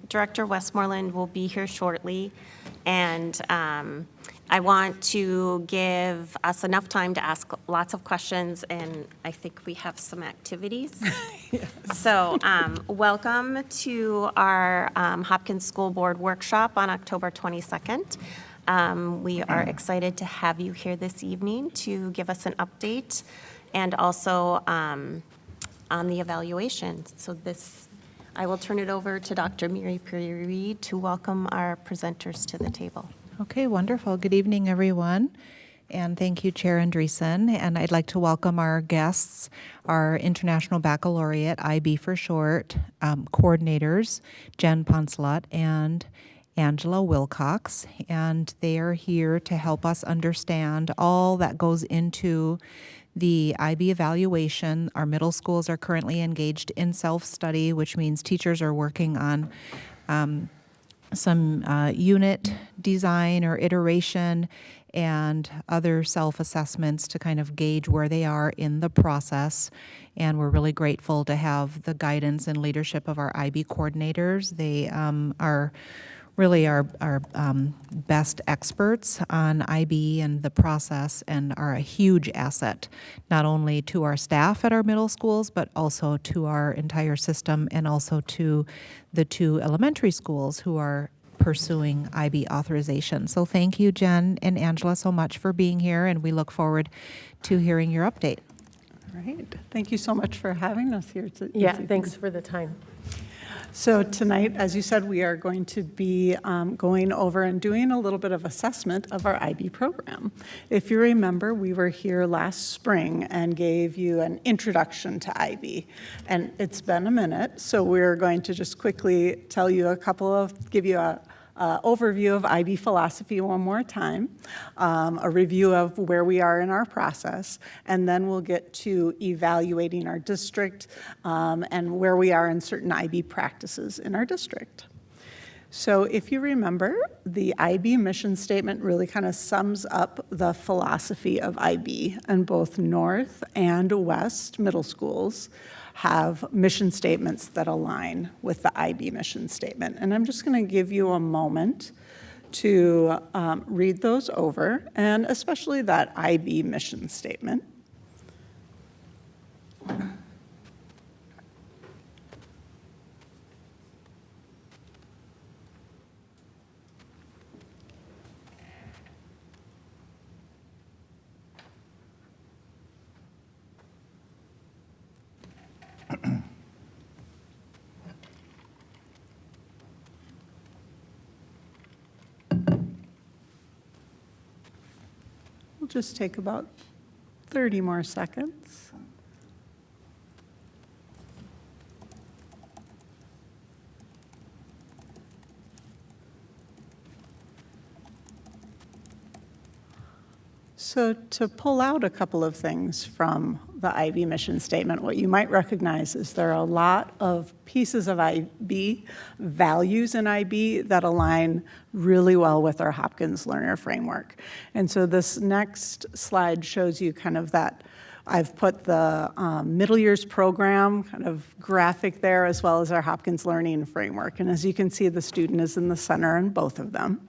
Director Westmoreland will be here shortly, and I want to give us enough time to ask lots of questions, and I think we have some activities. Yes. So welcome to our Hopkins School Board Workshop on October 22nd. We are excited to have you here this evening to give us an update and also on the evaluation. So I will turn it over to Dr. Miri Puri to welcome our presenters to the table. Okay, wonderful. Good evening, everyone. And thank you, Chair Andreessen. And I'd like to welcome our guests, our International Baccalaureate, IB for short, coordinators, Jen Poncelet and Angela Wilcox. And they are here to help us understand all that goes into the IB evaluation. Our middle schools are currently engaged in self-study, which means teachers are working on some unit design or iteration and other self-assessments to kind of gauge where they are in the process. And we're really grateful to have the guidance and leadership of our IB coordinators. They are really our best experts on IB and the process and are a huge asset, not only to our staff at our middle schools, but also to our entire system and also to the two elementary schools who are pursuing IB authorization. So thank you, Jen and Angela, so much for being here, and we look forward to hearing your update. All right. Thank you so much for having us here. Thanks for the time. So tonight, as you said, we are going to be going over and doing a little bit of assessment of our IB program. If you remember, we were here last spring and gave you an introduction to IB. And it's been a minute, so we're going to just quickly tell you give you a overview of IB philosophy one more time, a review of where we are in our process, and then we'll get to evaluating our district and where we are in certain IB practices in our district. So if you remember, the IB mission statement really kind of sums up the philosophy of IB, and both North and West middle schools have mission statements that align with the IB mission statement. And I'm just going to give you a moment to read those over, and especially that IB mission statement. We'll just take about 30 more seconds. So to pull out a couple of things from the IB mission statement, what you might recognize is there are a lot of pieces of IB, values in IB that align really well with our Hopkins Learner Framework. And so this next slide shows you kind of that. I've put the middle years program kind of graphic there, as well as our Hopkins Learning Framework. And as you can see, the student is in the center in both of them.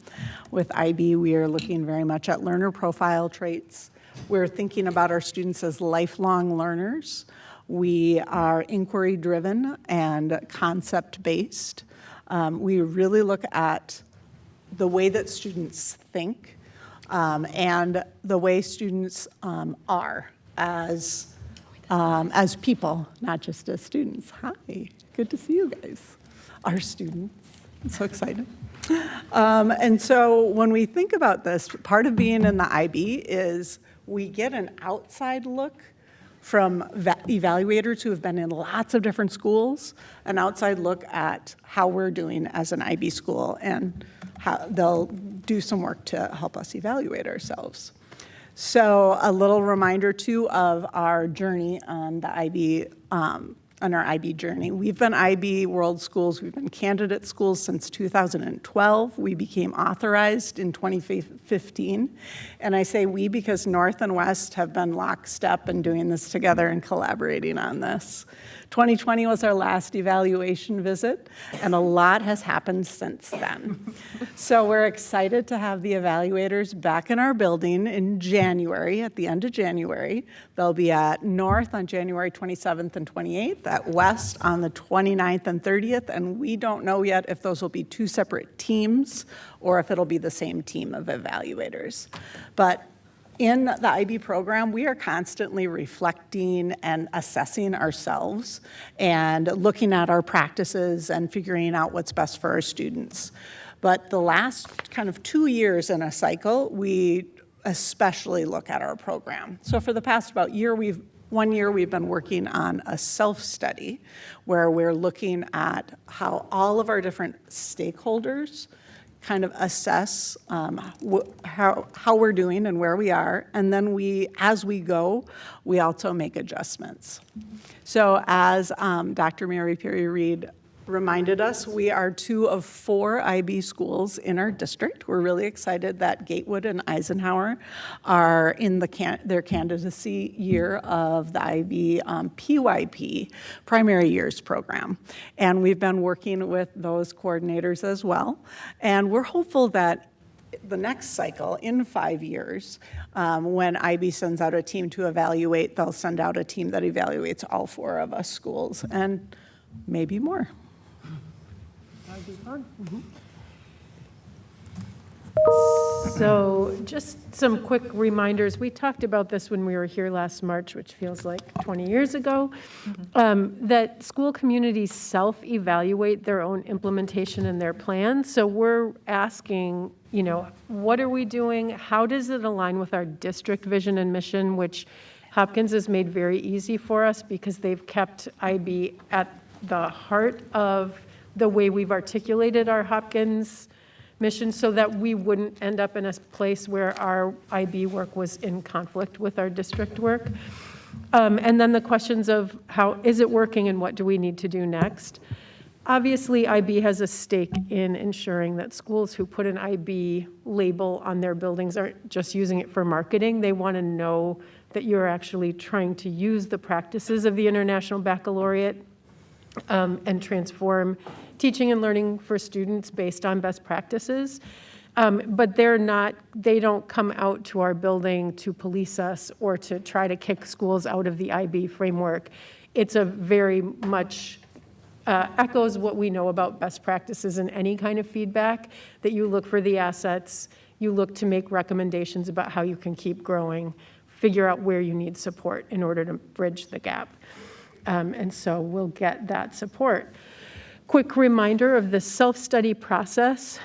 With IB, we are looking very much at learner profile traits. We're thinking about our students as lifelong learners. We are inquiry-driven and concept-based. We really look at the way that students think and the way students are as people, not just as students. Hi, good to see you guys, our students. I'm so excited. And so when we think about this, part of being in the IB is we get an outside look from evaluators who have been in lots of different schools, an outside look at how we're doing as an IB school, and how they'll do some work to help us evaluate ourselves. So a little reminder, too, of our journey on the IB on our IB journey. We've been IB World Schools, we've been candidate schools since 2012. We became authorized in 2015. And I say we because North and West have been lockstep and doing this together and collaborating on this. 2020 was our last evaluation visit, and a lot has happened since then. So we're excited to have the evaluators back in our building in January, at the end of January. They'll be at North on January 27th and 28th, at West on the 29th and 30th, and we don't know yet if those will be two separate teams or if it'll be the same team of evaluators. But in the IB program, we are constantly reflecting and assessing ourselves and looking at our practices and figuring out what's best for our students. But the last kind of 2 years in a cycle, we especially look at our program. So for the past about year, 1 year we've been working on a self-study where we're looking at how all of our different stakeholders kind of assess how we're doing and where we are, and then as we go, we also make adjustments. So as Dr. Mary Perry-Reed reminded us, we are 2 of 4 IB schools in our district. We're really excited that Gatewood and Eisenhower are in their candidacy year of the IB PYP, Primary Years Program. And we've been working with those coordinators as well. And we're hopeful that the next cycle, in 5 years, when IB sends out a team to evaluate, they'll send out a team that evaluates all 4 of us schools, and maybe more. That'd be fun. So just some quick reminders. We talked about this when we were here last March, which feels like 20 years ago, that school communities self-evaluate their own implementation and their plans. So we're asking, what are we doing? How does it align with our district vision and mission, which Hopkins has made very easy for us because they've kept IB at the heart of the way we've articulated our Hopkins mission so that we wouldn't end up in a place where our IB work was in conflict with our district work. And then the questions of how is it working and what do we need to do next? Obviously, IB has a stake in ensuring that schools who put an IB label on their buildings aren't just using it for marketing. They want to know that you're actually trying to use the practices of the International Baccalaureate and transform teaching and learning for students based on best practices. But they don't come out to our building to police us or to try to kick schools out of the IB framework. It's a very much echoes what we know about best practices in any kind of feedback, that you look for the assets, you look to make recommendations about how you can keep growing, figure out where you need support in order to bridge the gap. And so we'll get that support. Quick reminder of the self-study process.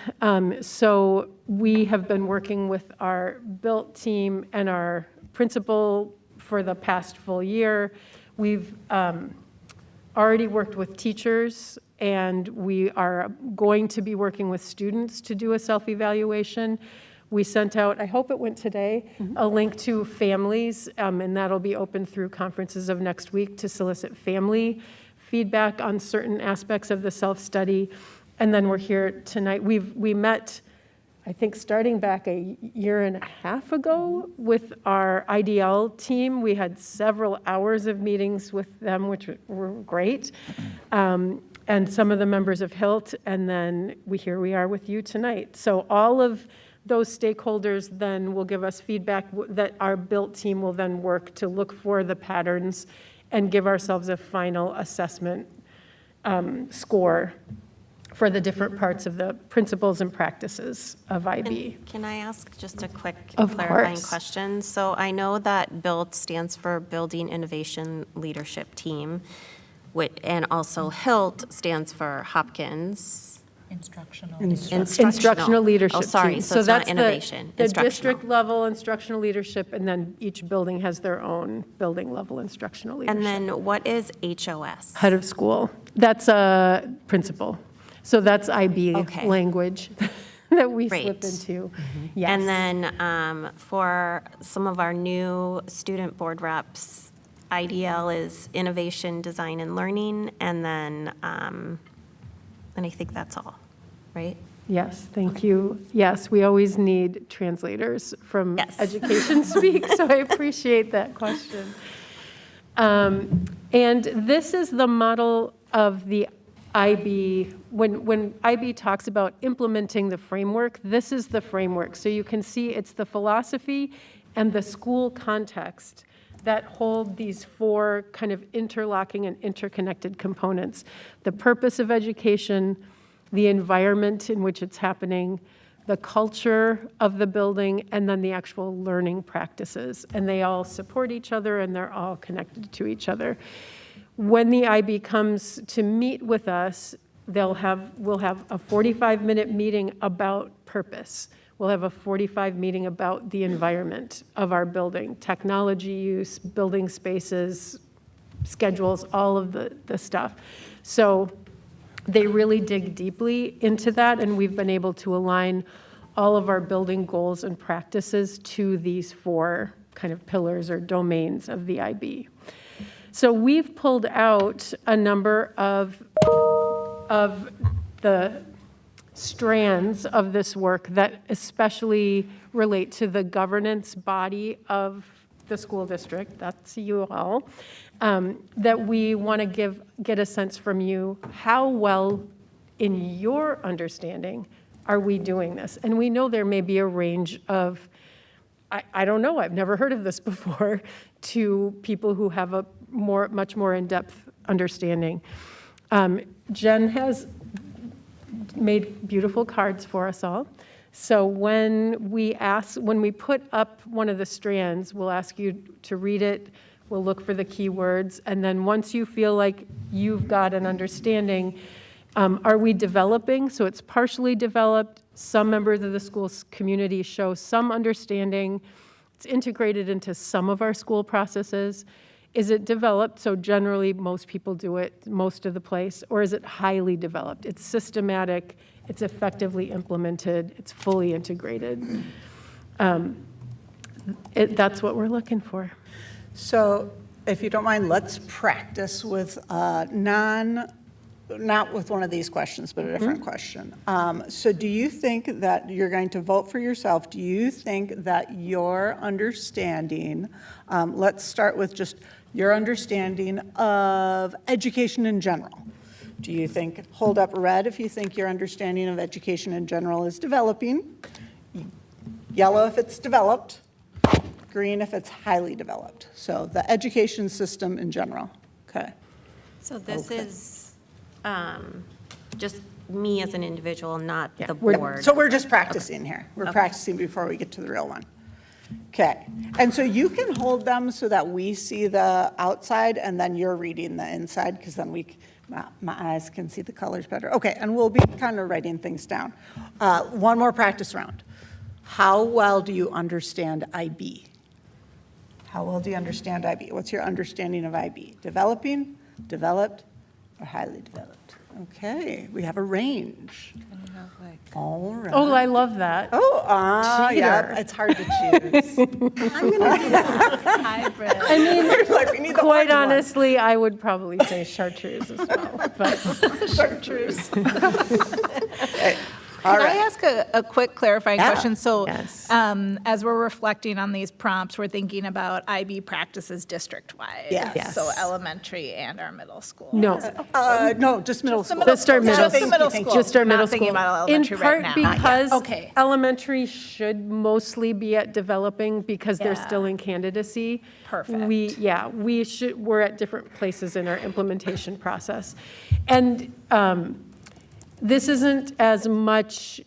So we have been working with our BUILT team and our principal for the past full year. We've already worked with teachers, and we are going to be working with students to do a self-evaluation. We sent out, I hope it went today, a link to families, and that'll be open through conferences of next week to solicit family feedback on certain aspects of the self-study. And then we're here tonight. We met, I think, starting back a year and a half ago with our IDL team. We had several hours of meetings with them, which were great. And some of the members of HILT, and then here we are with you tonight. So all of those stakeholders then will give us feedback that our BUILT team will then work to look for the patterns and give ourselves a final assessment score for the different parts of the principles and practices of IB. Can I ask just a quick Of clarifying course. question? So I know that BUILD stands for Building Innovation Leadership Team, and also HILT stands for Hopkins. Instructional leadership Oh, sorry, team. so it's not that's innovation, the instructional. district level instructional leadership, and then each building has their own building level instructional leadership. And then what is HOS? Head of school. That's a principal. So that's IB Okay. language that we Great. slip into. Yes. And then for some of our new student board reps, IDL is innovation, design, and learning, and then, and I think that's all, right? Yes, thank you. Yes, we always need translators from Yes. education speak, so I appreciate that question. And this is the model of the IB. When IB talks about implementing the framework, this is the framework. So you can see it's the philosophy and the school context that hold these four kind of interlocking and interconnected components. The purpose of education, the environment in which it's happening, the culture of the building, and then the actual learning practices. And they all support each other, and they're all connected to each other. When the IB comes to meet with us, we'll have a 45-minute meeting about purpose. We'll have a 45 meeting about the environment of our building, technology use, building spaces, schedules, all of the stuff. So they really dig deeply into that, and we've been able to align all of our building goals and practices to these four kind of pillars or domains of the IB. So we've pulled out a number of the strands of this work that especially relate to the governance body of the school district, that's you all, that we want to get a sense from you, how well, in your understanding, are we doing this? And we know there may be a range of, I don't know, I've never heard of this before, to people who have a much more in-depth understanding. Jen has made beautiful cards for us all. So when we put up one of the strands, we'll ask you to read it, we'll look for the keywords, and then once you feel like you've got an understanding, are we developing? So it's partially developed. Some members of the school community show some understanding. It's integrated into some of our school processes. Is it developed? So generally, most people do it most of the place. Or is it highly developed? It's systematic. It's effectively implemented. It's fully integrated. That's what we're looking for. So if you don't mind, let's practice with not with one of these questions, but a different question. So do you think that you're going to vote for yourself? Do you think that your understanding, let's start with just your understanding of education in general. Do you think, hold up red if you think your understanding of education in general is developing, yellow if it's developed, green if it's highly developed. So the education system in general, okay. So this is just me as an individual, not the We're- board. So we're just practicing here. We're practicing before we get to the real one. Okay, and so you can hold them so that we see the outside and then you're reading the inside, because then my eyes can see the colors better. Okay, and we'll be kind of writing things down. One more practice round. How well do you understand IB? How well do you understand IB? What's your understanding of IB? Developing, developed, or highly developed? Okay, we have a range. All right. Oh, I love that. Oh, yeah, Cheater. it's hard to choose. I'm gonna do hybrid. I mean, Like, we need the quite orange one. honestly, I would probably say chartreuse as well, but Chartreuse. Can I ask a quick clarifying Yeah. question? So Yes. as we're reflecting on these prompts, we're thinking about IB practices district-wide. Yes. So elementary and our middle school. no. No, just middle school. Just our middle Just the middle Thank you. school. Just our middle Not thinking school. about In elementary right part now. because Okay. elementary should mostly be at developing because they're Yeah. still in candidacy. Perfect. We're at different places in our implementation process. And this isn't as much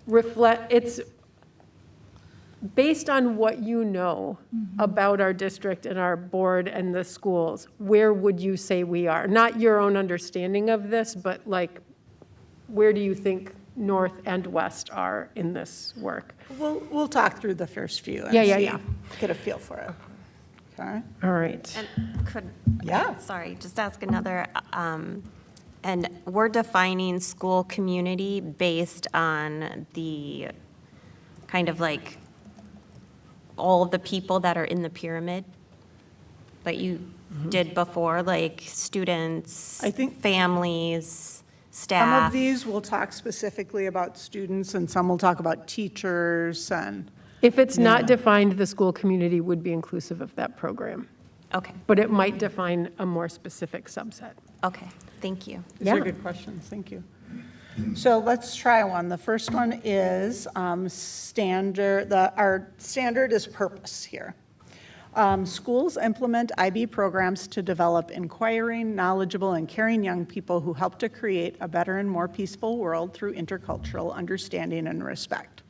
it's based on what you know about our district and our board and the schools. Where would you say we are? Not your own understanding of this, but like, where do you think north and west are in this work? We'll talk through the first few and Yeah. get a feel for it. Okay? All right. And could, Yeah. sorry, just ask another, and we're defining school community based on the kind of like all of the people that are in the pyramid. that you did before, like students, I think- families, Some staff? of these will talk specifically about students, and some will talk about teachers, and If it's not defined, the school community would be inclusive of that program, Okay, but it might define a more specific subset. okay, thank you. these are Yeah. good questions, thank you. So let's try one. The first one is standard, our standard is purpose here. Schools implement IB programs to develop inquiring, knowledgeable, and caring young people who help to create a better and more peaceful world through intercultural understanding and respect.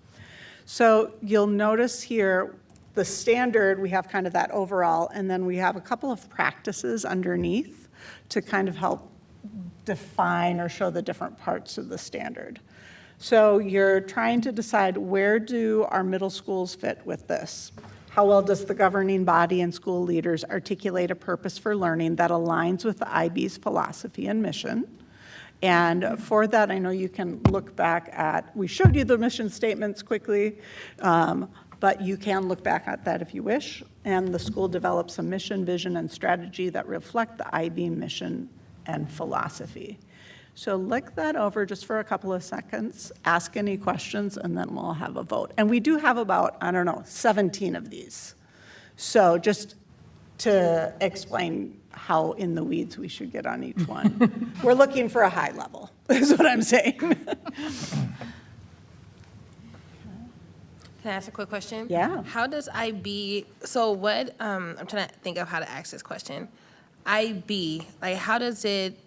So you'll notice here, the standard, we have kind of that overall, and then we have a couple of practices underneath to kind of help define or show the different parts of the standard. So you're trying to decide, where do our middle schools fit with this? How well does the governing body and school leaders articulate a purpose for learning that aligns with the IB's philosophy and mission? And for that, I know you can look back at, we showed you the mission statements quickly, but you can look back at that if you wish. And the school develops a mission, vision, and strategy that reflect the IB mission and philosophy. So look that over just for a couple of seconds, ask any questions, and then we'll have a vote. And we do have about, 17 of these. So just to explain how in the weeds we should get on each one. We're looking for a high level, is what I'm saying. Can I ask a quick question? Yeah. How does IB, so what, I'm trying to think of how to ask this question. IB, like, how does it,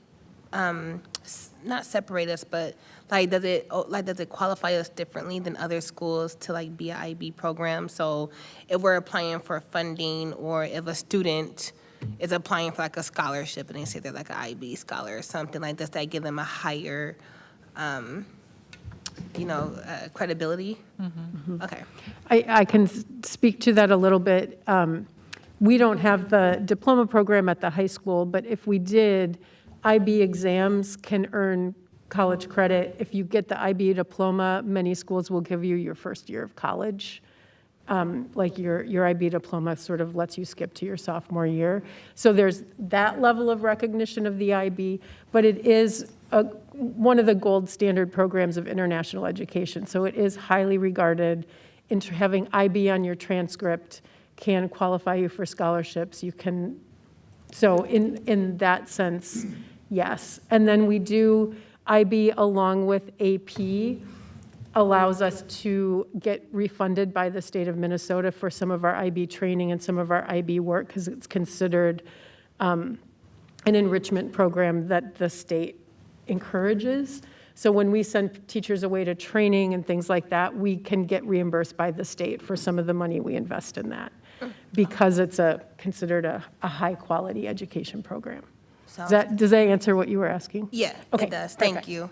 not separate us, but like, does it qualify us differently than other schools to like be an IB program? So if we're applying for funding, or if a student is applying for like a scholarship and they say they're like an IB scholar or something, like, does that give them a higher, credibility? Okay. I can speak to that a little bit. We don't have the diploma program at the high school, but if we did, IB exams can earn college credit. If you get the IB diploma, many schools will give you your first year of college. Like your IB diploma sort of lets you skip to your sophomore year. So there's that level of recognition of the IB, but it is one of the gold standard programs of international education. So it is highly regarded. Having IB on your transcript can qualify you for scholarships. You can, so in that sense, yes. And then we do IB along with AP allows us to get refunded by the state of Minnesota for some of our IB training and some of our IB work, because it's considered an enrichment program that the state encourages. So when we send teachers away to training and things like that, we can get reimbursed by the state for some of the money we invest in that, because it's considered a high-quality education program. Does that answer what you were asking? Yeah, Okay, it does. Thank perfect. you.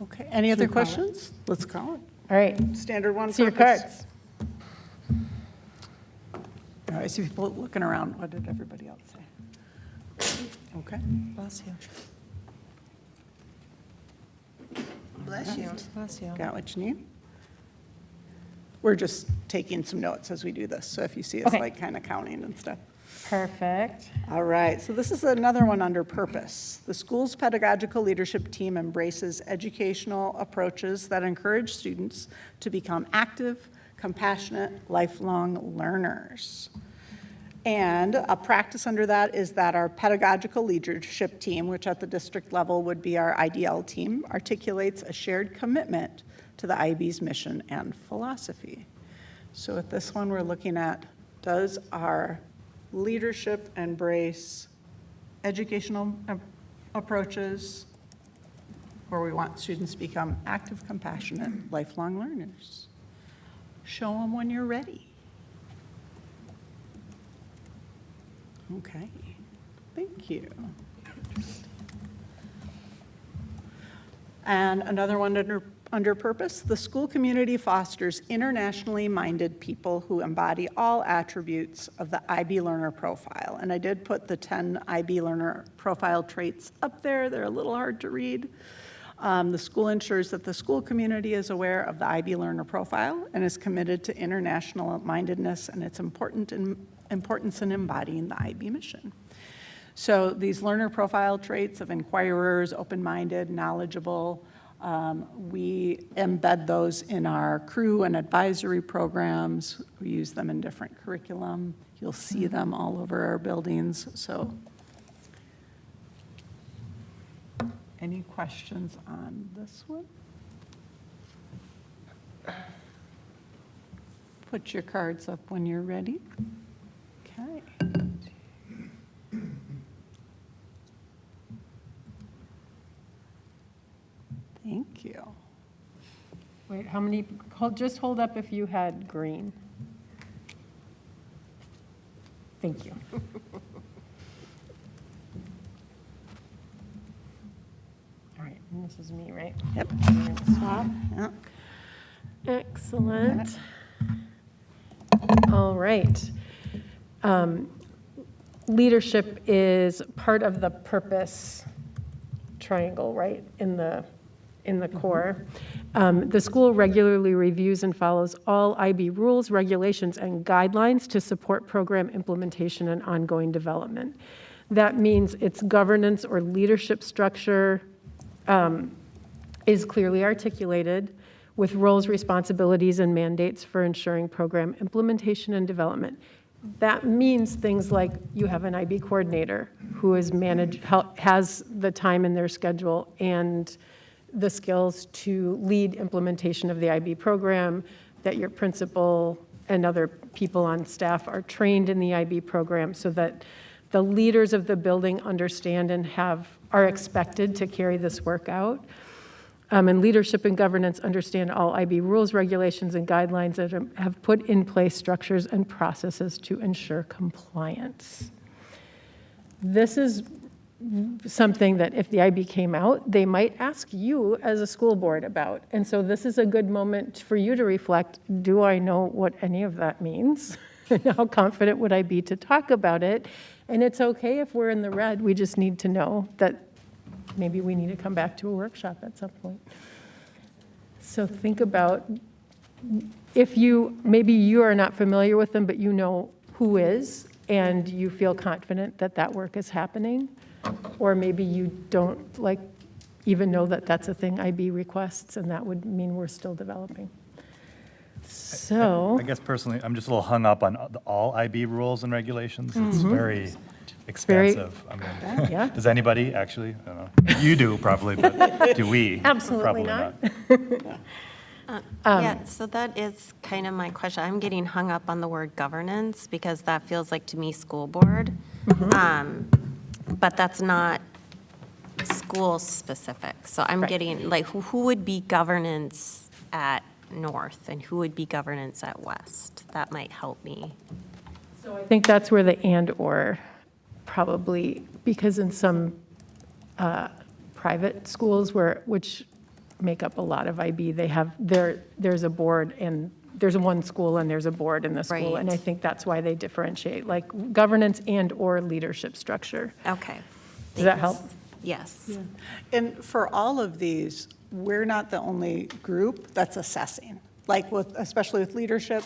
Okay, any other questions? Let's call it. All right, Standard one see your purpose. cards. All right, I see people looking around. What did everybody else say? Okay. Bless you. Bless you. Bless you. Got what you need? We're just taking some notes as we do this, so if you see us Okay. like kind of counting and stuff. Perfect. All right, so this is another one under purpose. The school's pedagogical leadership team embraces educational approaches that encourage students to become active, compassionate, lifelong learners. And a practice under that is that our pedagogical leadership team, which at the district level would be our IDL team, articulates a shared commitment to the IB's mission and philosophy. So with this one, we're looking at, does our leadership embrace educational approaches where we want students to become active, compassionate, lifelong learners? Show them when you're ready. Okay, thank you. And another one under purpose, the school community fosters internationally minded people who embody all attributes of the IB learner profile. And I did put the 10 IB learner profile traits up there. They're a little hard to read. The school ensures that the school community is aware of the IB learner profile and is committed to international mindedness and its importance in embodying the IB mission. So these learner profile traits of inquirers, open-minded, knowledgeable, we embed those in our crew and advisory programs. We use them in different curriculum. You'll see them all over our buildings. So any questions on this one? Put your cards up when you're ready. Okay. Thank you. Wait, how many, just hold up if you had green. Thank you. All right, and this is me, right? Yep. We're gonna swap. Yeah. Excellent. All right. Leadership is part of the purpose triangle, right, in the core. The school regularly reviews and follows all IB rules, regulations, and guidelines to support program implementation and ongoing development. That means its governance or leadership structure is clearly articulated with roles, responsibilities, and mandates for ensuring program implementation and development. That means things like you have an IB coordinator who is has the time in their schedule and the skills to lead implementation of the IB program, that your principal and other people on staff are trained in the IB program so that the leaders of the building understand and are expected to carry this work out. And leadership and governance understand all IB rules, regulations, and guidelines that have put in place structures and processes to ensure compliance. This is something that if the IB came out, they might ask you as a school board about. And so this is a good moment for you to reflect, do I know what any of that means? How confident would I be to talk about it? And it's okay if we're in the red, we just need to know that maybe we need to come back to a workshop at some point. So think about maybe you are not familiar with them, but you know who is, and you feel confident that that work is happening. Or maybe you don't even know that that's a thing IB requests, and that would mean we're still developing. So I guess personally, I'm just a little hung up on all IB rules and regulations. It's very expansive. I mean, yeah. does anybody actually? I don't know. You do probably, but do we? Absolutely Probably not. Yeah, so that is kind of my question. I'm getting hung up on the word governance because that feels like to me school board. But that's not school specific. So I'm getting like, who would be governance at North and who would be governance at West? That might help me. So I think that's where the and/or probably, because in some private schools which make up a lot of IB, there's a board and there's one school and there's a board in the school. Right. And I think that's why they differentiate, like governance and/or leadership structure. Okay. Does that Thanks. help? Yes. Yeah. And for all of these, we're not the only group that's assessing. Like especially with leadership,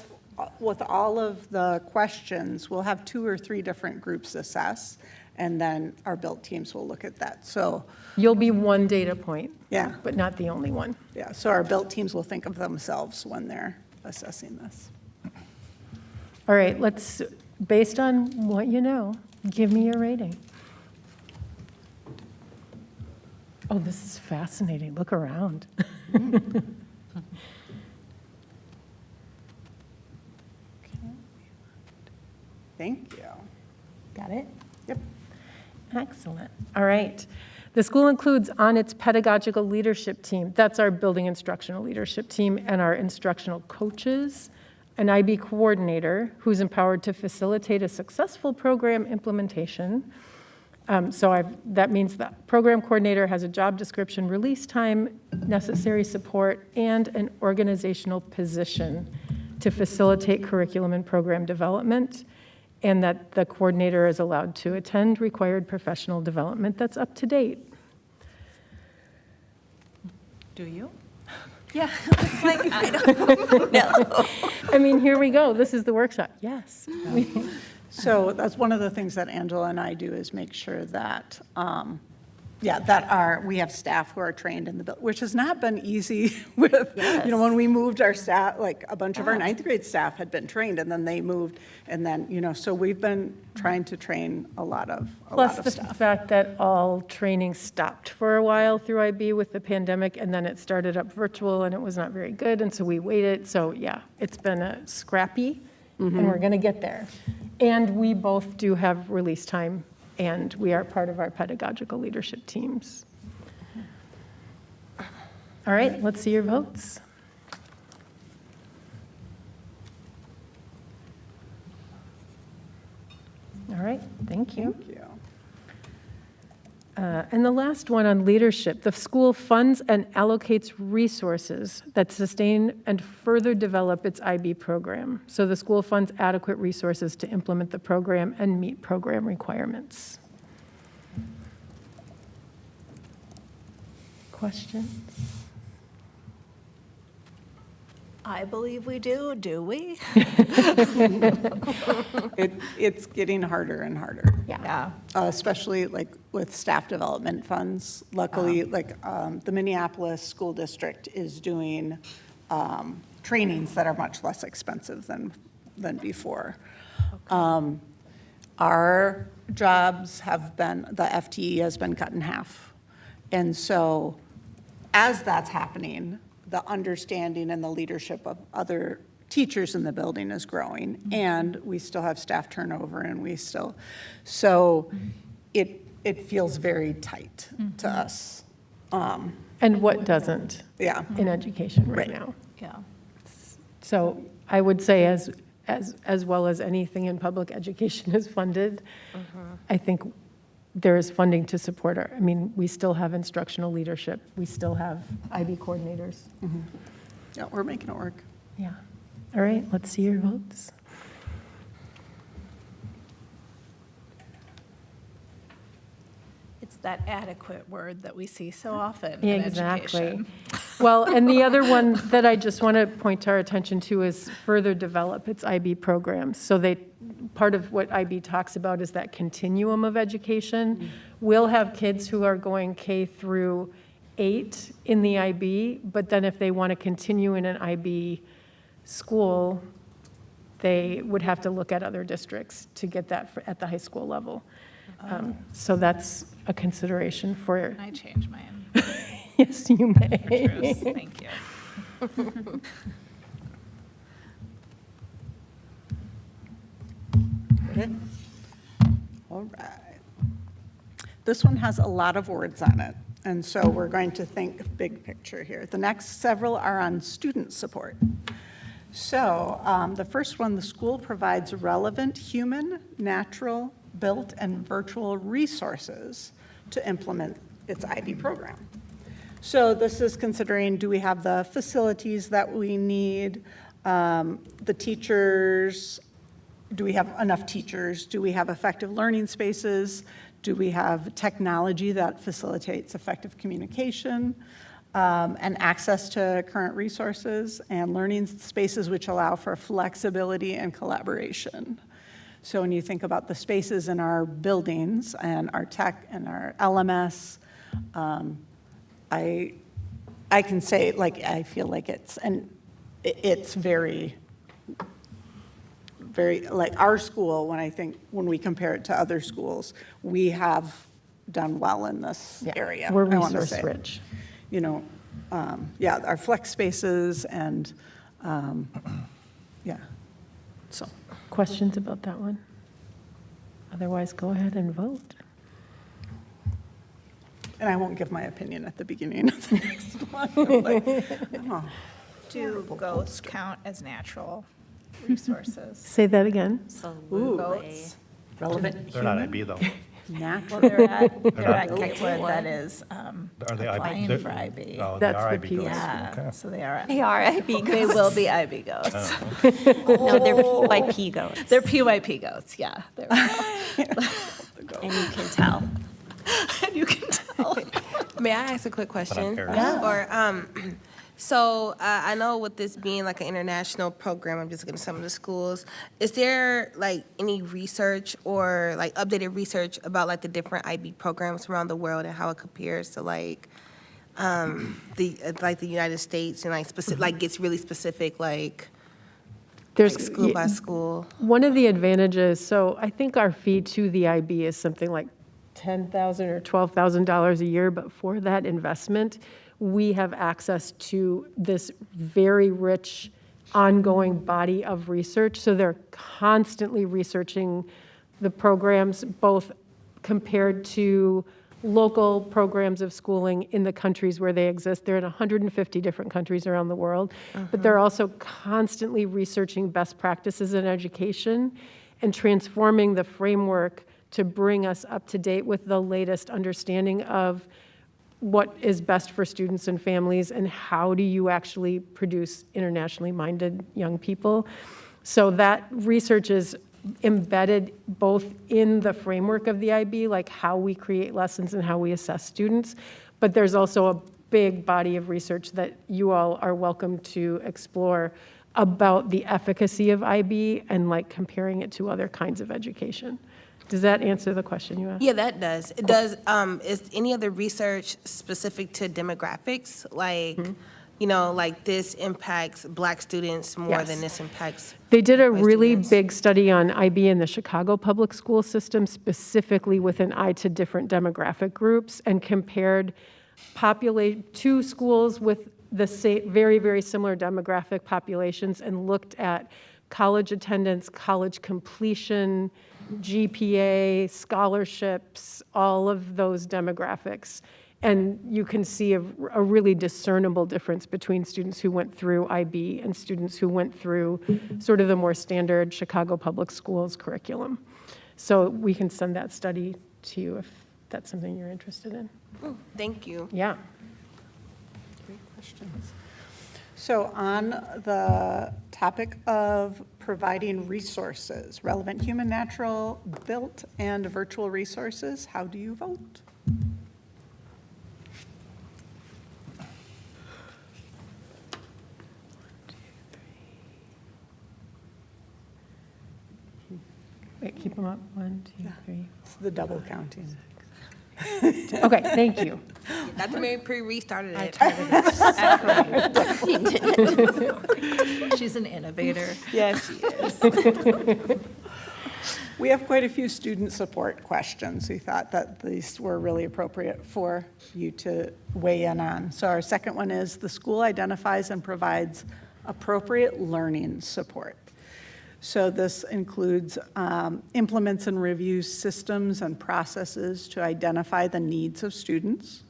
with all of the questions, we'll have 2 or 3 different groups assess, and then our build teams will look at that. So, You'll be one data point. Yeah. But not the only one. yeah, so our build teams will think of themselves when they're assessing this. All right, based on what you know, give me your rating. Oh, this is fascinating. Look around. Thank you. Got it? Yep. Excellent. All right. The school includes on its pedagogical leadership team, that's our building instructional leadership team, and our instructional coaches, an IB coordinator who's empowered to facilitate a successful program implementation. That means the program coordinator has a job description, release time, necessary support, and an organizational position to facilitate curriculum and program development, and that the coordinator is allowed to attend required professional development that's up to date. Do you? Yeah, it's like, I don't know. I mean, here we go. This is the workshop. Yes. So that's one of the things that Angela and I do is make sure that, we have staff who are trained in the, which has not been easy with, when we moved our staff, like a bunch of our ninth grade staff had been trained and then they moved and then, so we've been trying to train a lot of Plus the staff. fact that all training stopped for a while through IB with the pandemic, and then it started up virtual, and it was not very good, and so we waited. So yeah, it's been a scrappy, and we're going to get there. And we both do have release time, and we are part of our pedagogical leadership teams. All right, let's see your votes. All right, thank you. Thank you. And the last one on leadership, the school funds and allocates resources that sustain and further develop its IB program. So the school funds adequate resources to implement the program and meet program requirements. Questions? I believe we do. Do we? It's getting harder and harder. Yeah. Especially like with staff development funds. Luckily, like the Minneapolis School District is doing trainings that are much less expensive than before. Our jobs have been, the FTE has been cut in half. And so as that's happening, the understanding and the leadership of other teachers in the building is growing, and we still have staff turnover, and so it feels very tight to us. And what doesn't Yeah, in education right Right. now? Yeah. So I would say as well as anything in public education is funded, I think there is funding to support I mean, we still have instructional leadership. We still have IB coordinators. yeah, we're making it work. Yeah. All right, let's see your votes. It's that adequate word that we see so often Yeah, in exactly. education. Well, and the other one that I just want to point our attention to is further develop its IB programs. So part of what IB talks about is that continuum of education. We'll have kids who are going K through 8 in the IB, but then if they want to continue in an IB school, they would have to look at other districts to get that at the high school level. So that's a consideration for, I change mine. yes, you may. Truce. Thank you. All right. This one has a lot of words on it, and so we're going to think big picture here. The next several are on student support. So the first one, the school provides relevant human, natural, built, and virtual resources to implement its IB program. So this is considering, do we have the facilities that we need, the teachers, do we have enough teachers? Do we have effective learning spaces? Do we have technology that facilitates effective communication and access to current resources and learning spaces which allow for flexibility and collaboration? So when you think about the spaces in our buildings and our tech and our LMS, I can say, like, I feel like it's very, like our school, when we compare it to other schools, we have done well in this area. We're I wanna resource say. rich. You know, our flex spaces and, so. Questions about that one? Otherwise, go ahead and vote. And I won't give my opinion at the beginning of the next one. Like, oh, Do goats count as natural resources? Say that again. Absolutely. Goats? relevant They're not human, IB though. natural. Well, they're at not. Gatewood, that is Are they IB? applying They're- for IB. Oh, they That's are the IB P. goats. Yeah, Okay. so they are, They are IB they goats. will be IB goats. No, they're PYP goats. They're PYP goats, yeah. There we go. And you can tell. You can tell. May I ask a quick question? paraphrasing. Or, so I know with this being like an international program, I'm just looking at some of the schools. Is there like any research or like updated research about like the different IB programs around the world and how it compares to like the United States and like specific, like gets really specific, like school by school? One of the advantages, so I think our fee to the IB is something like $10,000 or $12,000 a year, but for that investment, we have access to this very rich ongoing body of research. So they're constantly researching the programs, both compared to local programs of schooling in the countries where they exist. They're in 150 different countries around the world, but they're also constantly researching best practices in education and transforming the framework to bring us up to date with the latest understanding of what is best for students and families and how do you actually produce internationally minded young people. So that research is embedded both in the framework of the IB, like how we create lessons and how we assess students, but there's also a big body of research that you all are welcome to explore about the efficacy of IB and like comparing it to other kinds of education. Does that answer the question you asked? Yeah, that does. It does. Is any of the research specific to demographics? Like, you know, like this impacts Black students more Yes. than this impacts. They did a white really students? big study on IB in the Chicago public school system, specifically with an eye to different demographic groups, and compared two schools with the same, very, very similar demographic populations and looked at college attendance, college completion, GPA, scholarships, all of those demographics. And you can see a really discernible difference between students who went through IB and students who went through sort of the more standard Chicago Public Schools curriculum. So we can send that study to you if that's something you're interested in. Thank you. Yeah. Great questions. So on the topic of providing resources, relevant human, natural, built, and virtual resources, how do you vote? Wait, keep them up. 1, 2, 3. It's the double counting. Okay, thank you. Dr. Mary Pre restarted it. She's an innovator. Yes, she is. We have quite a few student support questions. We thought that these were really appropriate for you to weigh in on. So our second one is, the school identifies and provides appropriate learning support. So this includes implements and reviews systems and processes to identify the needs of students.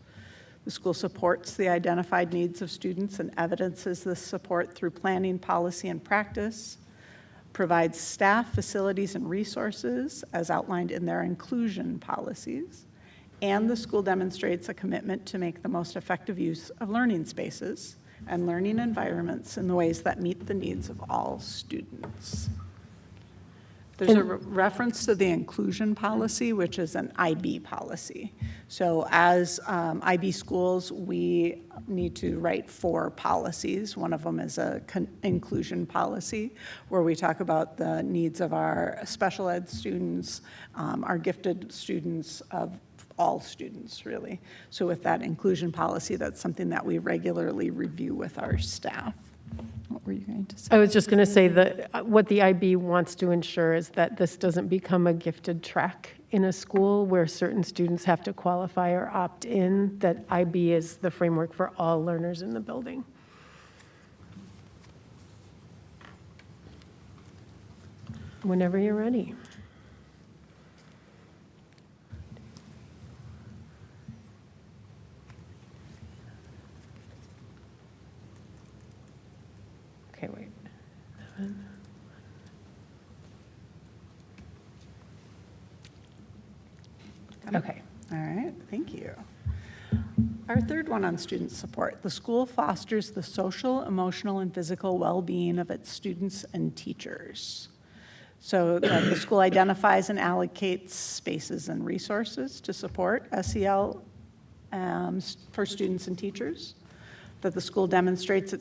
The school supports the identified needs of students and evidences this support through planning, policy, and practice, provides staff, facilities, and resources as outlined in their inclusion policies, and the school demonstrates a commitment to make the most effective use of learning spaces and learning environments in the ways that meet the needs of all students. There's a reference to the inclusion policy, which is an IB policy. So as IB schools, we need to write 4 policies. One of them is a inclusion policy, where we talk about the needs of our special ed students, our gifted students, of all students, really. So with that inclusion policy, that's something that we regularly review with our staff. What were you going to say? I was just going to say that what the IB wants to ensure is that this doesn't become a gifted track in a school where certain students have to qualify or opt in, that IB is the framework for all learners in the building. Whenever you're ready. Okay, wait. Okay. All right, thank you. Our third one on student support. The school fosters the social, emotional, and physical well-being of its students and teachers. So the school identifies and allocates spaces and resources to support SEL for students and teachers, that the school demonstrates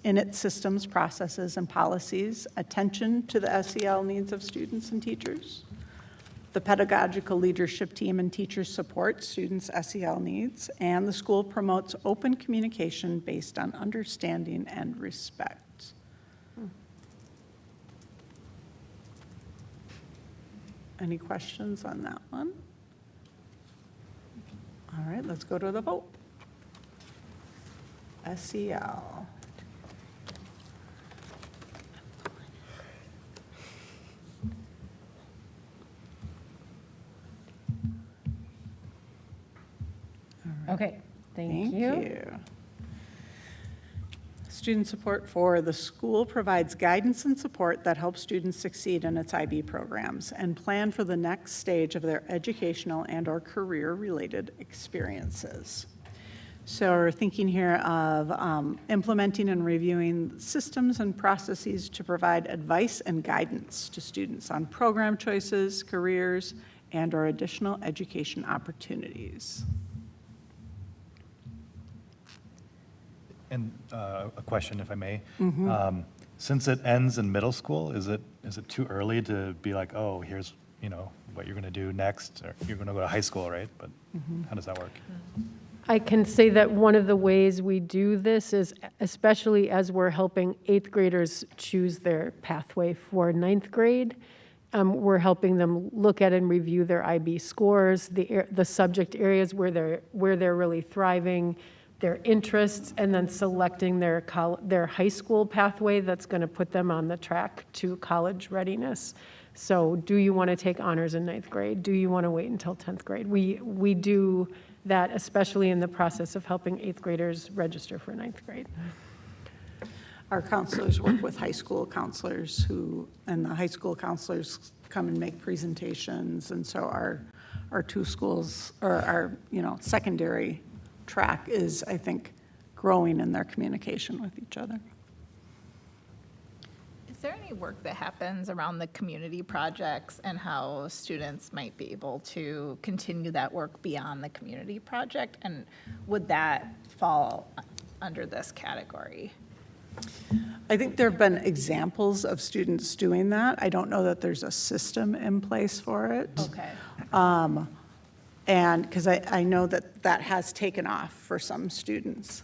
in its systems, processes, and policies attention to the SEL needs of students and teachers. The pedagogical leadership team and teachers support students' SEL needs, and the school promotes open communication based on understanding and respect. Any questions on that one? All right, let's go to the vote. SEL. Okay, thank Thank you. you. Student support for the school provides guidance and support that helps students succeed in its IB programs and plan for the next stage of their educational and/or career-related experiences. So we're thinking here of implementing and reviewing systems and processes to provide advice and guidance to students on program choices, careers, and/or additional education opportunities. And a question, if I may. Since it ends in middle school, is it too early to be like, oh, here's, what you're going to do next? Or you're going to go to high school, right? But how does that work? I can say that one of the ways we do this is, especially as we're helping 8th graders choose their pathway for 9th grade, we're helping them look at and review their IB scores, the subject areas where they're really thriving, their interests, and then selecting their high school pathway that's going to put them on the track to college readiness. So do you want to take honors in 9th grade? Do you want to wait until 10th grade? We do that, especially in the process of helping 8th graders register for 9th grade. Our counselors work with high school counselors and the high school counselors come and make presentations. And so our two schools, or our, secondary track is, I think, growing in their communication with each other. Is there any work that happens around the community projects and how students might be able to continue that work beyond the community project? And would that fall under this category? I think there have been examples of students doing that. I don't know that there's a system in place for it. Okay. And because I know that has taken off for some students.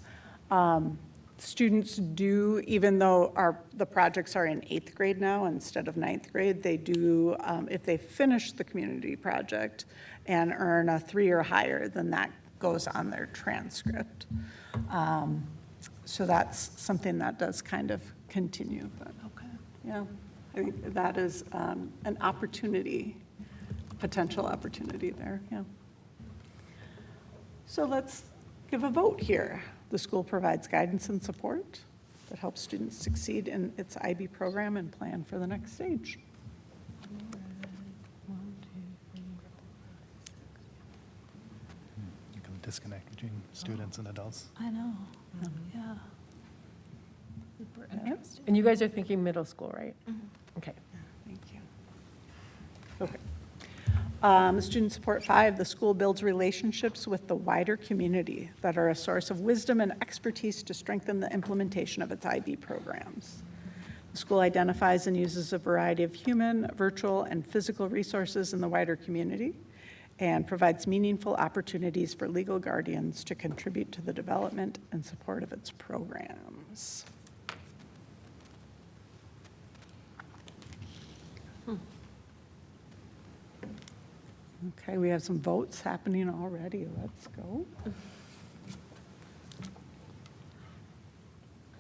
Students do, even though the projects are in 8th grade now instead of 9th grade, they do, if they finish the community project and earn a 3 or higher, then that goes on their transcript. So that's something that does kind of continue, but okay. Yeah, I think that is an opportunity, potential opportunity there, yeah. So let's give a vote here. The school provides guidance and support that helps students succeed in its IB program and plan for the next stage. You can disconnect between students and adults. I know, yeah. Super interesting. And you guys are thinking middle school, right? Okay. Thank you. Okay. Student support 5, the school builds relationships with the wider community that are a source of wisdom and expertise to strengthen the implementation of its IB programs. The school identifies and uses a variety of human, virtual, and physical resources in the wider community and provides meaningful opportunities for legal guardians to contribute to the development and support of its programs. Okay, we have some votes happening already. Let's go.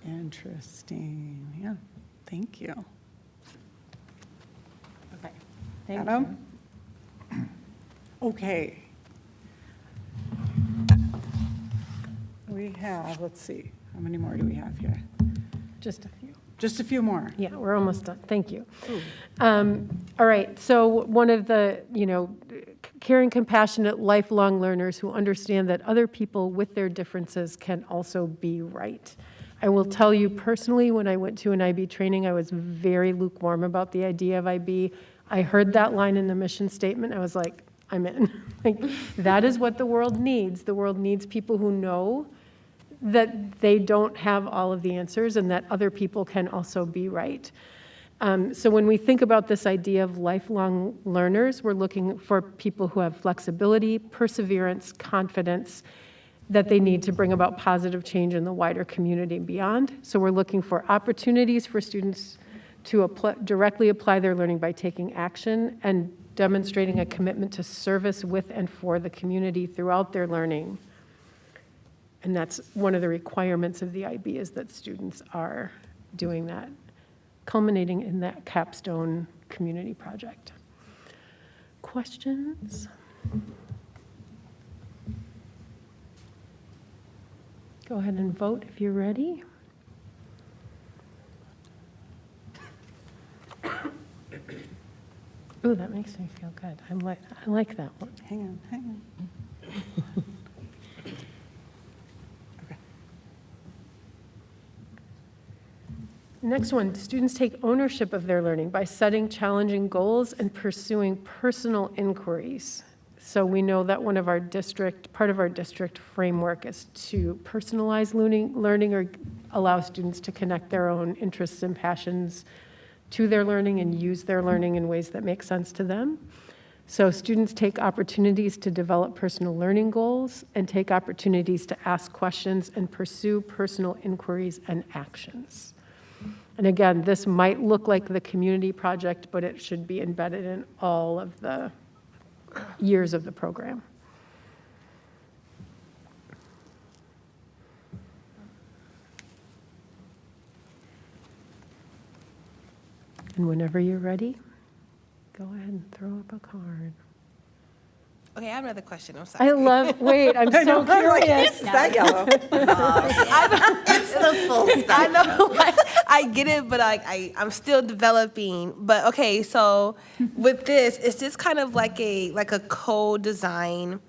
Interesting. Yeah, thank you. Okay. Thank you. Adam? Okay. We have, let's see, how many more do we have here? Just a few. Just a few more. Yeah, we're almost done. Thank you. All right, so one of the, caring, compassionate, lifelong learners who understand that other people with their differences can also be right. I will tell you personally, when I went to an IB training, I was very lukewarm about the idea of IB. I heard that line in the mission statement. I was like, I'm in. Like, that is what the world needs. The world needs people who know that they don't have all of the answers and that other people can also be right. So when we think about this idea of lifelong learners, we're looking for people who have flexibility, perseverance, confidence, that they need to bring about positive change in the wider community and beyond. So we're looking for opportunities for students to directly apply their learning by taking action and demonstrating a commitment to service with and for the community throughout their learning. And that's one of the requirements of the IB, is that students are doing that, culminating in that capstone community project. Questions? Go ahead and vote if you're ready. Ooh, that makes me feel good. I like that one. Hang on. Next one, students take ownership of their learning by setting challenging goals and pursuing personal inquiries. So we know that part of our district framework is to personalize learning or allow students to connect their own interests and passions to their learning and use their learning in ways that make sense to them. So students take opportunities to develop personal learning goals and take opportunities to ask questions and pursue personal inquiries and actions. And again, this might look like the community project, but it should be embedded in all of the years of the program. And whenever you're ready, go ahead and throw up a card. Okay, I have another question. I'm sorry. Wait, I'm so curious. Is that yellow? It's the full stuff. I know, like, I get it, but I'm still developing. But okay, so with this, is this kind of like a co-design?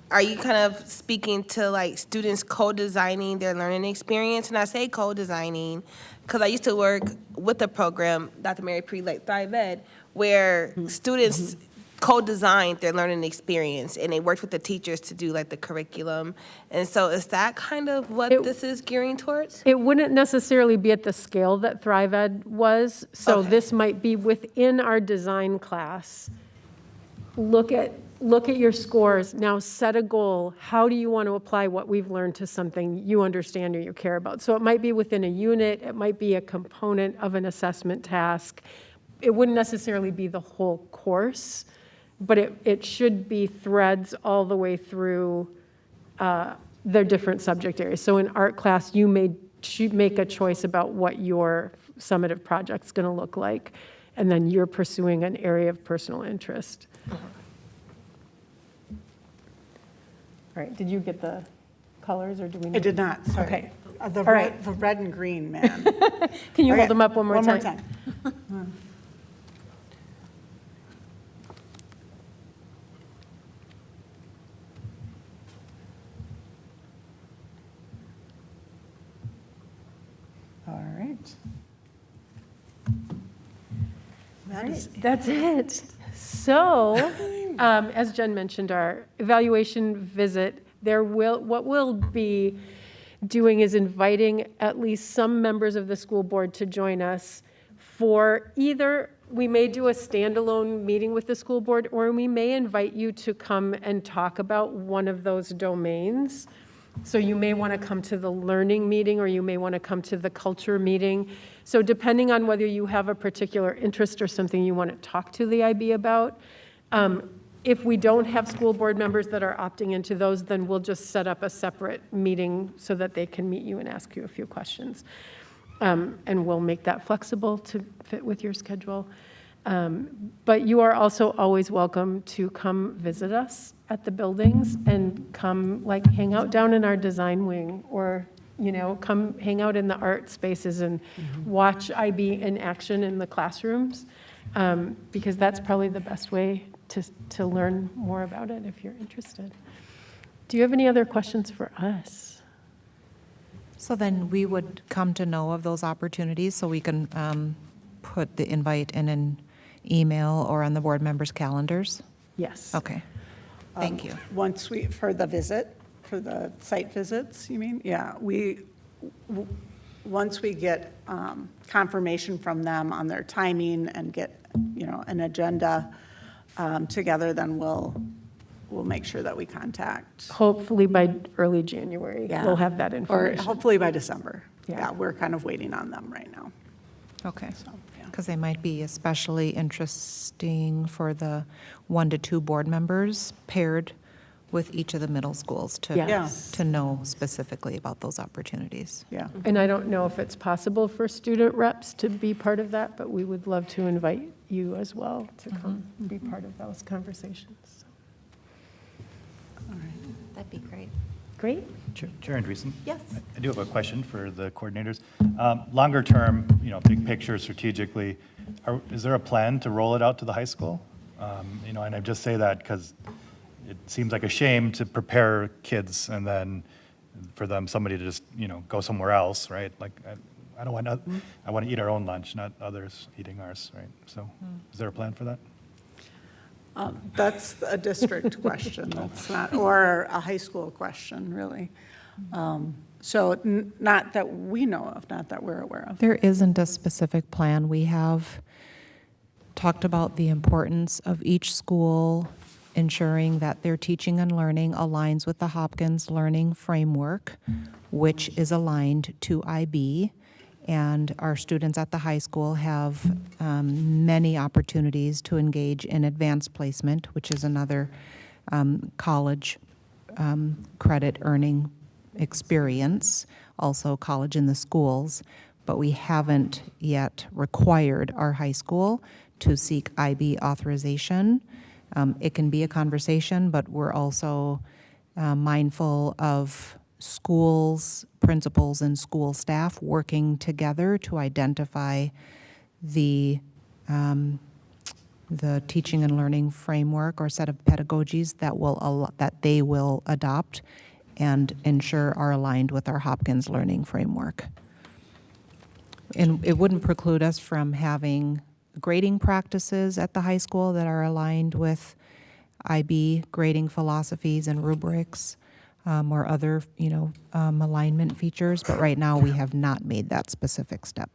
Are you kind of speaking to like students co-designing their learning experience? And I say co-designing because I used to work with a program, Dr. Mary Pre, like Thrive Ed, where students co-designed their learning experience, and they worked with the teachers to do like the curriculum. And so is that kind of what this is gearing towards? It wouldn't necessarily be at the scale that Thrive Ed was. So Okay. this might be within our design class. Look at your scores. Now set a goal. How do you want to apply what we've learned to something you understand or you care about? So it might be within a unit. It might be a component of an assessment task. It wouldn't necessarily be the whole course, but it should be threads all the way through their different subject areas. So in art class, you may make a choice about what your summative project's going to look like, and then you're pursuing an area of personal interest. All right, did you get the colors, or do we need? I did not, sorry. Okay. The All right. red and green, man. Can you Okay, hold them up one more time? One more time. All right. That is That's it. So, as Jen mentioned, our evaluation visit, what we'll be doing is inviting at least some members of the school board to join us for either, we may do a standalone meeting with the school board, or we may invite you to come and talk about one of those domains. So you may want to come to the learning meeting, or you may want to come to the culture meeting. So depending on whether you have a particular interest or something you want to talk to the IB about, if we don't have school board members that are opting into those, then we'll just set up a separate meeting so that they can meet you and ask you a few questions. And we'll make that flexible to fit with your schedule. But you are also always welcome to come visit us at the buildings and come hang out down in our design wing, or come hang out in the art spaces and watch IB in action in the classrooms, because that's probably the best way to learn more about it if you're interested. Do you have any other questions for us? So then we would come to know of those opportunities, so we can put the invite in an email or on the board members' calendars? Yes. Okay, thank you. Once we, for the site visits, you mean? Yeah, once we get confirmation from them on their timing and get, an agenda together, then we'll make sure that we contact. Hopefully by early January, we'll have that Or information. hopefully by December. Yeah. Yeah, we're kind of waiting on them right now. Okay. yeah. Because they might be especially interesting for the 1 to 2 board members paired with each of the middle schools Yes. to know specifically about those opportunities. Yeah. And I don't know if it's possible for student reps to be part of that, but we would love to invite you as well to come be part of those conversations. That'd be great. Great. Chair Andreessen? Yes. I do have a question for the coordinators. Longer term, big picture strategically, is there a plan to roll it out to the high school? And I just say that because it seems like a shame to prepare kids and then for them, somebody to just, go somewhere else, right? Like, I don't want, I want to eat our own lunch, not others eating ours, right? So is there a plan for that? That's a district question, that's not, or a high school question, really. So not that we know of, not that we're aware of. There isn't a specific plan. We have talked about the importance of each school ensuring that their teaching and learning aligns with the Hopkins learning framework, which is aligned to IB. And our students at the high school have many opportunities to engage in advanced placement, which is another college credit earning experience, also college in the schools. But we haven't yet required our high school to seek IB authorization. It can be a conversation, but we're also mindful of schools, principals, and school staff working together to identify the teaching and learning framework or set of pedagogies that they will adopt and ensure are aligned with our Hopkins learning framework. And it wouldn't preclude us from having grading practices at the high school that are aligned with IB grading philosophies and rubrics, or other, alignment features, but right now we have not made that specific step.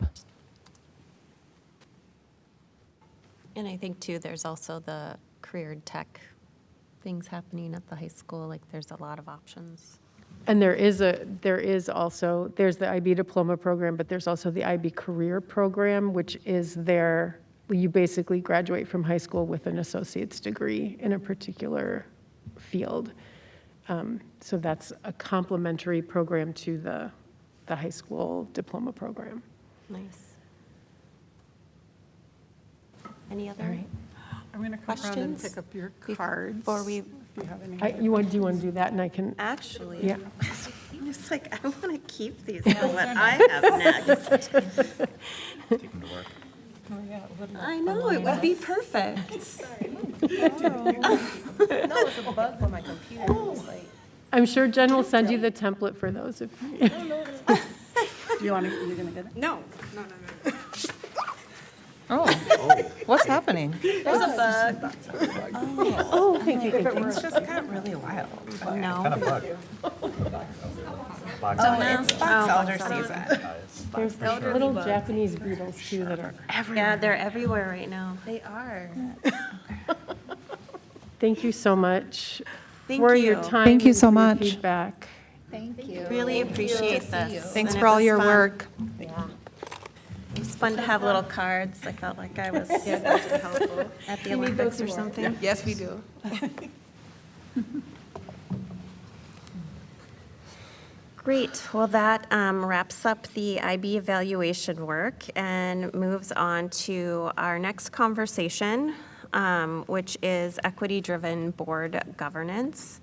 And I think too, there's also the career tech things happening at the high school, like there's a lot of options. And there's the IB diploma program, but there's also the IB career program, which is you basically graduate from high school with an associate's degree in a particular field. So that's a complementary program to the high school diploma program. Nice. Any other? All right. I'm going to come around and Questions pick up your cards. Before we, If you have any. Do you want to do that, and I can, actually, yeah. it's like, I want to keep these for what I have next. Take them to work. I know, it would be perfect. No, it's a bug on my computer. It's like, I'm sure Jen will send you the template for those. Do you want to, you're going to get it? No. Oh, what's happening? There's a bug. Oh, thank you. It's just got really wild. Kind No. of bug. Box It's box elder season. There's little Japanese beetles too that are, Yeah, they're everywhere right now. they are. thank you so much Thank for your you. time. Thank you and so for your much. Thank Feedback. you. Really appreciate this. Thanks and for it all was your fun. work. It was fun to have little cards. I felt like I was at the Olympics or something. Yes, we do. Great. Well, that wraps up the IB evaluation work and moves on to our next conversation, which is equity-driven board governance.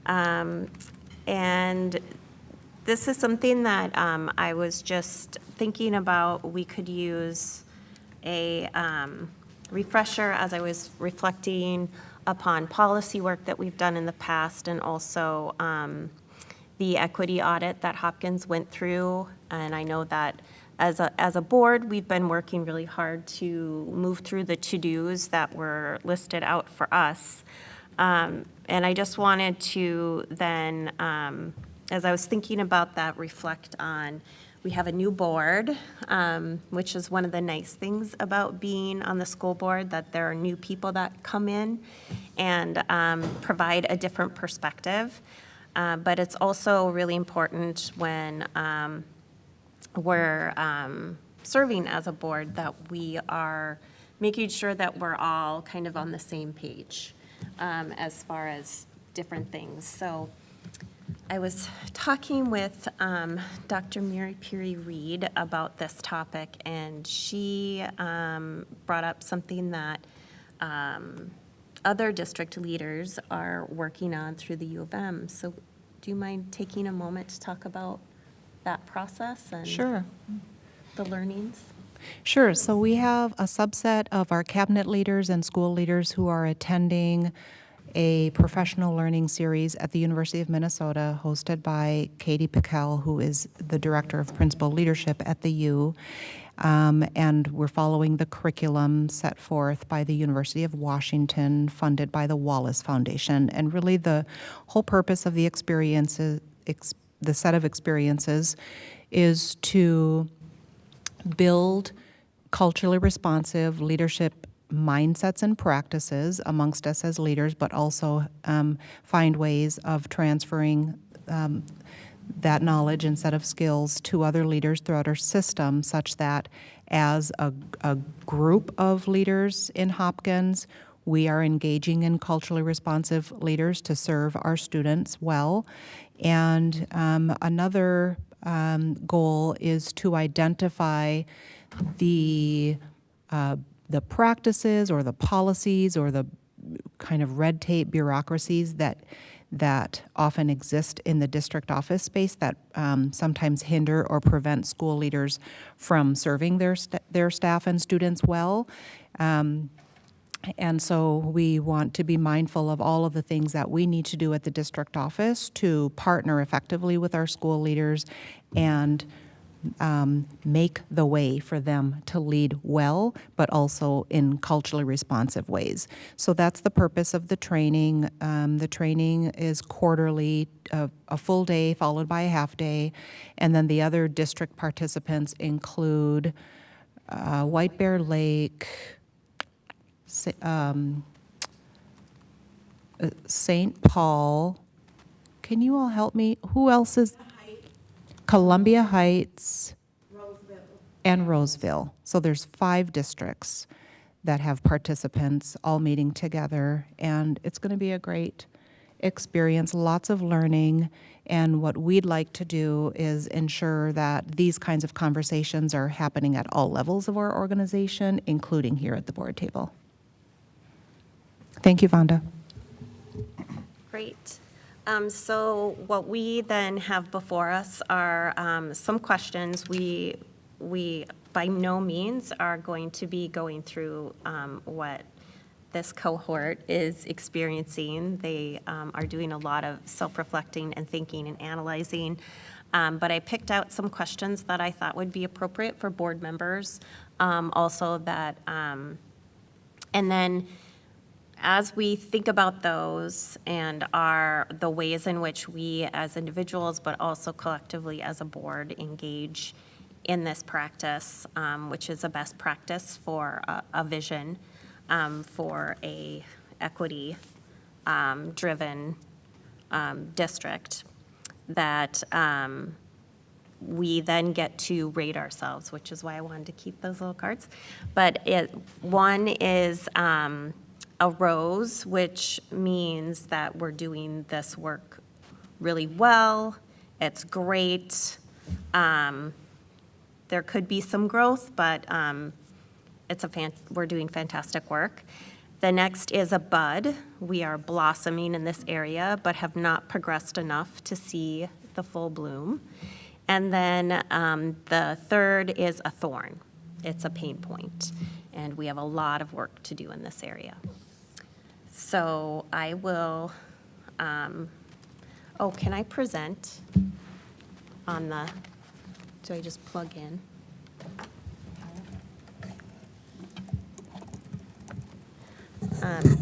And this is something that I was just thinking about. We could use a refresher as I was reflecting upon policy work that we've done in the past and also the equity audit that Hopkins went through. And I know that as a board, we've been working really hard to move through the to-dos that were listed out for us. And I just wanted to then, as I was thinking about that, reflect on, we have a new board, which is one of the nice things about being on the school board, that there are new people that come in and provide a different perspective. But it's also really important when we're serving as a board that we are making sure that we're all kind of on the same page as far as different things. So I was talking with Dr. Mary Peary Reed about this topic, and she brought up something that other district leaders are working on through the U of M. So do you mind taking a moment to talk about that process and Sure. the learnings? Sure. So we have a subset of our cabinet leaders and school leaders who are attending a professional learning series at the University of Minnesota hosted by Katie Pickell, who is the Director of Principal Leadership at the U. And we're following the curriculum set forth by the University of Washington, funded by the Wallace Foundation. And really the whole purpose of the experiences, the set of experiences, is to build culturally responsive leadership mindsets and practices amongst us as leaders, but also find ways of transferring that knowledge and set of skills to other leaders throughout our system, such that as a group of leaders in Hopkins, we are engaging in culturally responsive leaders to serve our students well. And another goal is to identify the practices or the policies or the kind of red tape bureaucracies that often exist in the district office space that sometimes hinder or prevent school leaders from serving their staff and students well. And so we want to be mindful of all of the things that we need to do at the district office to partner effectively with our school leaders and make the way for them to lead well, but also in culturally responsive ways. So that's the purpose of the training. The training is quarterly, a full day followed by a half day. And then the other district participants include White Bear Lake, St. Paul. Can you all help me? Who else is? Columbia Heights, and Roseville. So there's 5 districts that have participants all meeting together, and it's going to be a great experience, lots of learning, and what we'd like to do is ensure that these kinds of conversations are happening at all levels of our organization, including here at the board table. Thank you, Vonda. Great. So what we then have before us are some questions. We by no means are going to be going through what this cohort is experiencing. They are doing a lot of self-reflecting and thinking and analyzing. But I picked out some questions that I thought would be appropriate for board members. Also that, and then as we think about those and the ways in which we as individuals, but also collectively as a board, engage in this practice, which is a best practice for a vision for a equity driven district, that we then get to rate ourselves, which is why I wanted to keep those little cards. But one is a rose, which means that we're doing this work really well. It's great. There could be some growth, but we're doing fantastic work. The next is a bud. We are blossoming in this area, but have not progressed enough to see the full bloom. And then the third is a thorn. It's a pain point, and we have a lot of work to do in this area. So I will Oh, can I present on the, do I just plug in?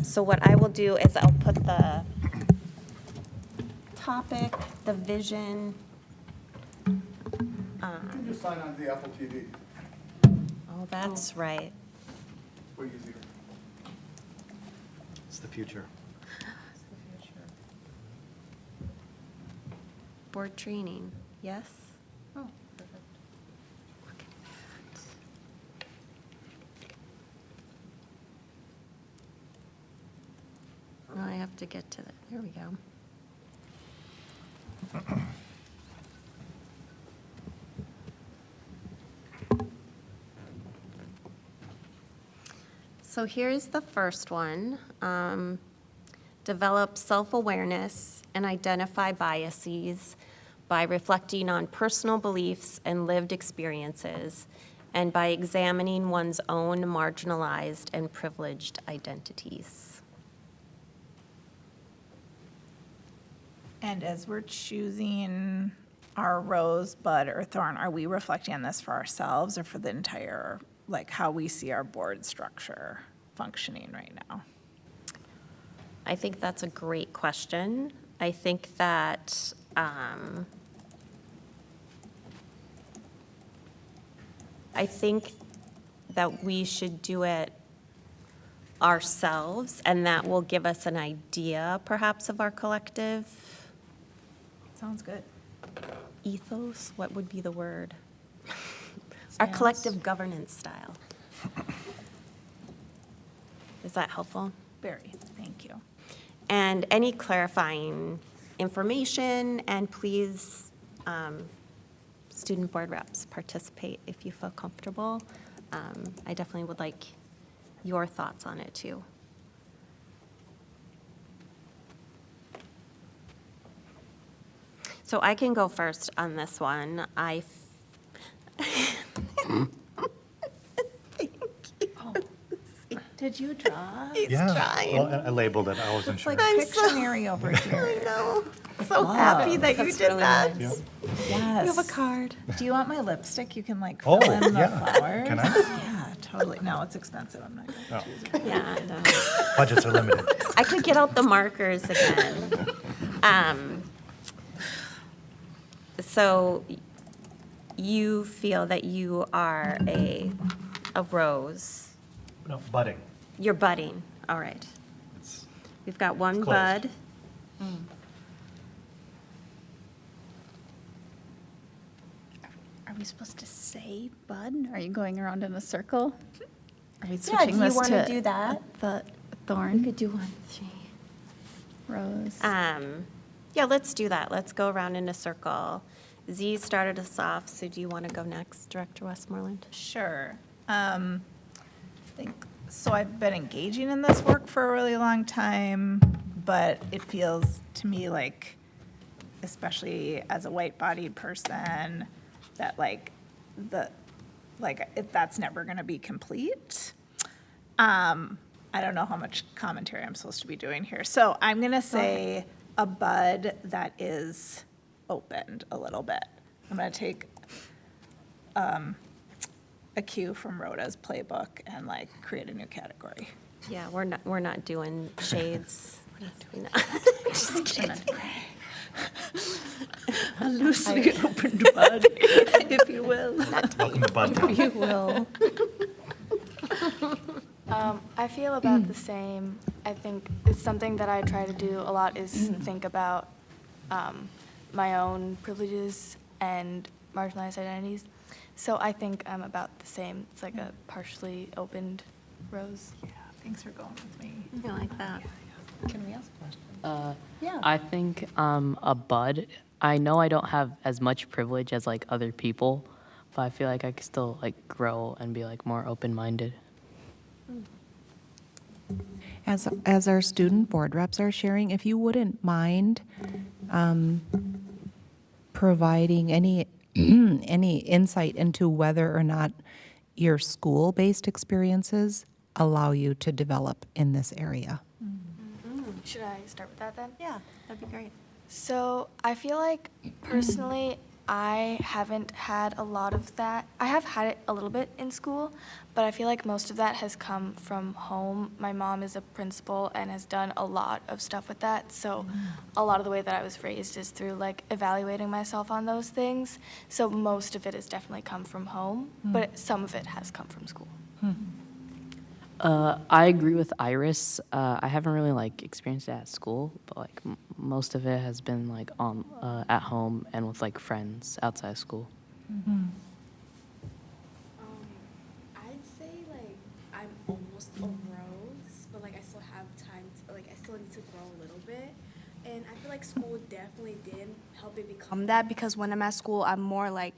So what I will do is I'll put the topic, the vision. You can just sign on to the Apple TV. Oh, that's right. Way easier. It's the future. Board training, yes? Oh, perfect. Look at that. Now I have to get to the, there we go. So here's the first one. Develop self-awareness and identify biases by reflecting on personal beliefs and lived experiences, and by examining one's own marginalized and privileged identities. And as we're choosing our rose, bud, or thorn, are we reflecting on this for ourselves or for the entire, like how we see our board structure functioning right now? I think that's a great question. I think that we should do it ourselves, and that will give us an idea, perhaps, of our collective Sounds good. ethos. What would be the word? Our Stance. collective governance style. Is that helpful? Very, thank you. And any clarifying information, and please, student board reps, participate if you feel comfortable. I definitely would like your thoughts on it, too. So I can go first on this one. Did you draw? He's Yeah. trying. Well, I labeled it. I wasn't sure. Like I'm so- Pictionary over here. I know. So happy that you did that. Yep. Yes. You have a card. Do you want my lipstick? You can like Oh, fill in the yeah. flowers. Can I? Yeah, totally. No, it's expensive. I'm not Oh. gonna choose it. Yeah, no. Budgets are limited. I could get out the markers again. So you feel that you are a rose. No, budding. You're budding, all right. It's We've got one close. bud. Are we supposed to say bud? Are you going around in a circle? Are we Yeah, do switching you this want to to do that? the thorn, could do 1, 3. rose? Yeah, let's do that. Let's go around in a circle. Z started us off, so do you want to go next, Director Westmoreland? Sure. I think, so I've been engaging in this work for a really long time, but it feels to me like, especially as a white-bodied person, that that's never going to be complete. I don't know how much commentary I'm supposed to be doing here. So I'm going to say a bud that is opened a little bit. I'm going to take a cue from Rhoda's playbook and like create a new category. Yeah, we're not doing shades. We're not doing that. Just kidding. A loosely opened bud, if you will. Welcome to Bud Town. You will. I feel about the same. I think it's something that I try to do a lot is think about my own privileges and marginalized identities. So I think I'm about the same. It's like a partially opened rose. Yeah, thanks for going with me. I like that. Can we ask a question? Yeah. I think a bud. I know I don't have as much privilege as like other people, but I feel like I could still like grow and be like more open-minded. As our student board reps are sharing, if you wouldn't mind providing any any insight into whether or not your school-based experiences allow you to develop in this area. Should I start with that then? Yeah, that'd be great. So I feel like personally, I haven't had a lot of that. I have had it a little bit in school, but I feel like most of that has come from home. My mom is a principal and has done a lot of stuff with that. So a lot of the way that I was raised is through like evaluating myself on those things. So most of it has definitely come from home, but some of it has come from school. I agree with Iris. I haven't really like experienced it at school, but like most of it has been like on at home and with like friends outside school. I'd say like I'm almost a rose, but like I still have time to, like I still need to grow a little bit. And I feel like school definitely did help me become that, because when I'm at school, I'm more like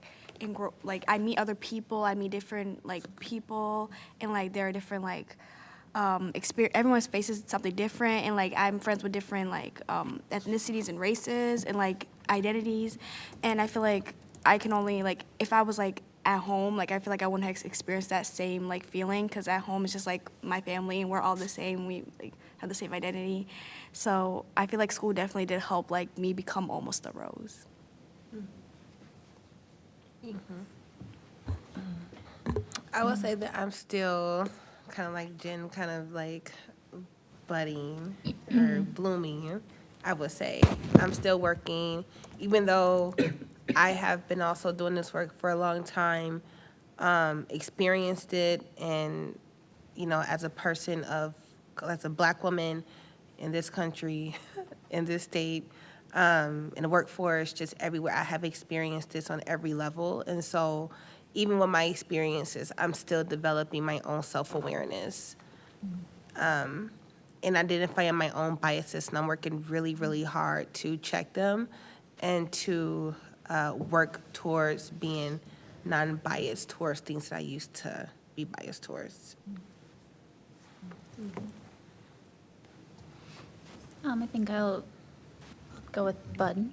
like I meet other people, I meet different like people, and like there are different like experience. Everyone faces something different, and like I'm friends with different like ethnicities and races and like identities, and I feel like I can only like if I was like at home, like I feel like I wouldn't have experienced that same like feeling, because at home it's just like my family and we're all the same. We like have the same identity, so I feel like school definitely did help like me become almost a rose. I would say that I'm still kind of like Jen, kind of like budding or blooming. I would say I'm still working, even though I have been also doing this work for a long time, experienced it, and as a person as a Black woman in this country, in this state, in the workforce, just everywhere, I have experienced this on every level, and so even with my experiences, I'm still developing my own self-awareness, and identifying my own biases, and I'm working really, really hard to check them and to work towards being non-biased towards things that I used to be biased towards. I think I'll go with Bud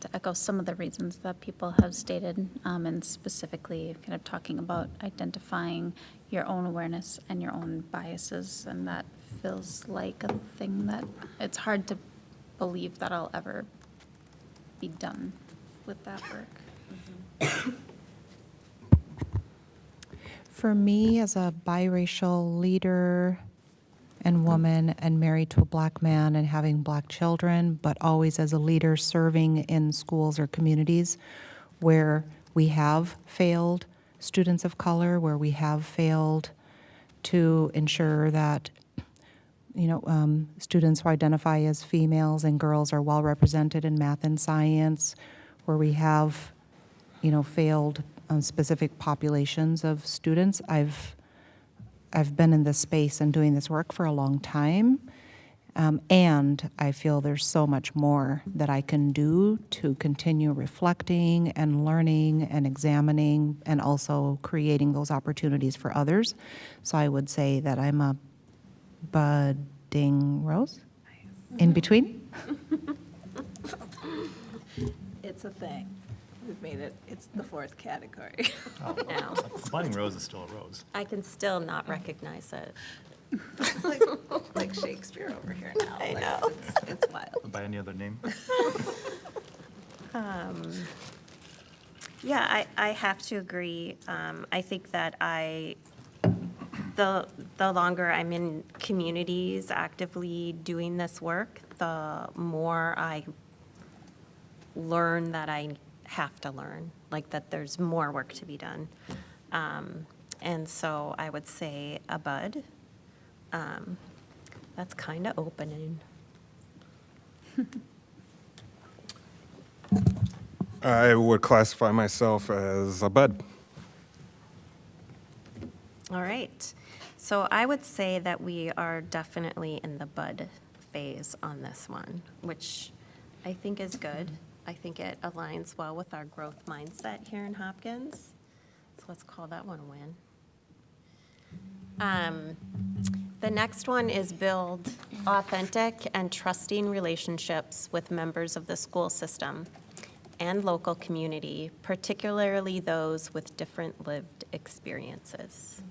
to echo some of the reasons that people have stated, and specifically kind of talking about identifying your own awareness and your own biases, and that feels like a thing that it's hard to believe that I'll ever be done with that work. For me, as a biracial leader and woman and married to a Black man and having Black children, but always as a leader serving in schools or communities where we have failed students of color, where we have failed to ensure that students who identify as females and girls are well represented in math and science, where we have failed specific populations of students. I've been in this space and doing this work for a long time, and I feel there's so much more that I can do to continue reflecting and learning and examining and also creating those opportunities for others. So I would say that I'm a budding rose in between. It's a thing. We've made it, it's the fourth category. Now, A budding rose is still a rose. I can still not recognize it. like Shakespeare over here now. I Like, know. It's wild. By any other name? Yeah, I have to agree. I think that the longer I'm in communities actively doing this work, the more I learn that I have to learn, like that there's more work to be done. And so I would say a bud. That's kind of opening. I would classify myself as a bud. All right. So I would say that we are definitely in the bud phase on this one, which I think is good. I think it aligns well with our growth mindset here in Hopkins. So let's call that one a win. The next one is build authentic and trusting relationships with members of the school system and local community, particularly those with different lived experiences.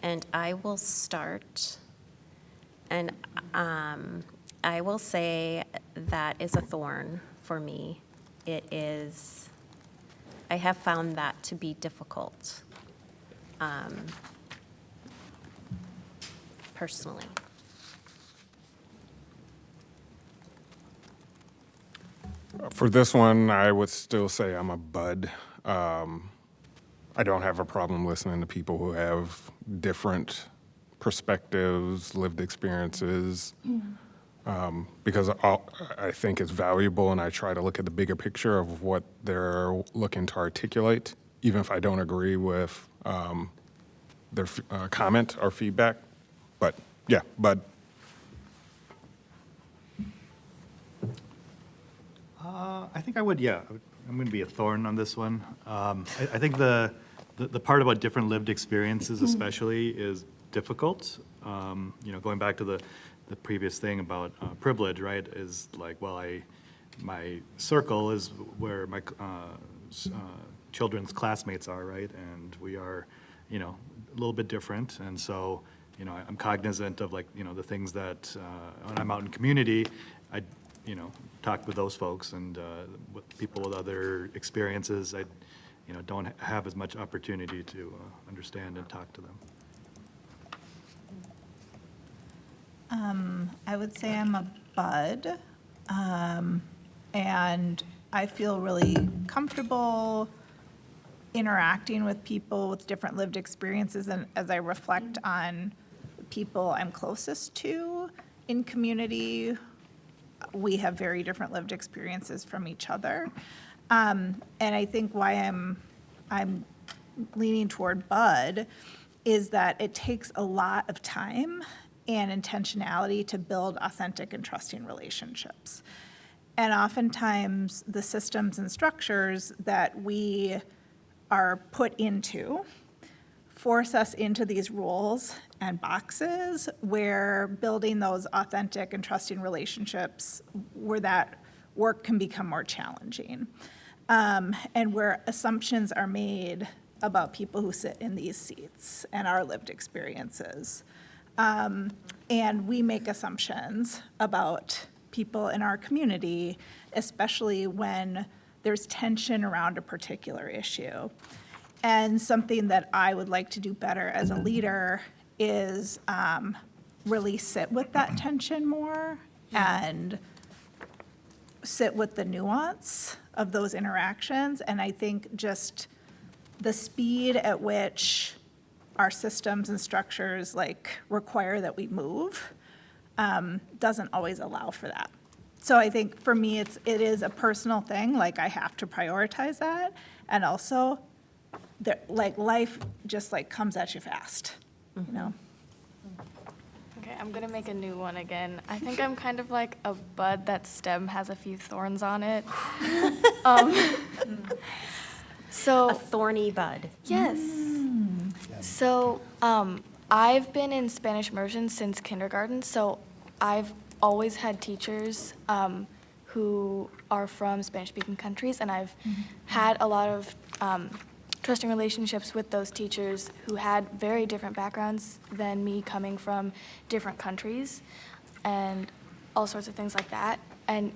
And I will start. And I will say that is a thorn for me. It is, I have found that to be difficult, personally. For this one, I would still say I'm a bud. I don't have a problem listening to people who have different perspectives, lived experiences, because I think it's valuable, and I try to look at the bigger picture of what they're looking to articulate, even if I don't agree with their comment or feedback. But yeah, bud. I think I would, yeah. I'm going to be a thorn on this one. I think the part about different lived experiences especially is difficult. Going back to the previous thing about privilege, right, is like, well, my circle is where my children's classmates are, right, and we are, a little bit different, and so, I'm cognizant of like, the things that, when I'm out in community, I, talk with those folks, and with people with other experiences, I, don't have as much opportunity to understand and talk to them. I would say I'm a bud, and I feel really comfortable interacting with people with different lived experiences, and as I reflect on the people I'm closest to in community, we have very different lived experiences from each other. And I think why I'm leaning toward bud is that it takes a lot of time and intentionality to build authentic and trusting relationships. And oftentimes, the systems and structures that we are put into force us into these roles and boxes where building those authentic and trusting relationships, where that work can become more challenging. And where assumptions are made about people who sit in these seats and our lived experiences. And we make assumptions about people in our community, especially when there's tension around a particular issue. And something that I would like to do better as a leader is really sit with that tension more and sit with the nuance of those interactions. And I think just the speed at which our systems and structures require that we move doesn't always allow for that. So I think for me, it is a personal thing, I have to prioritize that. And also, life just comes at you fast, Okay, I'm gonna make a new one again. I think I'm kind of like a bud that stem has a few thorns on it. So A thorny bud. yes. So I've been in Spanish immersion since kindergarten, so I've always had teachers who are from Spanish-speaking countries, and I've had a lot of trusting relationships with those teachers who had very different backgrounds than me, coming from different countries and all sorts of things like that. And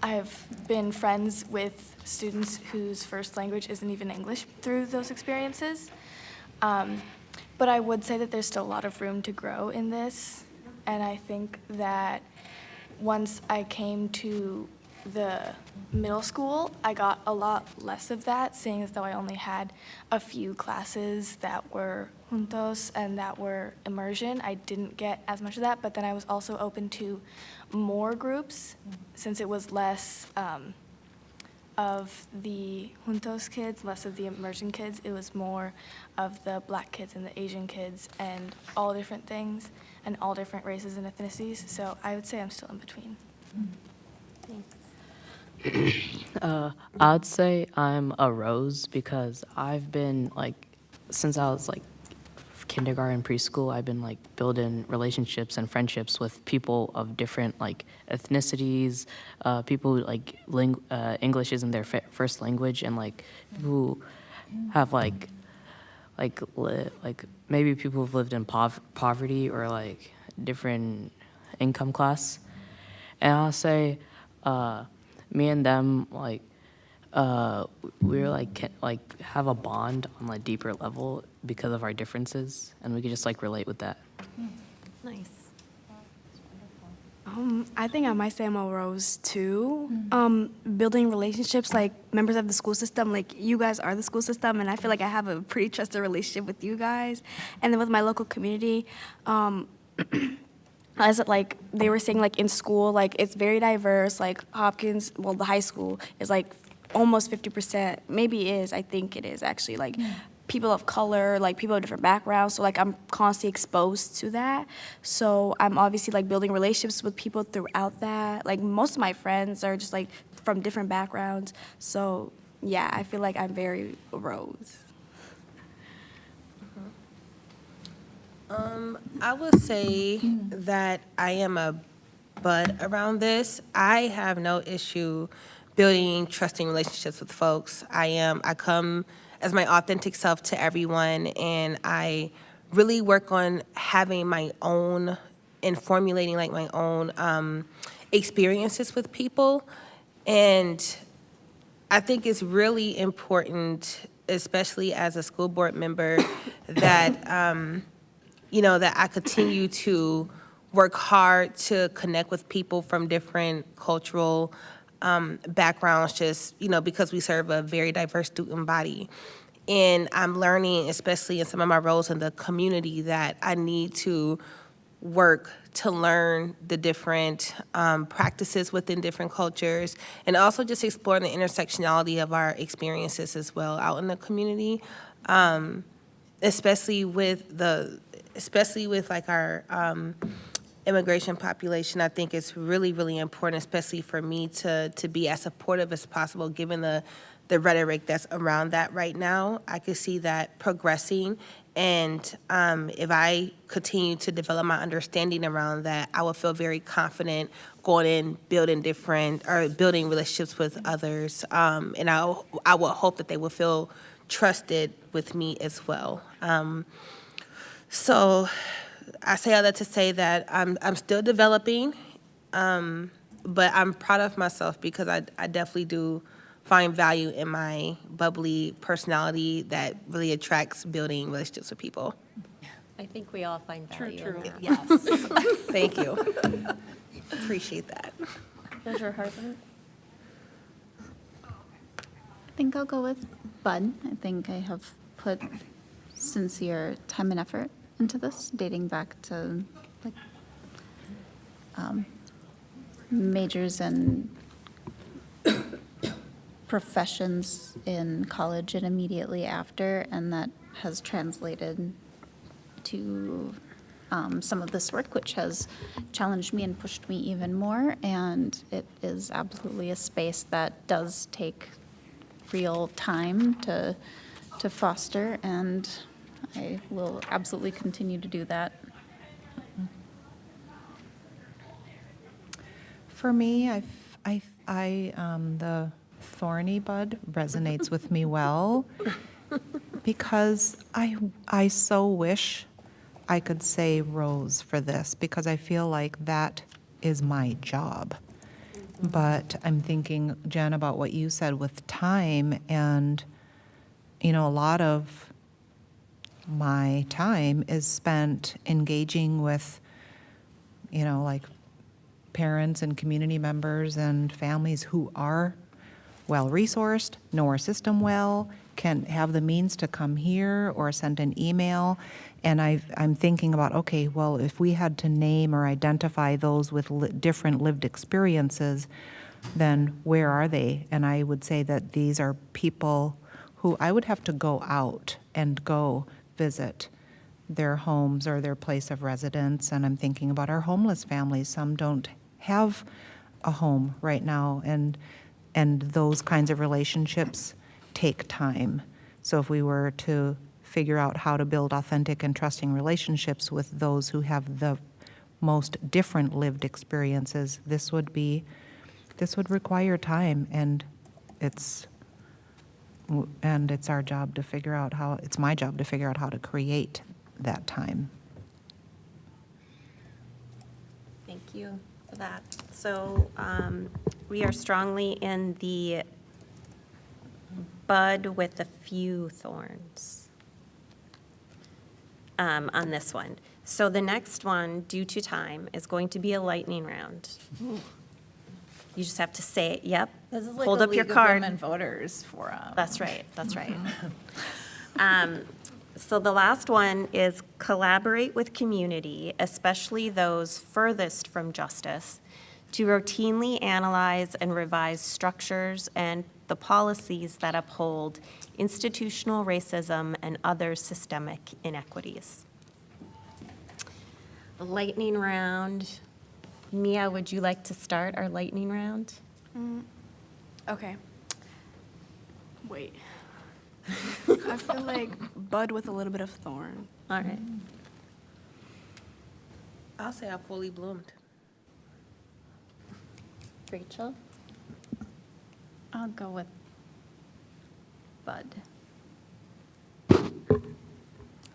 I've been friends with students whose first language isn't even English through those experiences. But I would say that there's still a lot of room to grow in this. And I think that once I came to the middle school, I got a lot less of that, seeing as though I only had a few classes that were juntos and that were immersion. I didn't get as much of that, but then I was also open to more groups, since it was less of the juntos kids, less of the immersion kids. It was more of the Black kids and the Asian kids and all different things and all different races and ethnicities. So I would say I'm still in between. Thanks. I'd say I'm a rose because I've been since I was kindergarten, preschool, I've been building relationships and friendships with people of different ethnicities, people who English isn't their first language, and who have maybe people who've lived in poverty or different income class. And I'll say, me and them, we're like have a bond on a deeper level because of our differences, and we could just relate with that. Nice. I think I might say I'm a Rose too. Building relationships, like members of the school system, like you guys are the school system, and I feel like I have a pretty trusted relationship with you guys. And then with my local community, as like they were saying, like in school, like it's very diverse. Like Hopkins, well, the high school is like almost 50%, maybe is, I think it is actually, like people of color, like people of different backgrounds. So like I'm constantly exposed to that. So I'm obviously like building relationships with people throughout that. Like most of my friends are just like from different backgrounds. So yeah, I feel like I'm very Rose. I would say that I am a bud around this. I have no issue building trusting relationships with folks. I come as my authentic self to everyone, and I really work on having my own and formulating like my own experiences with people. And I think it's really important, especially as a school board member, that that I continue to work hard to connect with people from different cultural backgrounds, just, because we serve a very diverse student body. And I'm learning, especially in some of my roles in the community, that I need to work to learn the different practices within different cultures, and also just exploring the intersectionality of our experiences as well out in the community, especially with like our immigration population. I think it's really, really important, especially for me to be as supportive as possible, given the rhetoric that's around that right now. I could see that progressing, and if I continue to develop my understanding around that, I will feel very confident going in, building relationships with others, and I will hope that they will feel trusted with me as well. So I say all that to say that I'm still developing, but I'm proud of myself because I definitely do find value in my bubbly personality that really attracts building relationships with people. I think we all find value in that. Yes. Thank you. Appreciate that. Treasurer Hartman? I think I'll go with Bud. I think I have put sincere time and effort into this, dating back to majors and professions in college and immediately after, and that has translated to some of this work, which has challenged me and pushed me even more. And it is absolutely a space that does take real time to foster, and I will absolutely continue to do that. For me, the thorny bud resonates with me well because I so wish I could say Rose for this, because I feel like that is my job. But I'm thinking, Jen, about what you said with time, and a lot of my time is spent engaging with like parents and community members and families who are well-resourced, know our system well, can have the means to come here or send an email. And I'm thinking about, okay, well, if we had to name or identify those with different lived experiences, then where are they? And I would say that these are people who I would have to go out and go visit their homes or their place of residence. And I'm thinking about our homeless families. Some don't have a home right now, and those kinds of relationships take time. So if we were to figure out how to build authentic and trusting relationships with those who have the most different lived experiences, this would require time, and it's our job to figure out how, it's my job to figure out how to create that time. Thank Thank you for that. So we are strongly in the bud with a few thorns on this one. So the next one, due to time, is going to be a lightning round. You just have to say, yep, This is like hold a up your League of card. Women Voters Forum. That's right, that's right. So the last one is collaborate with community, especially those furthest from justice, to routinely analyze and revise structures and the policies that uphold institutional racism and other systemic inequities. Lightning round. Mia, would you like to start our lightning round? Okay. Wait. I feel like bud with a little bit of thorn. All right. I'll say I fully bloomed. Rachel? I'll go with bud.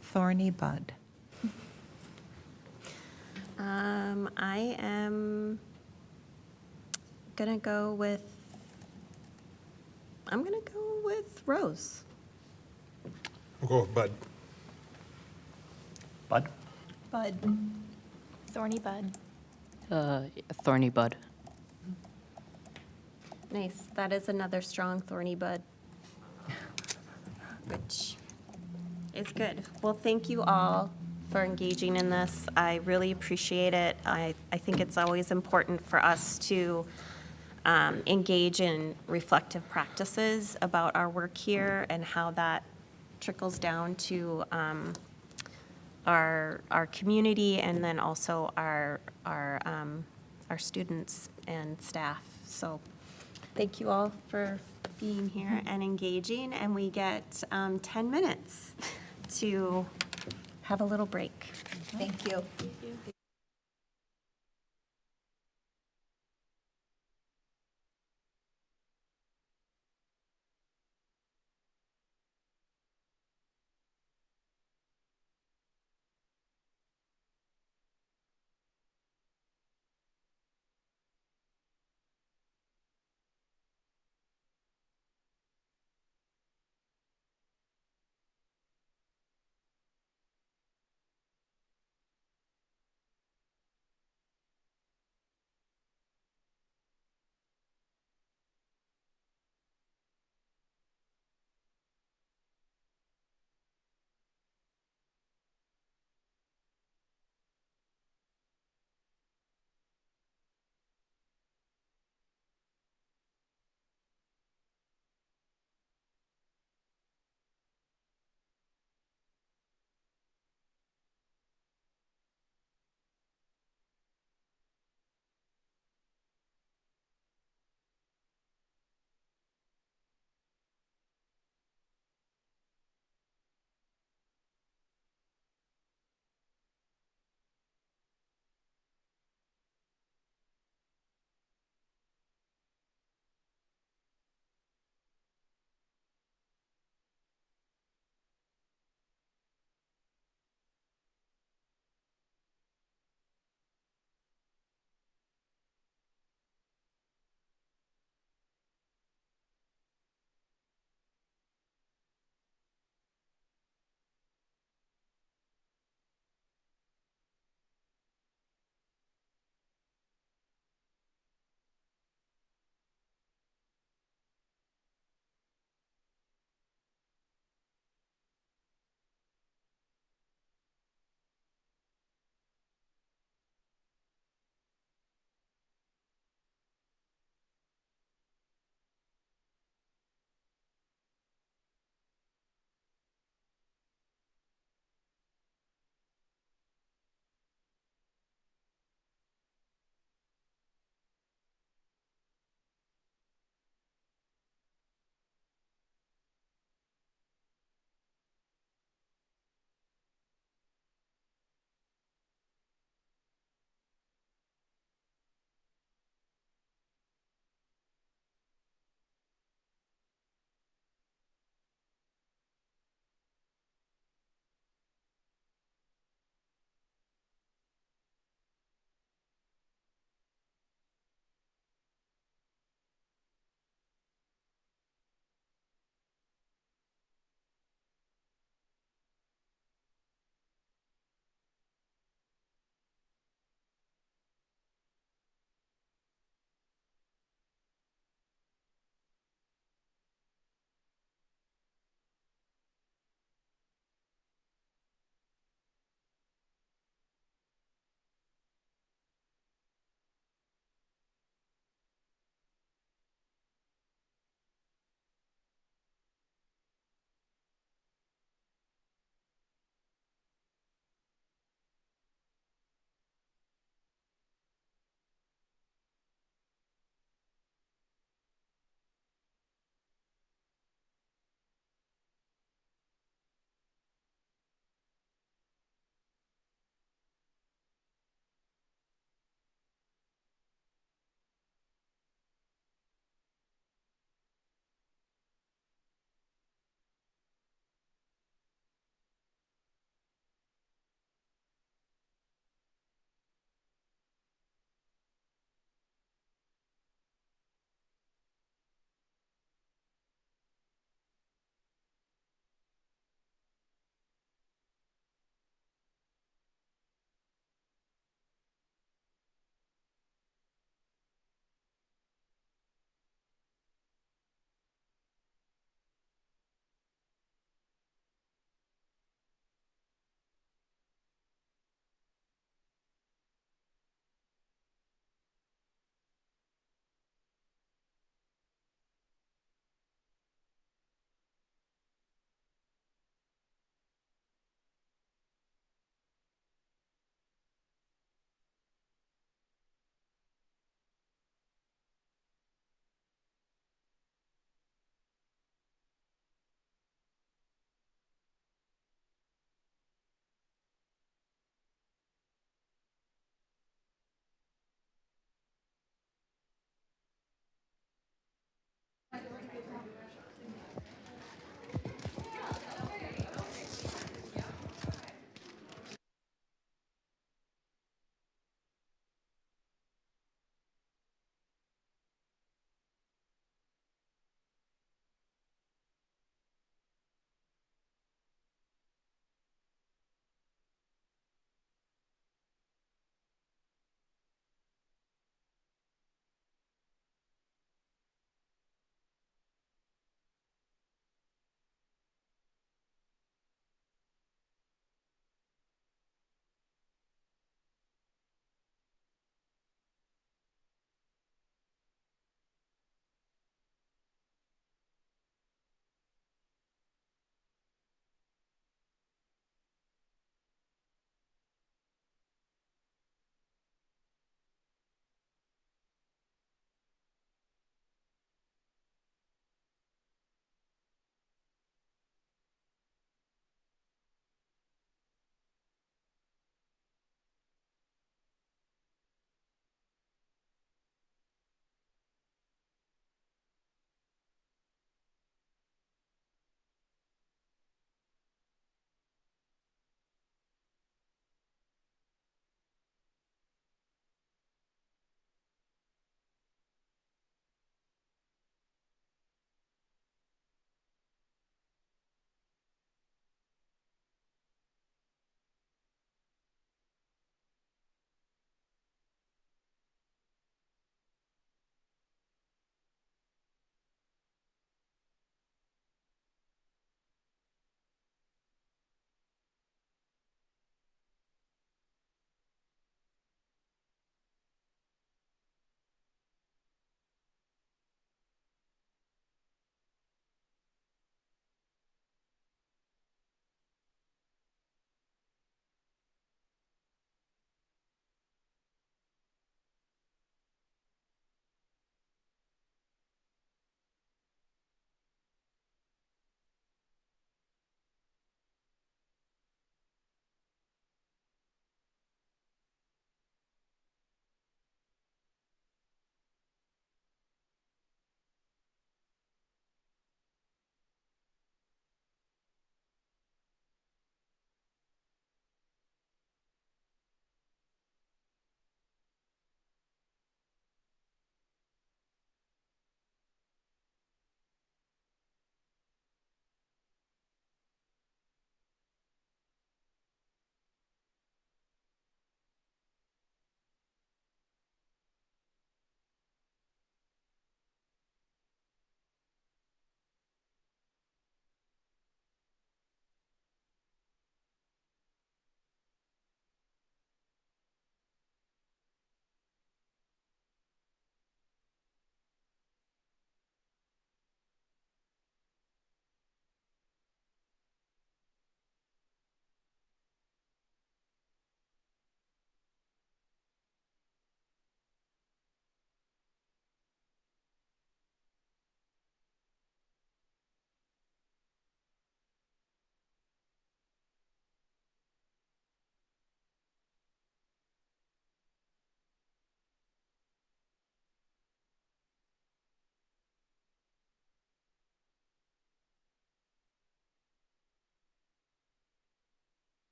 Thorny bud. I am gonna go with, Rose. I'll go with Bud. Bud? Bud. Thorny bud. Thorny bud. Nice, that is another strong thorny bud, which is good. Well, thank you all for engaging in this. I really appreciate it. I think it's always important for us to engage in reflective practices about our work here and how that trickles down to our community and then also our students and staff. So thank you all for being here and engaging, and we get 10 minutes to have a little break. Thank you.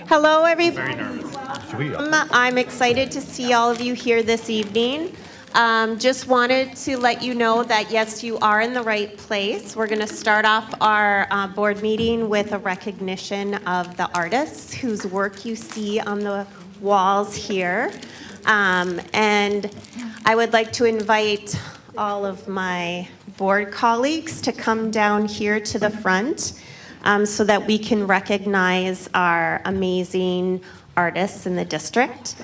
Hello, everybody. Should we? I'm excited to see all of you here this evening. Just wanted to let you know that, yes, you are in the right place. We're going to start off our board meeting with a recognition of the artists whose work you see on the walls here. And I would like to invite all of my board colleagues to come down here to the front so that we can recognize our amazing artists in the district.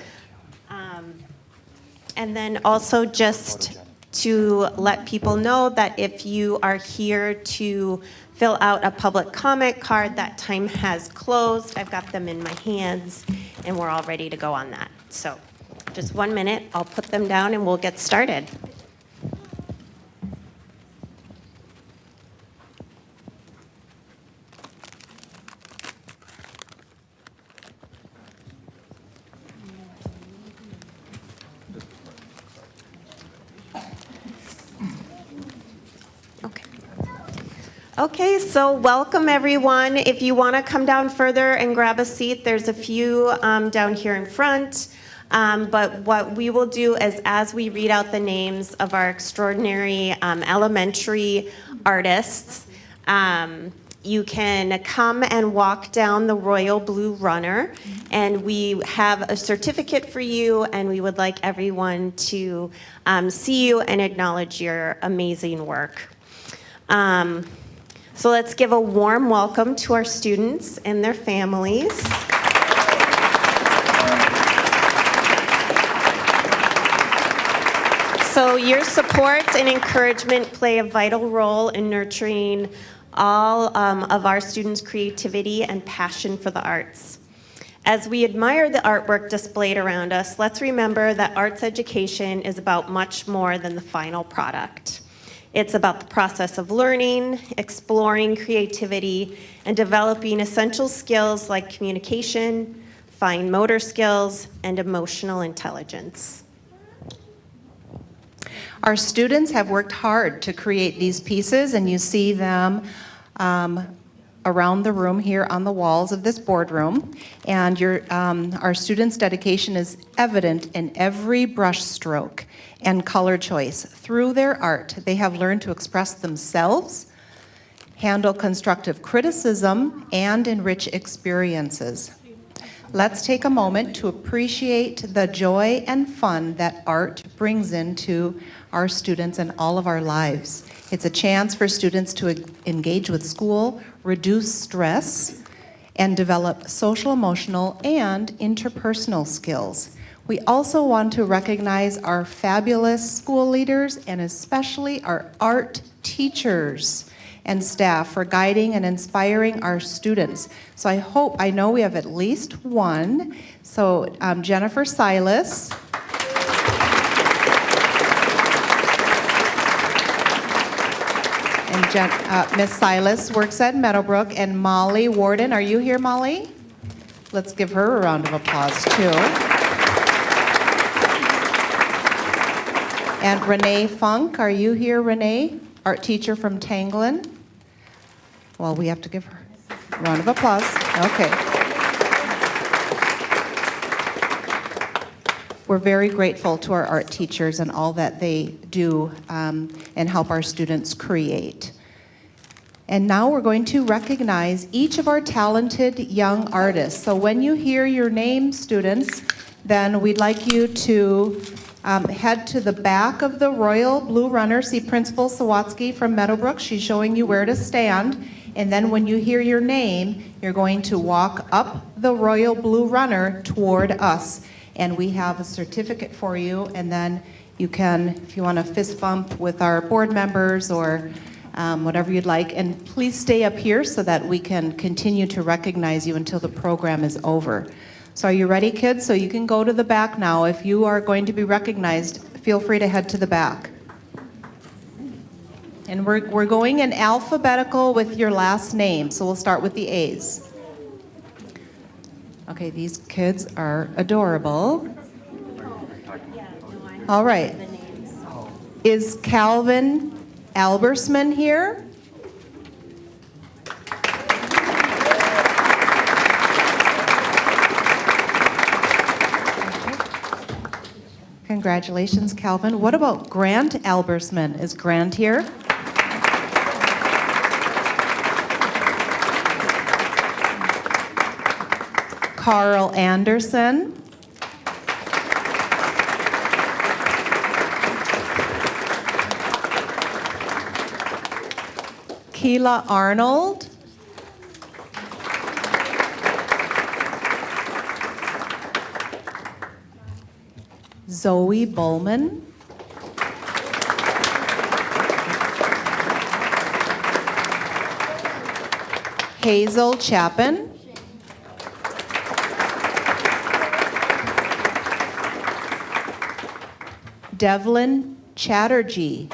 And then also just to let people know that if you are here to fill out a public comment card, that time has closed. I've got them in my hands and we're all ready to go on that. So just 1 minute, I'll put them down and we'll get started. Okay, so welcome everyone. If you want to come down further and grab a seat, there's a few down here in front. But what we will do is, as we read out the names of our extraordinary elementary artists, you can come and walk down the Royal Blue Runner, and we have a certificate for you, and we would like everyone to see you and acknowledge your amazing work. So let's give a warm welcome to our students and their families. So your support and encouragement play a vital role in nurturing all of our students' creativity and passion for the arts. As we admire the artwork displayed around us, let's remember that arts education is about much more than the final product. It's about the process of learning, exploring creativity, and developing essential skills like communication, fine motor skills, and emotional intelligence. Our students have worked hard to create these pieces, and you see them around the room here on the walls of this boardroom. And our students' dedication is evident in every brush stroke and color choice. Through their art, they have learned to express themselves, handle constructive criticism, and enrich experiences. Let's take a moment to appreciate the joy and fun that art brings into our students and all of our lives. It's a chance for students to engage with school, reduce stress, and develop social, emotional, and interpersonal skills. We also want to recognize our fabulous school leaders and especially our art teachers and staff for guiding and inspiring our students. So I know we have at least one. So Jennifer Silas. And Miss Silas works at Meadowbrook. And Molly Warden, are you here, Molly? Let's give her a round of applause too. And Renee Funk, are you here, Renee? Art teacher from Tanglin. Well, we have to give her a round of applause. Okay. We're very grateful to our art teachers and all that they do and help our students create. And now we're going to recognize each of our talented young artists. So when you hear your name, students, then we'd like you to head to the back of the Royal Blue Runner. See Principal Sawatsky from Meadowbrook. She's showing you where to stand. And then when you hear your name, you're going to walk up the Royal Blue Runner toward us. And we have a certificate for you. And then you can, if you want to fist bump with our board members or whatever you'd like. And please stay up here so that we can continue to recognize you until the program is over. So are you ready, kids? So you can go to the back now. If you are going to be recognized, feel free to head to the back. And we're going in alphabetical with your last name. So we'll start with the A's. Okay, these kids are adorable. All right. Is Calvin Albersman here? Congratulations, Calvin. What about Grant Albersman? Is Grant here? Carl Anderson. Keela Arnold. Zoe Bowman. Hazel Chapin. Devlin Chatterjee.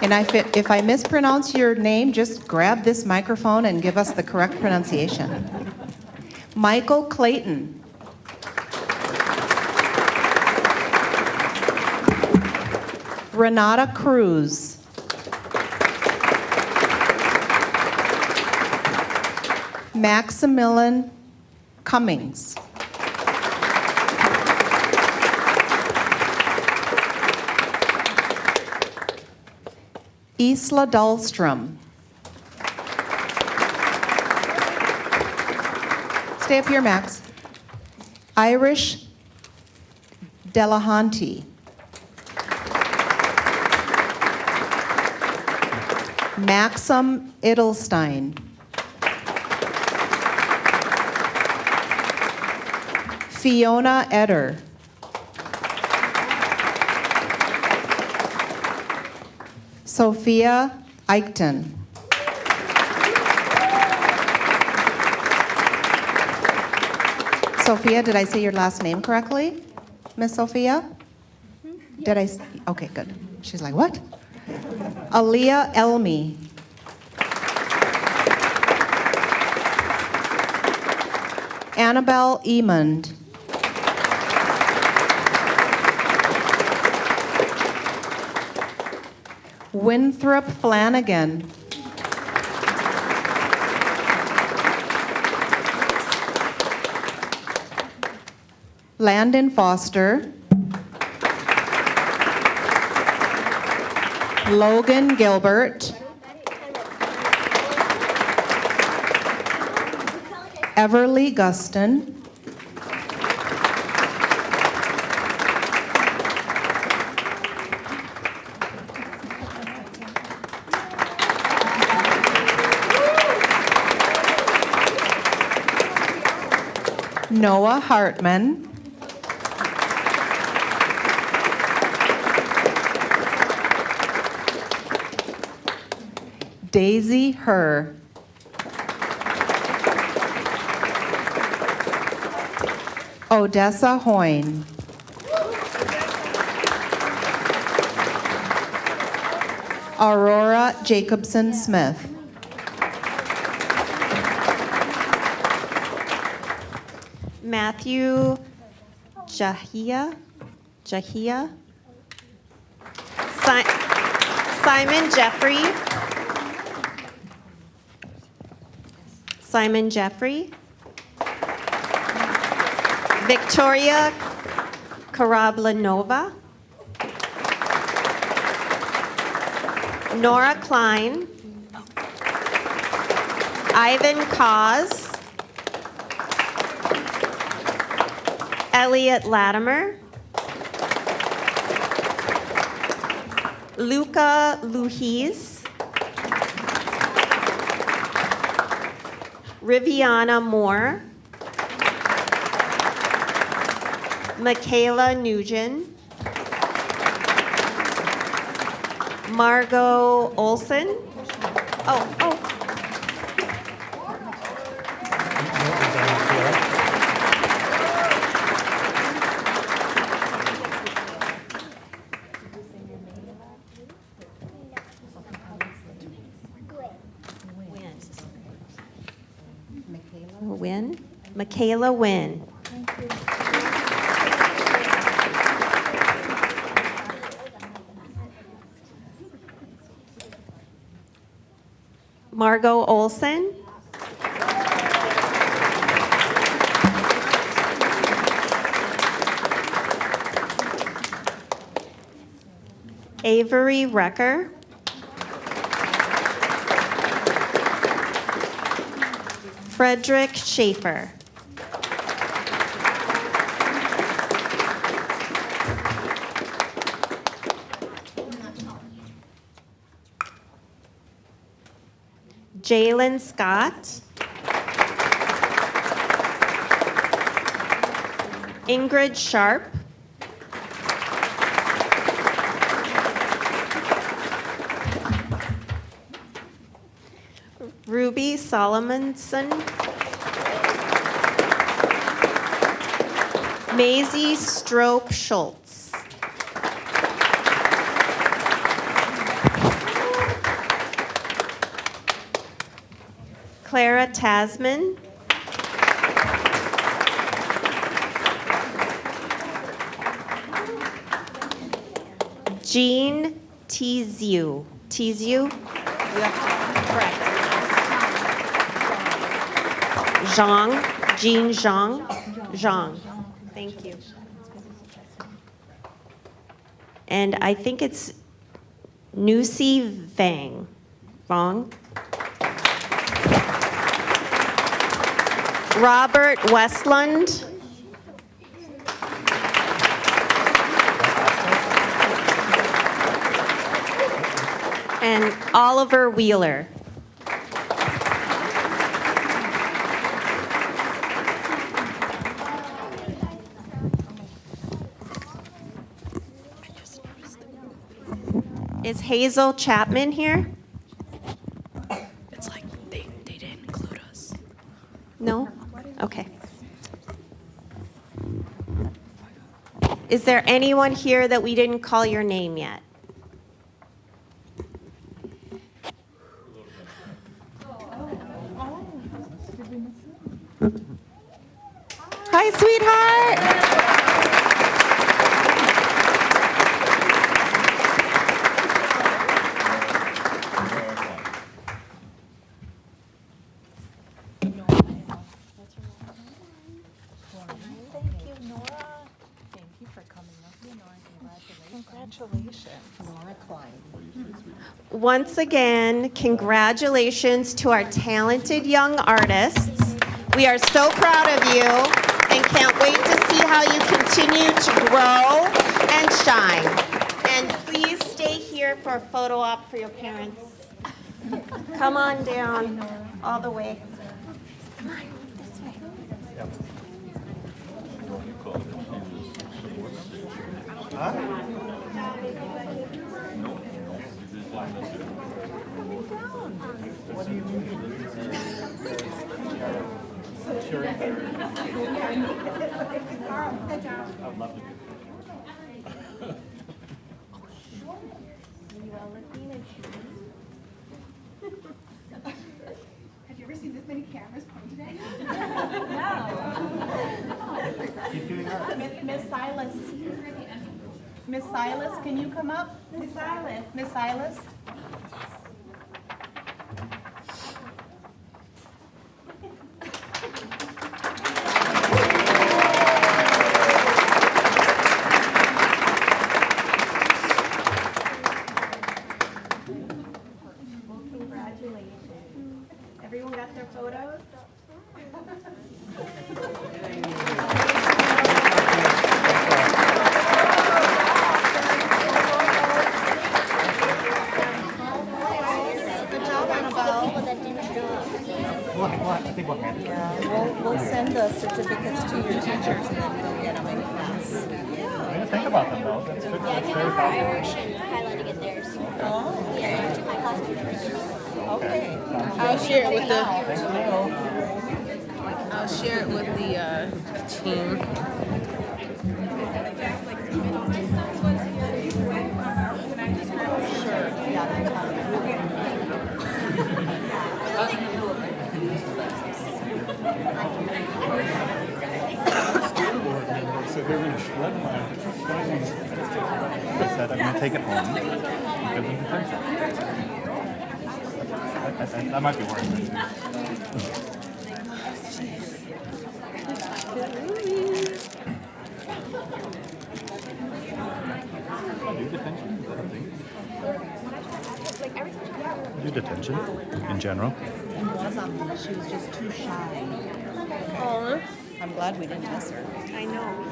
And if I mispronounce your name, just grab this microphone and give us the correct pronunciation. Michael Clayton. Renata Cruz. Maximilian Cummings. Isla Dahlstrom. Stay up here, Max. Irish Delahanty. Maxim Edelstein. Fiona Eder. Sophia Eichten. Sophia, did I say your last name correctly? Miss Sophia? Did I? Okay, good. She's like, what? Aaliyah Elmi. Annabelle Emond. Winthrop Flanagan. Landon Foster. Logan Gilbert. Everly Guston. Noah Hartman. Daisy Herr. Odessa Hoyne. Aurora Jacobson Smith. Matthew Jahia. Simon Jeffrey. Simon Jeffrey. Victoria Karablanova. Nora Klein. Ivan Kaz. Elliot Latimer. Luca Luhis. Riviana Moore. Michaela Nugent. Margot Olson. Oh. Michaela Wynn. Margot Olson. Avery Recker. Frederick Schaefer. Jalen Scott. Ingrid Sharp. Ruby Solomonson. Maisie Strope Schultz. Clara Tasman. Jean Tiziu. Tiziu? Correct. Zhang. Jean Zhang. Zhang. Thank you. And I think it's Nusi Vang. Vong. Robert Westland. And Oliver Wheeler. Is Hazel Chapman here? It's like they didn't include us. No? Okay. Is there anyone here that we didn't call your name yet? Hi, sweetheart. Once again, congratulations to our talented young artists. We are so proud of you and can't wait to see how you continue to grow and shine. And please stay here for a photo op for your parents. Come on down all the way. Come on, this way. Have you ever seen this many cameras pointed at you? Miss Silas. Miss Silas, can you come up? Miss Silas. Miss Silas? Well, congratulations. Everyone got their photos? Good job, Annabelle. We'll send the certificates to your teachers and then they'll get them in class. I didn't think about them though. That's very thoughtful. Highlighting it there. Oh, okay. My class Okay. I'll share it with the. I'll share it with the team. So they're going to shred mine. I said I'm going to take it home. Give them the pencil. That might be worth it. Do detention? Is that a thing? attention in general. She was just too shy. I'm glad we didn't miss her. I know.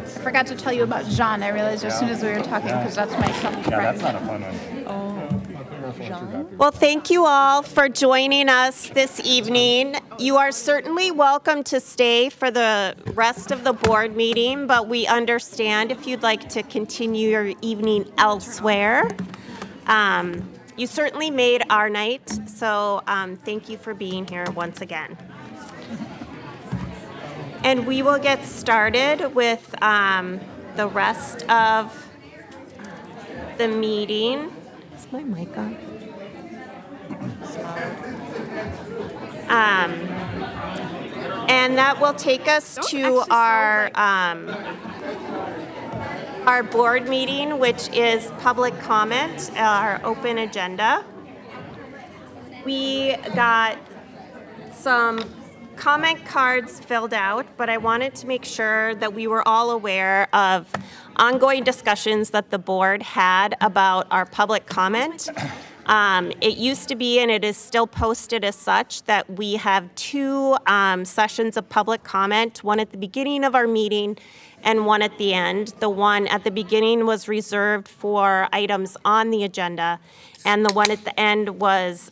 I forgot to tell you about Jean. I realized as soon as we were talking, because that's my son's Yeah, friend. that's not a fun one. Well, thank you all for joining us this evening. You are certainly welcome to stay for the rest of the board meeting, but we understand if you'd like to continue your evening elsewhere. You certainly made our night, so thank you for being here once again. And we will get started with the rest of the meeting. Is my mic on? And that will take us to our board meeting, which is public comment, our open agenda. We got some comment cards filled out, but I wanted to make sure that we were all aware of ongoing discussions that the board had about our public comment. It used to be, and it is still posted as such, that we have two sessions of public comment, one at the beginning of our meeting and one at the end. The one at the beginning was reserved for items on the agenda, and the one at the end was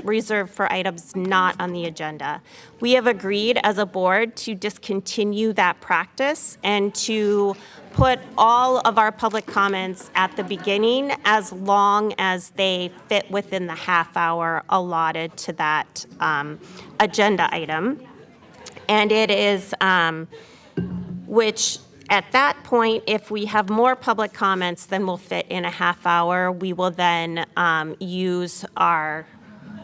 reserved for items not on the agenda. We have agreed as a board to discontinue that practice and to put all of our public comments at the beginning as long as they fit within the half hour allotted to that agenda item. And it is, which at that point, if we have more public comments than will fit in a half hour, we will then use our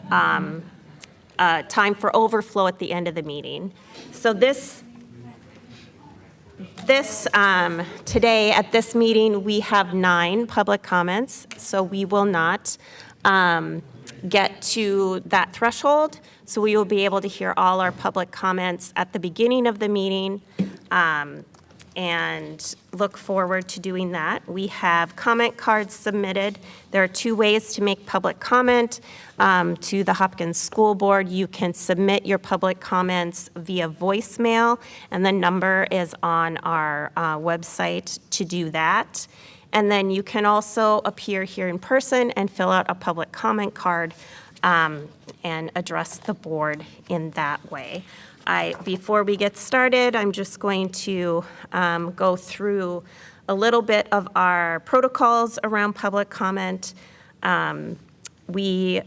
time for overflow at the end of the meeting. So today at this meeting, we have 9 public comments, so we will not get to that threshold. So we will be able to hear all our public comments at the beginning of the meeting, and look forward to doing that. We have comment cards submitted. There are 2 ways to make public comment to the Hopkins School Board. You can submit your public comments via voicemail, and the number is on our website to do that. And then you can also appear here in person and fill out a public comment card and address the board in that way. Before we get started, I'm just going to go through a little bit of our protocols around public comment. We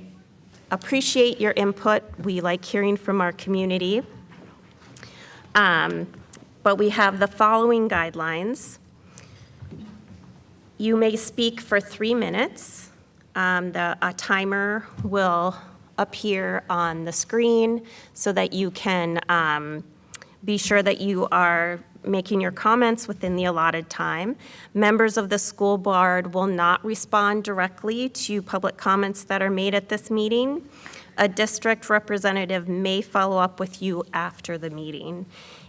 appreciate your input. We like hearing from our community. But we have the following guidelines. You may speak for 3 minutes. A timer will appear on the screen so that you can be sure that you are making your comments within the allotted time. Members of the school board will not respond directly to public comments that are made at this meeting. A district representative may follow up with you after the meeting.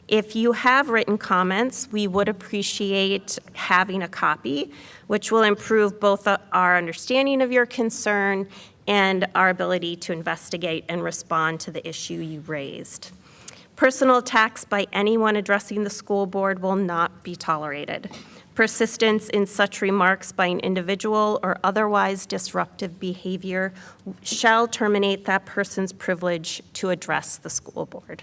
If you have written comments, we would appreciate having a copy, which will improve both our understanding of your concern and our ability to investigate and respond to the issue you raised. Personal attacks by anyone addressing the school board will not be tolerated. Persistence in such remarks by an individual or otherwise disruptive behavior shall terminate that person's privilege to address the school board.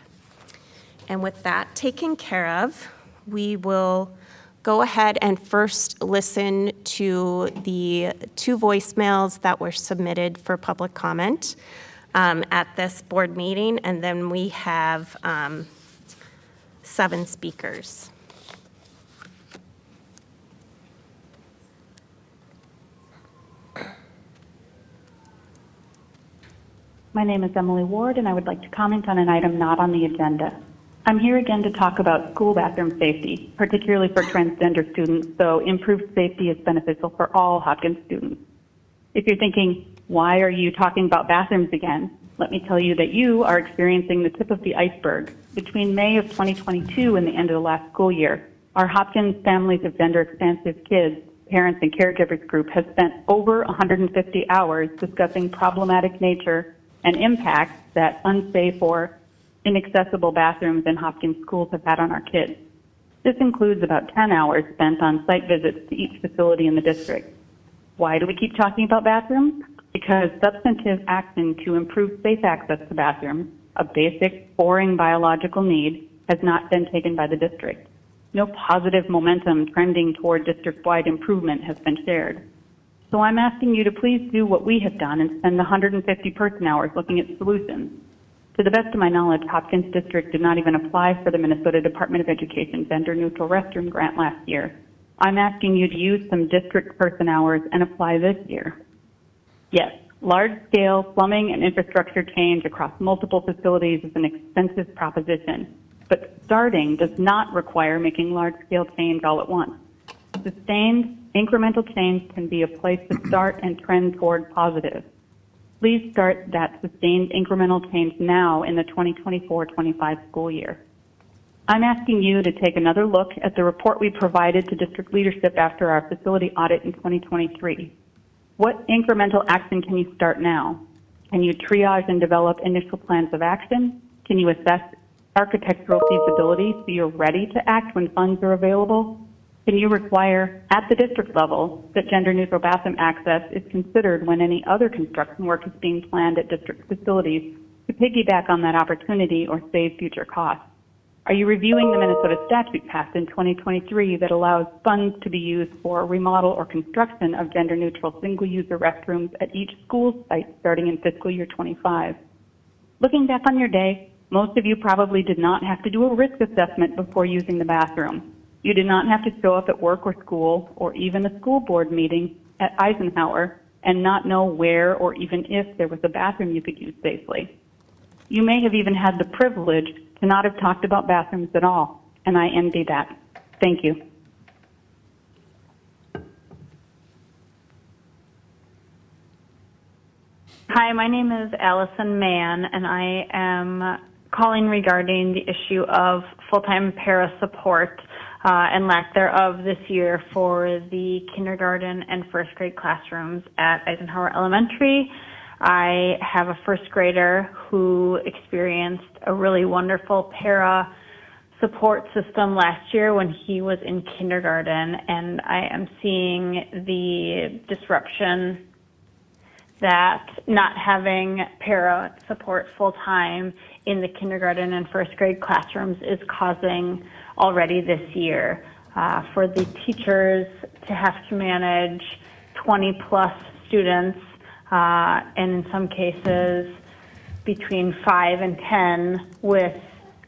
And with that taken care of, we will go ahead and first listen to the 2 voicemails that were submitted for public comment at this board meeting, and then we have 7 speakers. My name is Emily Ward, and I would like to comment on an item not on the agenda. I'm here again to talk about school bathroom safety, particularly for transgender students, so improved safety is beneficial for all Hopkins students. If you're thinking, why are you talking about bathrooms again? Let me tell you that you are experiencing the tip of the iceberg. Between May of 2022 and the end of the last school year, our Hopkins families of gender expansive kids Parents and Caregivers Group has spent over 150 hours discussing problematic nature and impacts that unsafe or inaccessible bathrooms in Hopkins schools have had on our kids. This includes about 10 hours spent on site visits to each facility in the district. Why do we keep talking about bathrooms? Because substantive action to improve safe access to bathrooms, a basic, boring biological need, has not been taken by the district. No positive momentum trending toward district-wide improvement has been shared. So I'm asking you to please do what we have done and spend 150 person hours looking at solutions. To the best of my knowledge, Hopkins District did not even apply for the Minnesota Department of Education gender-neutral restroom grant last year. I'm asking you to use some district person hours and apply this year. Yes, large-scale plumbing and infrastructure change across multiple facilities is an expensive proposition, but starting does not require making large-scale change all at once. Sustained, incremental change can be a place to start and trend toward positive. Please start that sustained incremental change now in the 2024-25 school year. I'm asking you to take another look at the report we provided to district leadership after our facility audit in 2023. What incremental action can you start now? Can you triage and develop initial plans of action? Can you assess architectural feasibility so you're ready to act when funds are available? Can you require, at the district level, that gender-neutral bathroom access is considered when any other construction work is being planned at district facilities to piggyback on that opportunity or save future costs? Are you reviewing the Minnesota statute passed in 2023 that allows funds to be used for remodel or construction of gender-neutral single-user restrooms at each school site starting in fiscal year 25? Looking back on your day, most of you probably did not have to do a risk assessment before using the bathroom. You did not have to show up at work or school or even a school board meeting at Eisenhower and not know where or even if there was a bathroom you could use safely. You may have even had the privilege to not have talked about bathrooms at all, and I envy that. Thank you. Hi, my name is Allison Mann, and I am calling regarding the issue of full-time para support and lack thereof this year for the kindergarten and first grade classrooms at Eisenhower Elementary. I have a first grader who experienced a really wonderful para support system last year when he was in kindergarten, and I am seeing the disruption that not having para support full-time in the kindergarten and first grade classrooms is causing already this year. For the teachers to have to manage 20-plus students, and in some cases between 5 and 10 with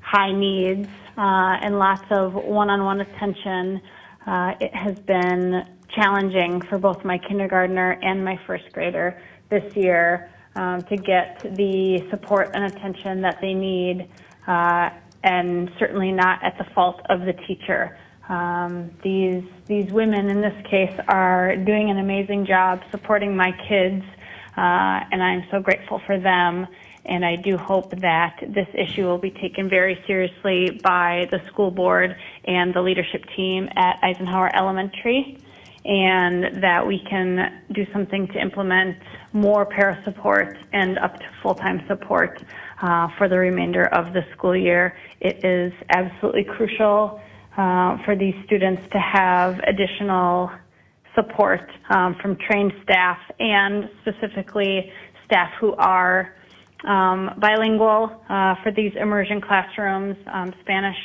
high needs and lots of one-on-one attention, it has been challenging for both my kindergartner and my first grader this year to get the support and attention that they need, and certainly not at the fault of the teacher. These women in this case are doing an amazing job supporting my kids, and I'm so grateful for them. And I do hope that this issue will be taken very seriously by the school board and the leadership team at Eisenhower Elementary, and that we can do something to implement more para support and up to full-time support for the remainder of the school year. It is absolutely crucial for these students to have additional support from trained staff, and specifically staff who are bilingual for these immersion classrooms. Spanish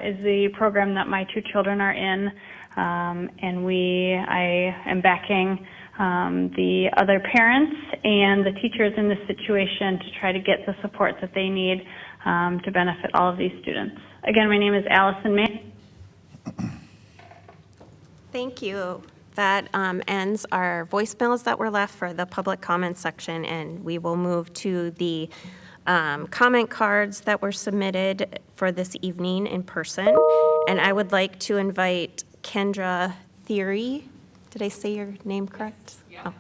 is the program that my two children are in, and I am backing the other parents and the teachers in this situation to try to get the support that they need to benefit all of these students. Again, my name is Allison May. Thank you. That ends our voicemails that were left for the public comment section, and we will move to the comment cards that were submitted for this evening in person. And I would like to invite Kendra Theory, did I say your name correct? Yeah.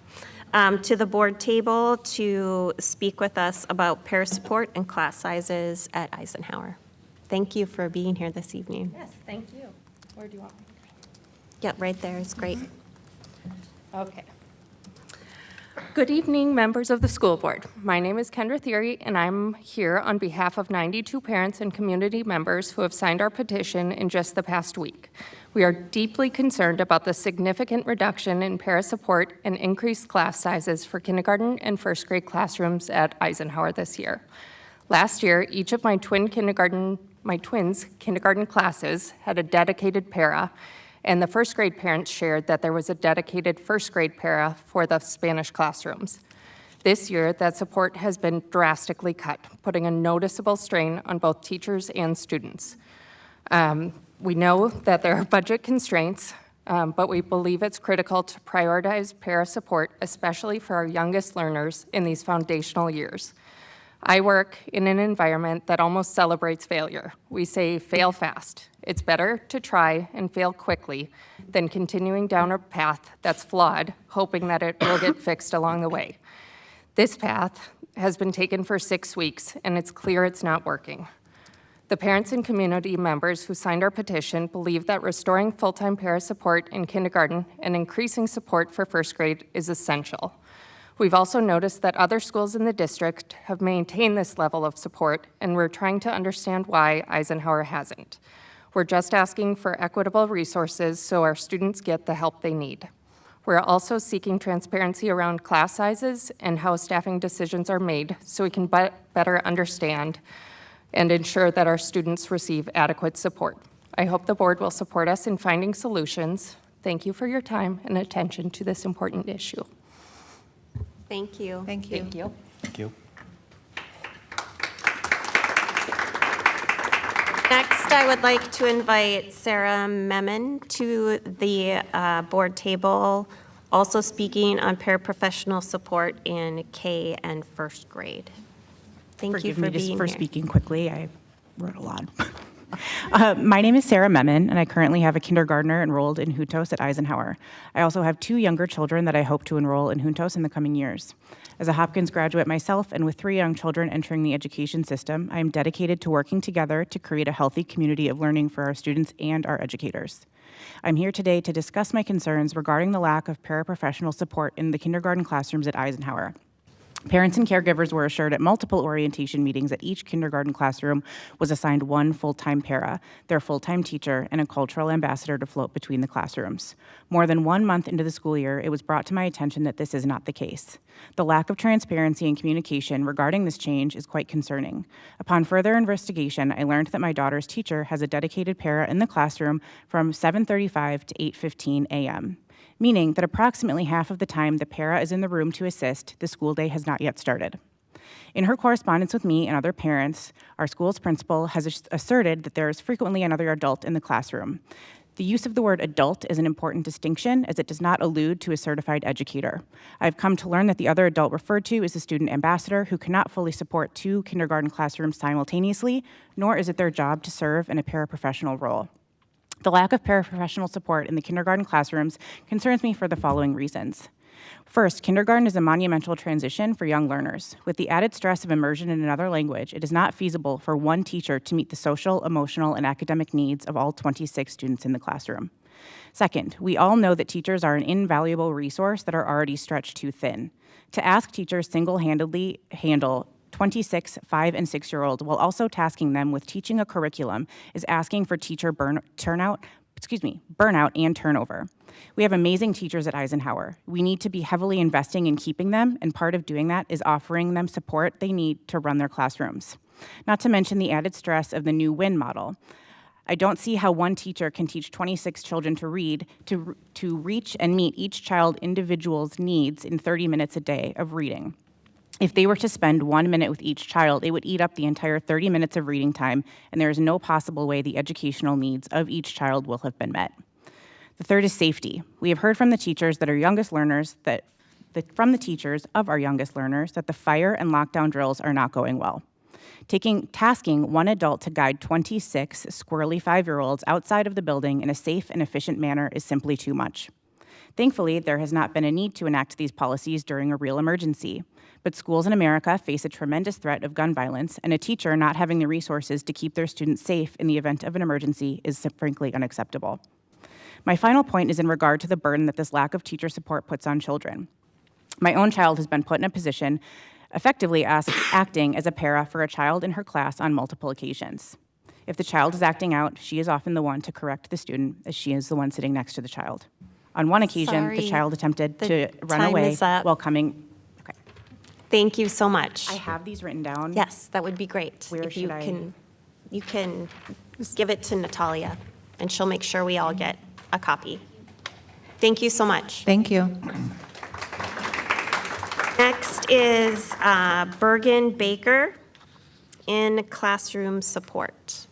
To the board table to speak with us about para support and class sizes at Eisenhower. Thank you for being here this evening. Yes, thank you. Where do you want me? Yeah, right there is great. Okay. Good evening, members of the school board. My name is Kendra Theory, and I'm here on behalf of 92 parents and community members who have signed our petition in just the past week. We are deeply concerned about the significant reduction in para support and increased class sizes for kindergarten and first grade classrooms at Eisenhower this year. Last year, each of my twins' kindergarten classes had a dedicated para, and the first grade parents shared that there was a dedicated first grade para for the Spanish classrooms. This year, that support has been drastically cut, putting a noticeable strain on both teachers and students. We know that there are budget constraints, but we believe it's critical to prioritize para support, especially for our youngest learners in these foundational years. I work in an environment that almost celebrates failure. We say fail fast. It's better to try and fail quickly than continuing down a path that's flawed, hoping that it will get fixed along the way. This path has been taken for 6 weeks, and it's clear it's not working. The parents and community members who signed our petition believe that restoring full-time para support in kindergarten and increasing support for first grade is essential. We've also noticed that other schools in the district have maintained this level of support, and we're trying to understand why Eisenhower hasn't. We're just asking for equitable resources so our students get the help they need. We're also seeking transparency around class sizes and how staffing decisions are made so we can better understand and ensure that our students receive adequate support. I hope the board will support us in finding solutions. Thank you for your time and attention to this important issue. Thank you. Thank you. Thank you. Thank you. Next, I would like to invite Sarah Memon to the board table, also speaking on paraprofessional support in K and first grade. Thank you for being here. Forgive me just for speaking quickly. I wrote a lot. My name is Sarah Memon, and I currently have a kindergartner enrolled in Juntos at Eisenhower. I also have 2 younger children that I hope to enroll in Juntos in the coming years. As a Hopkins graduate myself, and with 3 young children entering the education system, I am dedicated to working together to create a healthy community of learning for our students and our educators. I'm here today to discuss my concerns regarding the lack of paraprofessional support in the kindergarten classrooms at Eisenhower. Parents and caregivers were assured at multiple orientation meetings that each kindergarten classroom was assigned 1 full-time para, their full-time teacher, and a cultural ambassador to float between the classrooms. More than 1 month into the school year, it was brought to my attention that this is not the case. The lack of transparency and communication regarding this change is quite concerning. Upon further investigation, I learned that my daughter's teacher has a dedicated para in the classroom from 7:35 to 8:15 a.m., meaning that approximately half of the time the para is in the room to assist, the school day has not yet started. In her correspondence with me and other parents, our school's principal has asserted that there is frequently another adult in the classroom. The use of the word adult is an important distinction, as it does not allude to a certified educator. I've come to learn that the other adult referred to is a student ambassador who cannot fully support 2 kindergarten classrooms simultaneously, nor is it their job to serve in a paraprofessional role. The lack of paraprofessional support in the kindergarten classrooms concerns me for the following reasons. First, kindergarten is a monumental transition for young learners. With the added stress of immersion in another language, it is not feasible for one teacher to meet the social, emotional, and academic needs of all 26 students in the classroom. Second, we all know that teachers are an invaluable resource that are already stretched too thin. To ask teachers single-handedly handle 26 5- and 6-year-olds while also tasking them with teaching a curriculum is asking for teacher burnout and turnover. We have amazing teachers at Eisenhower. We need to be heavily investing in keeping them, and part of doing that is offering them support they need to run their classrooms. Not to mention the added stress of the new WIN model. I don't see how one teacher can teach 26 children to read to reach and meet each child individual's needs in 30 minutes a day of reading. If they were to spend 1 minute with each child, it would eat up the entire 30 minutes of reading time, and there is no possible way the educational needs of each child will have been met. The third is safety. We have heard from the teachers that our youngest learners that the fire and lockdown drills are not going well. Tasking one adult to guide 26 squirrely 5-year-olds outside of the building in a safe and efficient manner is simply too much. Thankfully, there has not been a need to enact these policies during a real emergency. But schools in America face a tremendous threat of gun violence, and a teacher not having the resources to keep their students safe in the event of an emergency is frankly unacceptable. My final point is in regard to the burden that this lack of teacher support puts on children. My own child has been put in a position effectively acting as a para for a child in her class on multiple occasions. If the child is acting out, she is often the one to correct the student, as she is the one sitting next to the child. On one occasion, the Sorry, child attempted the to run time away is up. while coming. Okay. Thank you so much. I have these written down. Yes, that would be great. Where If you should I- can give it to Natalia, and she'll make sure we all get a copy. Thank you so much. Thank you. Next is Bergen Baker in classroom support.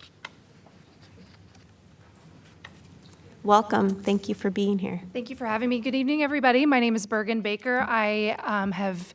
Welcome. Thank you for being here. Thank you for having me. Good evening, everybody. My name is Bergen Baker. I have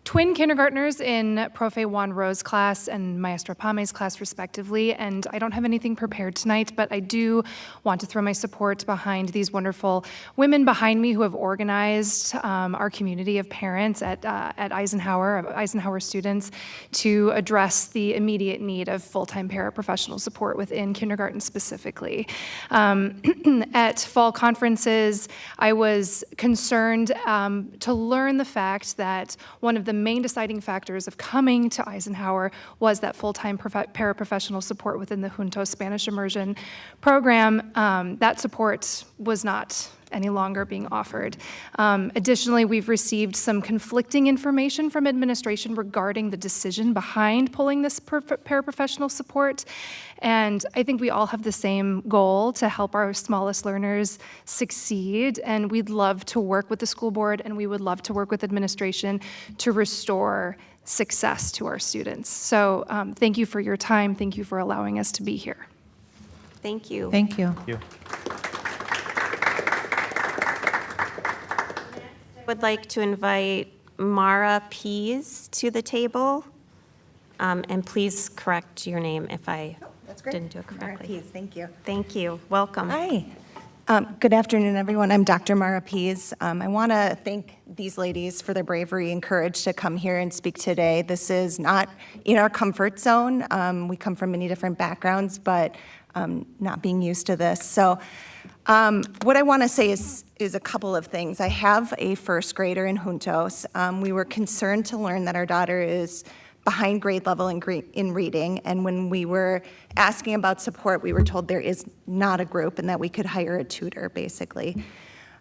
twin kindergartners in Profe Juan Rose class and Maestra Pame's class, respectively, and I don't have anything prepared tonight, but I do want to throw my support behind these wonderful women behind me who have organized our community of parents at Eisenhower students, to address the immediate need of full-time paraprofessional support within kindergarten specifically. At fall conferences, I was concerned to learn the fact that one of the main deciding factors of coming to Eisenhower was that full-time paraprofessional support within the Juntos Spanish Immersion program. That support was not any longer being offered. Additionally, we've received some conflicting information from administration regarding the decision behind pulling this paraprofessional support. And I think we all have the same goal to help our smallest learners succeed. And we'd love to work with the school board, and we would love to work with administration to restore success to our students. So thank you for your time. Thank you for allowing us to be here. Thank you. Thank you. Thank you. Would like to invite Mara Pease to the table. And please correct your name if I didn't do it correctly. Mara Pease, thank you. Thank you. Welcome. Hi. Good afternoon, everyone. I'm Dr. Mara Pease. I want to thank these ladies for their bravery and courage to come here and speak today. This is not in our comfort zone. We come from many different backgrounds, but not being used to this. So what I want to say is a couple of things. I have a first grader in Juntos. We were concerned to learn that our daughter is behind grade level in reading, and when we were asking about support, we were told there is not a group and that we could hire a tutor, basically.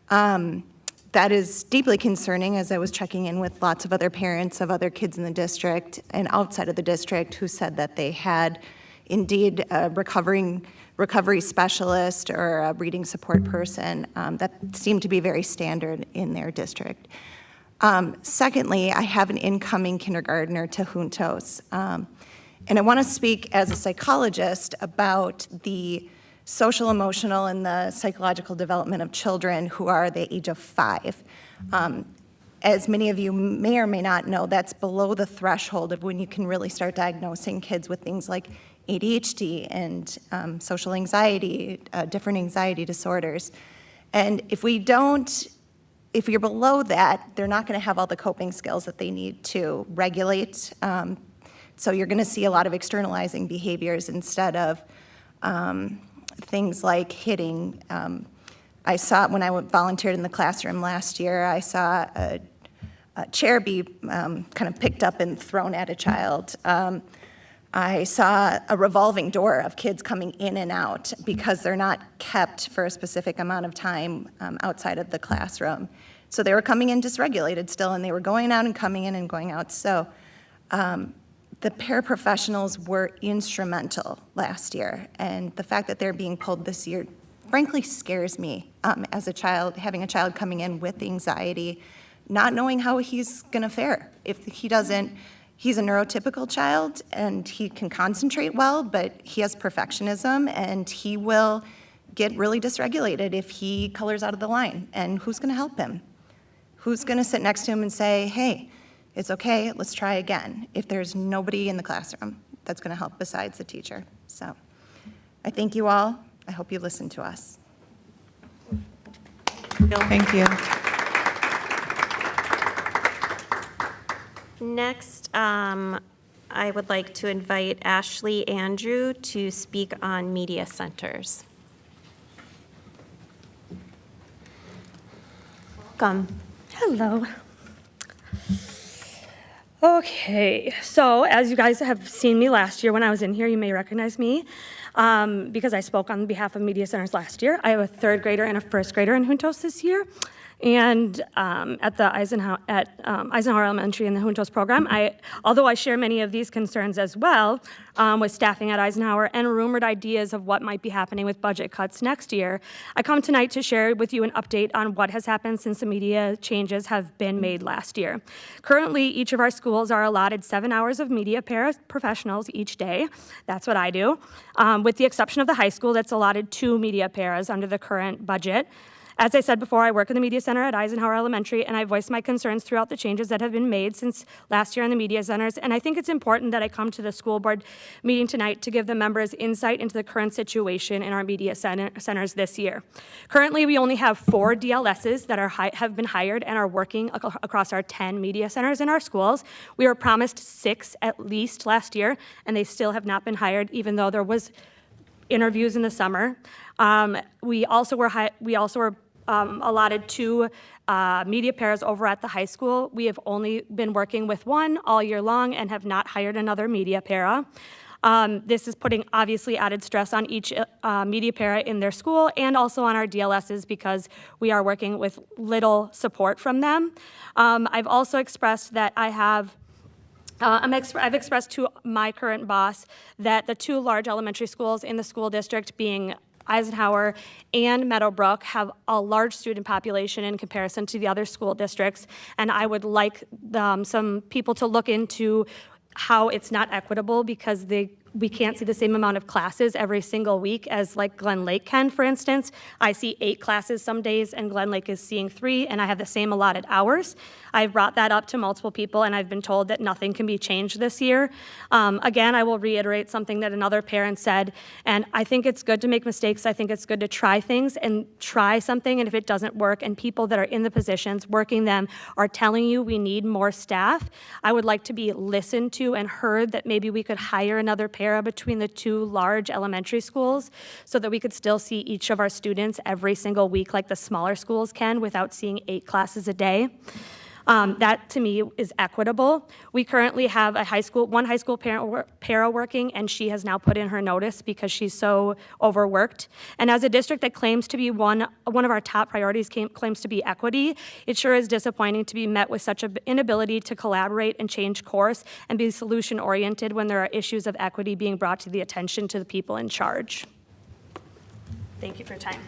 That is deeply concerning, as I was checking in with lots of other parents of other kids in the district and outside of the district who said that they had indeed a recovery specialist or a reading support person that seemed to be very standard in their district. Secondly, I have an incoming kindergartner to Juntos, and I want to speak as a psychologist about the social, emotional, and the psychological development of children who are the age of 5. As many of you may or may not know, that's below the threshold of when you can really start diagnosing kids with things like ADHD and social anxiety, different anxiety disorders. And if you're below that, they're not going to have all the coping skills that they need to regulate. So you're going to see a lot of externalizing behaviors instead of things like hitting. I saw, when I volunteered in the classroom last year, I saw a chair be kind of picked up and thrown at a child. I saw a revolving door of kids coming in and out because they're not kept for a specific amount of time outside of the classroom. So they were coming in dysregulated still, and they were going out and coming in and going out. So the paraprofessionals were instrumental last year, and the fact that they're being pulled this year frankly scares me as a child, having a child coming in with anxiety, not knowing how he's gonna fare. If he doesn't, he's a neurotypical child and he can concentrate well, but he has perfectionism and he will get really dysregulated if he colors out of the line. And who's gonna help him? Who's gonna sit next to him and say, hey, it's okay, let's try again, if there's nobody in the classroom that's gonna help besides the teacher. So I thank you all. I hope you listen to us. Thank you. Next, I would like to invite Ashley Andrew to speak on media centers. Welcome. Hello. Okay, so as you guys have seen me last year when I was in here, you may recognize me because I spoke on behalf of Media Centers last year. I have a third grader and a first grader in Juntos this year. And at the Eisenhower Elementary in the Juntos program, although I share many of these concerns as well with staffing at Eisenhower and rumored ideas of what might be happening with budget cuts next year, I come tonight to share with you an update on what has happened since the media changes have been made last year. Currently, each of our schools are allotted 7 hours of media paraprofessionals each day. That's what I do, with the exception of the high school that's allotted 2 media paras under the current budget. As I said before, I work in the Media Center at Eisenhower Elementary, and I voiced my concerns throughout the changes that have been made since last year in the Media Centers, and I think it's important that I come to the school board meeting tonight to give the members insight into the current situation in our Media Centers this year. Currently, we only have 4 DLSs that have been hired and are working across our 10 Media Centers in our schools. We were promised 6 at least last year, and they still have not been hired, even though there was interviews in the summer. We also were allotted 2 media paras over at the high school. We have only been working with 1 all year long and have not hired another media para. This is putting obviously added stress on each media para in their school and also on our DLSs because we are working with little support from them. I've also expressed that I've expressed to my current boss that the 2 large elementary schools in the school district, being Eisenhower and Meadowbrook, have a large student population in comparison to the other school districts, and I would like some people to look into how it's not equitable because we can't see the same amount of classes every single week as like Glen Lake can, for instance. I see 8 classes some days and Glen Lake is seeing 3, and I have the same allotted hours. I've brought that up to multiple people and I've been told that nothing can be changed this year. Again, I will reiterate something that another parent said, and I think it's good to make mistakes. I think it's good to try things and try something, and if it doesn't work and people that are in the positions working them are telling you we need more staff, I would like to be listened to and heard that maybe we could hire another para between the 2 large elementary schools so that we could still see each of our students every single week like the smaller schools can without seeing 8 classes a day. That to me is equitable. We currently have one high school para working, and she has now put in her notice because she's so overworked. And as a district that claims to be one of our top priorities claims to be equity, it sure is disappointing to be met with such an inability to collaborate and change course and be solution-oriented when there are issues of equity being brought to the attention to the people in charge. Thank you for your time.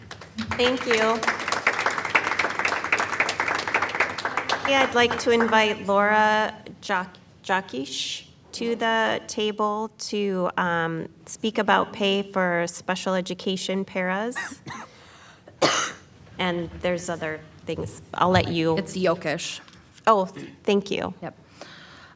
Thank you. I'd like to invite Laura Jakish to the table to speak about pay for special education paras. And there's other things. I'll let you. It's Yokish. Oh, thank you. Yep.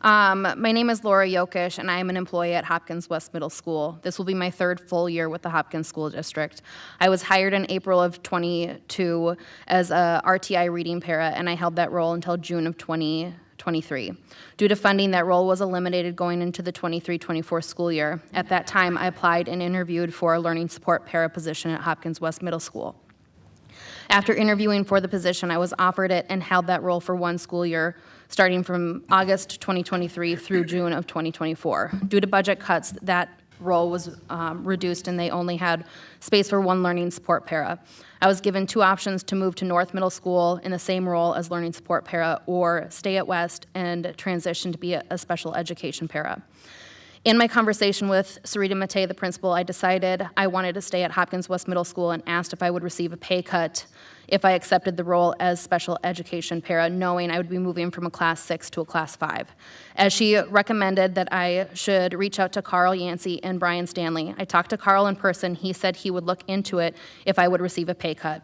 My name is Laura Yokish, and I am an employee at Hopkins West Middle School. This will be my 3rd full year with the Hopkins School District. I was hired in April of 22 as a RTI reading para, and I held that role until June of 2023. Due to funding, that role was eliminated going into the 23-24 school year. At that time, I applied and interviewed for a learning support para position at Hopkins West Middle School. After interviewing for the position, I was offered it and held that role for 1 school year, starting from August 2023 through June of 2024. Due to budget cuts, that role was reduced and they only had space for 1 learning support para. I was given 2 options to move to North Middle School in the same role as learning support para or stay at West and transition to be a special education para. In my conversation with Sarita Mate, the principal, I decided I wanted to stay at Hopkins West Middle School and asked if I would receive a pay cut if I accepted the role as special education para, knowing I would be moving from a class 6 to a class 5. As she recommended that I should reach out to Carl Yancey and Brian Stanley. I talked to Carl in person. He said he would look into it if I would receive a pay cut.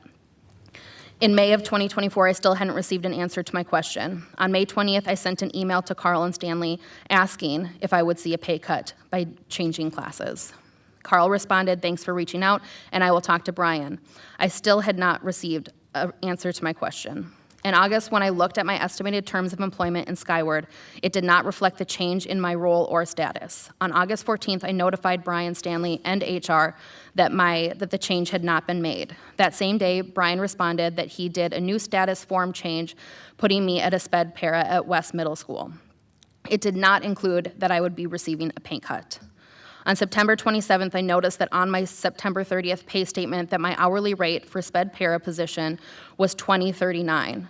In May of 2024, I still hadn't received an answer to my question. On May 20th, I sent an email to Carl and Stanley asking if I would see a pay cut by changing classes. Carl responded, "Thanks for reaching out, and I will talk to Brian." I still had not received an answer to my question. In August, when I looked at my estimated terms of employment in Skyward, it did not reflect the change in my role or status. On August 14th, I notified Brian Stanley and HR that the change had not been made. That same day, Brian responded that he did a new status form change, putting me at a sped para at West Middle School. It did not include that I would be receiving a pay cut. On September 27th, I noticed that on my September 30th pay statement that my hourly rate for sped para position was $20.39.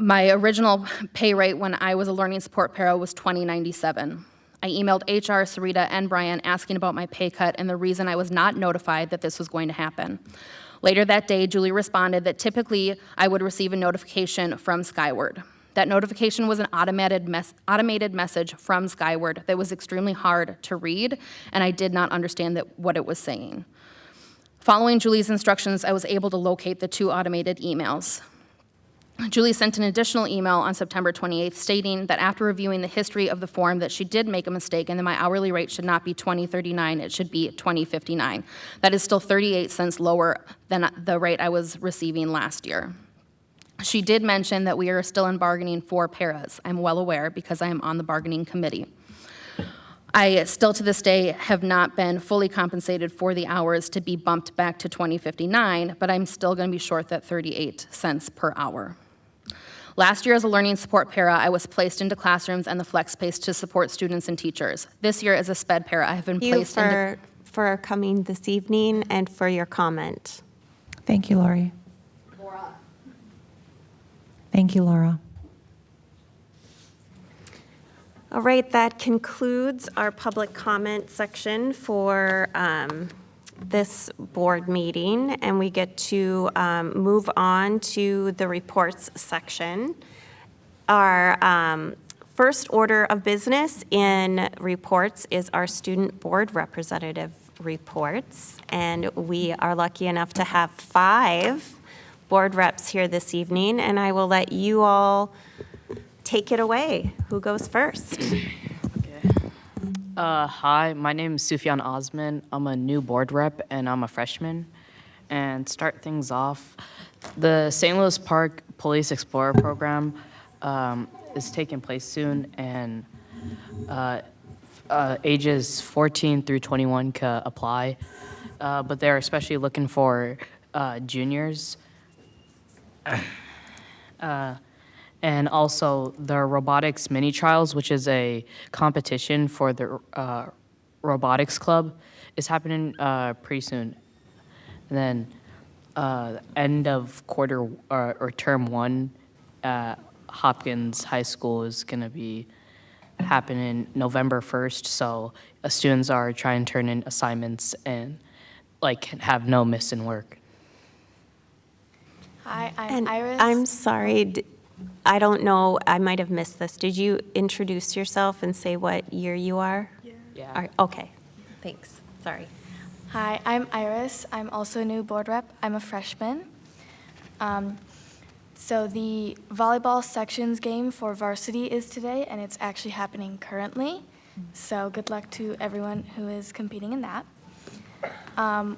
My original pay rate when I was a learning support para was $20.97. I emailed HR, Sarita, and Brian asking about my pay cut and the reason I was not notified that this was going to happen. Later that day, Julie responded that typically I would receive a notification from Skyward. That notification was an automated message from Skyward that was extremely hard to read, and I did not understand what it was saying. Following Julie's instructions, I was able to locate the 2 automated emails. Julie sent an additional email on September 28th stating that after reviewing the history of the form that she did make a mistake and that my hourly rate should not be $20.39, it should be $20.59. That is still 38 cents lower than the rate I was receiving last year. She did mention that we are still in bargaining for paras. I'm well aware because I am on the bargaining committee. I still to this day have not been fully compensated for the hours to be bumped back to $20.59, but I'm still going to be short that 38 cents per hour. Last year as a learning support para, I was placed into classrooms and the flex space to support students and teachers. This year as a sped para, I have been placed into... for coming this evening and for your comment. Thank you, Lori. Thank you, Laura. All right, that concludes our public comment section for this board meeting, and we get to move on to the reports section. Our first order of business in reports is our student board representative reports, and we are lucky enough to have 5 board reps here this evening, and I will let you all take it away. Who goes first? Hi, my name is Sufyan Osman. I'm a new board rep, and I'm a freshman. And start things off, the St. Louis Park Police Explorer program is taking place soon, and ages 14 through 21 can apply, but they're especially looking for juniors. And also the robotics mini trials, which is a competition for the robotics club, is happening pretty soon. And then end of quarter or term 1 at Hopkins High School is going to be happening November 1st. So students are trying to turn in assignments and have no missing work. Hi, I'm Iris. I'm sorry, I don't know, I might have missed this. Did you introduce yourself and say what year you are? Yeah. Okay, thanks, sorry. Hi, I'm Iris. I'm also a new board rep. I'm a freshman. So the volleyball sections game for varsity is today, and it's actually happening currently. So good luck to everyone who is competing in that.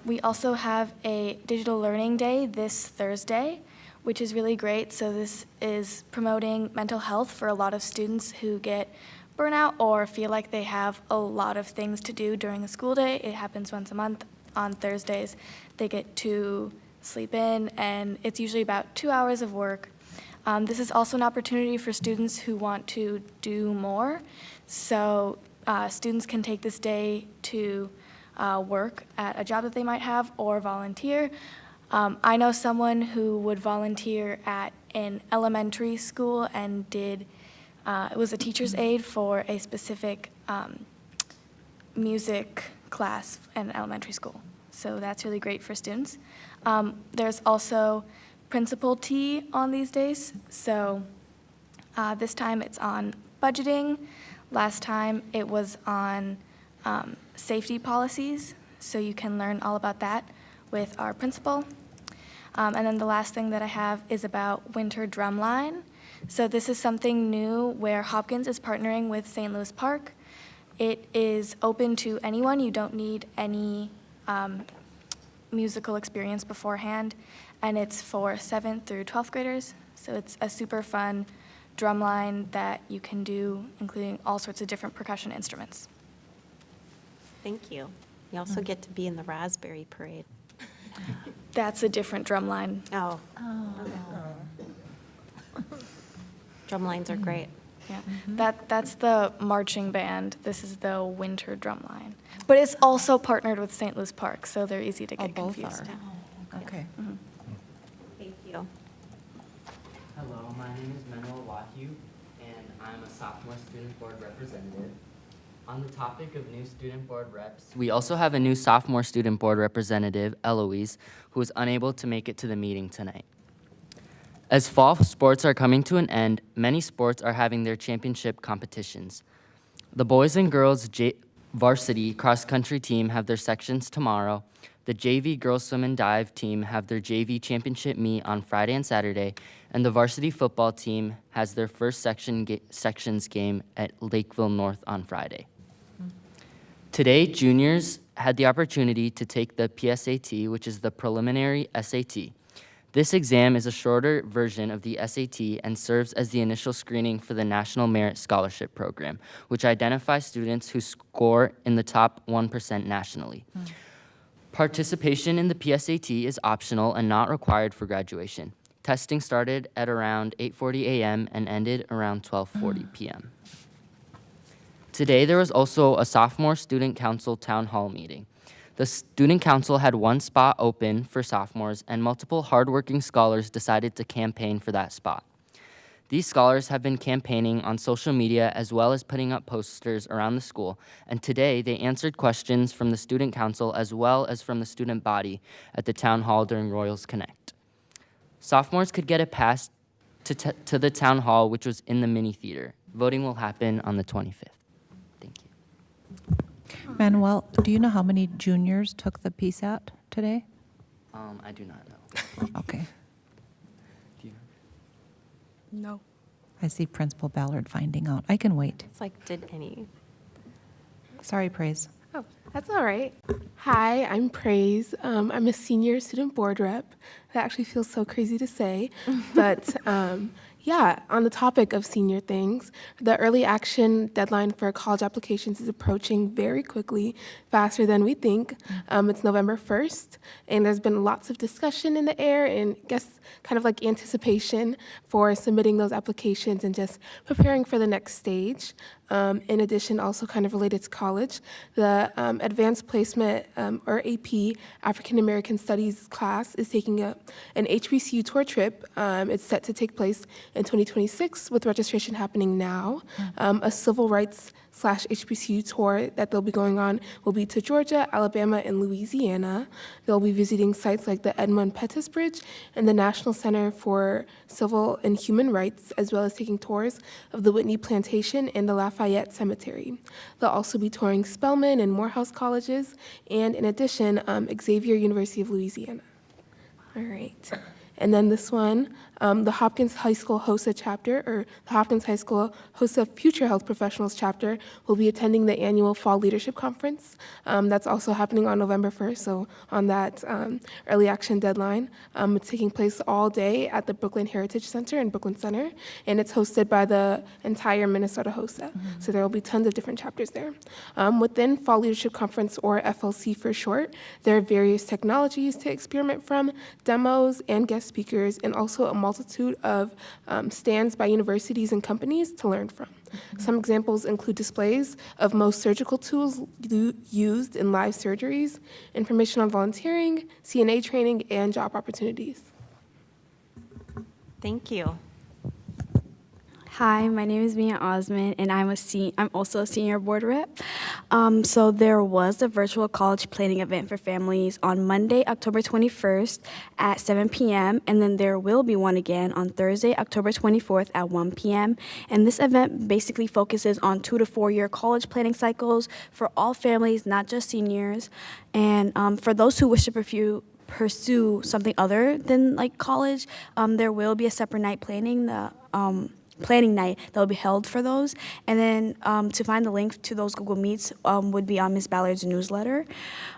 We also have a digital learning day this Thursday, which is really great. So this is promoting mental health for a lot of students who get burnout or feel like they have a lot of things to do during the school day. It happens once a month on Thursdays. They get to sleep in, and it's usually about 2 hours of work. This is also an opportunity for students who want to do more. So students can take this day to work at a job that they might have or volunteer. I know someone who would volunteer at an elementary school and it was a teacher's aide for a specific music class in an elementary school. So that's really great for students. There's also principal tea on these days. So this time it's on budgeting. Last time it was on safety policies. So you can learn all about that with our principal. And then the last thing that I have is about Winter Drumline. So this is something new where Hopkins is partnering with St. Louis Park. It is open to anyone. You don't need any musical experience beforehand. And it's for 7th through 12th graders. So it's a super fun drum line that you can do, including all sorts of different percussion instruments. Thank you. You also get to be in the Raspberry Parade. That's a different drum line. Oh. Drum lines are great. Yeah, that's the marching band. This is the winter drum line. But it's also partnered with St. Louis Park, so they're easy to get confused. Okay. Thank you. Hello, my name is Manuel Wahyu, and I'm a sophomore student board representative. On the topic of new student board reps, we also have a new sophomore student board representative, Eloise, who is unable to make it to the meeting tonight. As fall sports are coming to an end, many sports are having their championship competitions. The boys and girls varsity cross-country team have their sections tomorrow. The JV girls swim and dive team have their JV championship meet on Friday and Saturday, and the varsity football team has their first sections game at Lakeville North on Friday. Today, juniors had the opportunity to take the PSAT, which is the preliminary SAT. This exam is a shorter version of the SAT and serves as the initial screening for the National Merit Scholarship Program, which identifies students who score in the top 1% nationally. Participation in the PSAT is optional and not required for graduation. Testing started at around 8:40 a.m. and ended around 12:40 p.m. Today, there was also a sophomore student council town hall meeting. The student council had one spot open for sophomores, and multiple hardworking scholars decided to campaign for that spot. These scholars have been campaigning on social media as well as putting up posters around the school, and today they answered questions from the student council as well as from the student body at the town hall during Royals Connect. Sophomores could get a pass to the town hall, which was in the mini theater. Voting will happen on the 25th. Manuel, do you know how many juniors took the PSAT today? I do not know. Okay. Do you? No. I see Principal Ballard finding out. I can wait. It's like, did any? Sorry, Praise. Oh, that's all right. Hi, I'm Praise. I'm a senior student board rep. That actually feels so crazy to say. But yeah, on the topic of senior things, the early action deadline for college applications is approaching very quickly, faster than we think. It's November 1st, and there's been lots of discussion in the air and I guess kind of like anticipation for submitting those applications and just preparing for the next stage. In addition, also kind of related to college, the Advanced Placement or AP African American Studies class is taking an HBCU tour trip. It's set to take place in 2026 with registration happening now. A civil rights / HBCU tour that they'll be going on will be to Georgia, Alabama, and Louisiana. They'll be visiting sites like the Edmund Pettus Bridge and the National Center for Civil and Human Rights, as well as taking tours of the Whitney Plantation and the Lafayette Cemetery. They'll also be touring Spelman and Morehouse colleges, and in addition, Xavier University of Louisiana. All right. And then this one, the Hopkins High School HOSA chapter, or the Hopkins High School HOSA Future Health Professionals chapter, will be attending the annual Fall Leadership Conference. That's also happening on November 1st, so on that early action deadline. It's taking place all day at the Brooklyn Heritage Center in Brooklyn Center, and it's hosted by the entire Minnesota HOSA. So there will be tons of different chapters there. Within Fall Leadership Conference, or FLC for short, there are various technologies to experiment from, demos and guest speakers, and also a multitude of stands by universities and companies to learn from. Some examples include displays of most surgical tools used in live surgeries, information on volunteering, CNA training, and job opportunities. Thank you. Hi, my name is Mia Osman, and I'm also a senior board rep. So there was a virtual college planning event for families on Monday, October 21st at 7 p.m., and then there will be one again on Thursday, October 24th at 1 p.m. And this event basically focuses on 2 to 4 year college planning cycles for all families, not just seniors. And for those who wish to pursue something other than like college, there will be a separate night planning. The planning night that will be held for those. And then to find the link to those Google Meets would be on Ms. Ballard's newsletter.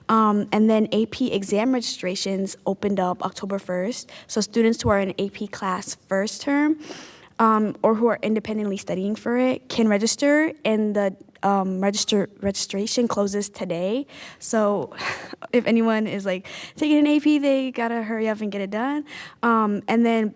And then AP exam registrations opened up October 1st. So students who are in AP class first term or who are independently studying for it can register, and the registration closes today. So if anyone is like taking an AP, they gotta hurry up and get it done. And then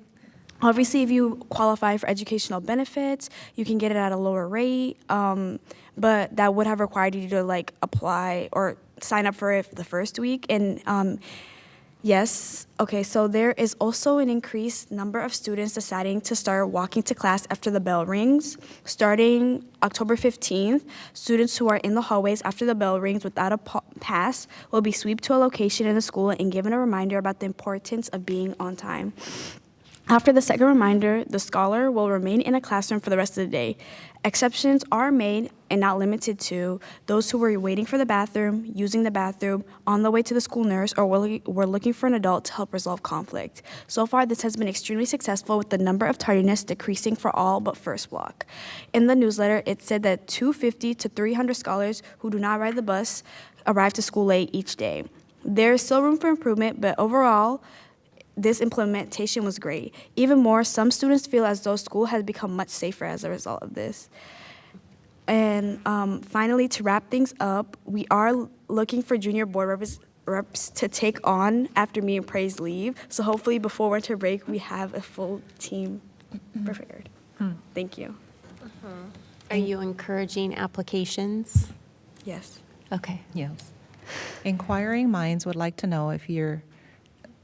obviously if you qualify for educational benefits, you can get it at a lower rate, but that would have required you to like apply or sign up for it for the first week. And yes, okay, so there is also an increased number of students deciding to start walking to class after the bell rings. Starting October 15th, students who are in the hallways after the bell rings without a pass will be swept to a location in the school and given a reminder about the importance of being on time. After the second reminder, the scholar will remain in a classroom for the rest of the day. Exceptions are made and not limited to those who were waiting for the bathroom, using the bathroom, on the way to the school nurse, or were looking for an adult to help resolve conflict. So far, this has been extremely successful with the number of tardiness decreasing for all but first block. In the newsletter, it said that 250 to 300 scholars who do not ride the bus arrive to school late each day. There is still room for improvement, but overall, this implementation was great. Even more, some students feel as though school has become much safer as a result of this. And finally, to wrap things up, we are looking for junior board reps to take on after me and Praise leave. So hopefully before winter break, we have a full team prepared. Thank you. Are you encouraging applications? Yes. Okay. Yes. Inquiring minds would like to know if you're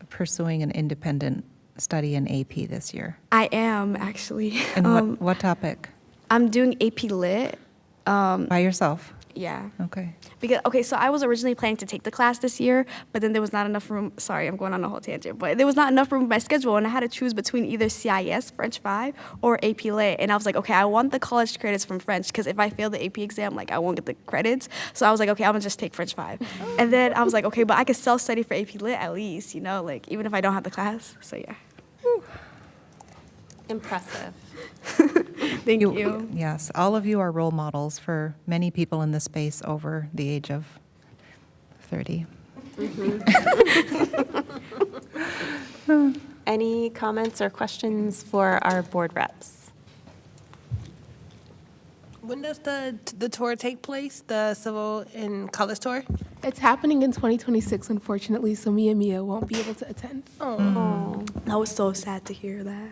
pursuing an independent study in AP this year. I am, actually. And what topic? I'm doing AP Lit. By yourself? Yeah. Okay. Okay, so I was originally planning to take the class this year, but then there was not enough room. Sorry, I'm going on a whole tangent, but there was not enough room in my schedule, and I had to choose between either CIS, French 5, or AP Lit. And I was like, okay, I want the college credits from French, because if I fail the AP exam, like, I won't get the credits. So I was like, okay, I'm gonna just take French 5. And then I was like, okay, but I could self-study for AP Lit at least, you know, like, even if I don't have the class. So yeah. Impressive. Thank you. Yes, all of you are role models for many people in the space over the age of 30. Any comments or questions for our board reps? When does the tour take place, the Civil and College Tour? It's happening in 2026, unfortunately, so me and Mia won't be able to attend. Oh, that was so sad to hear that.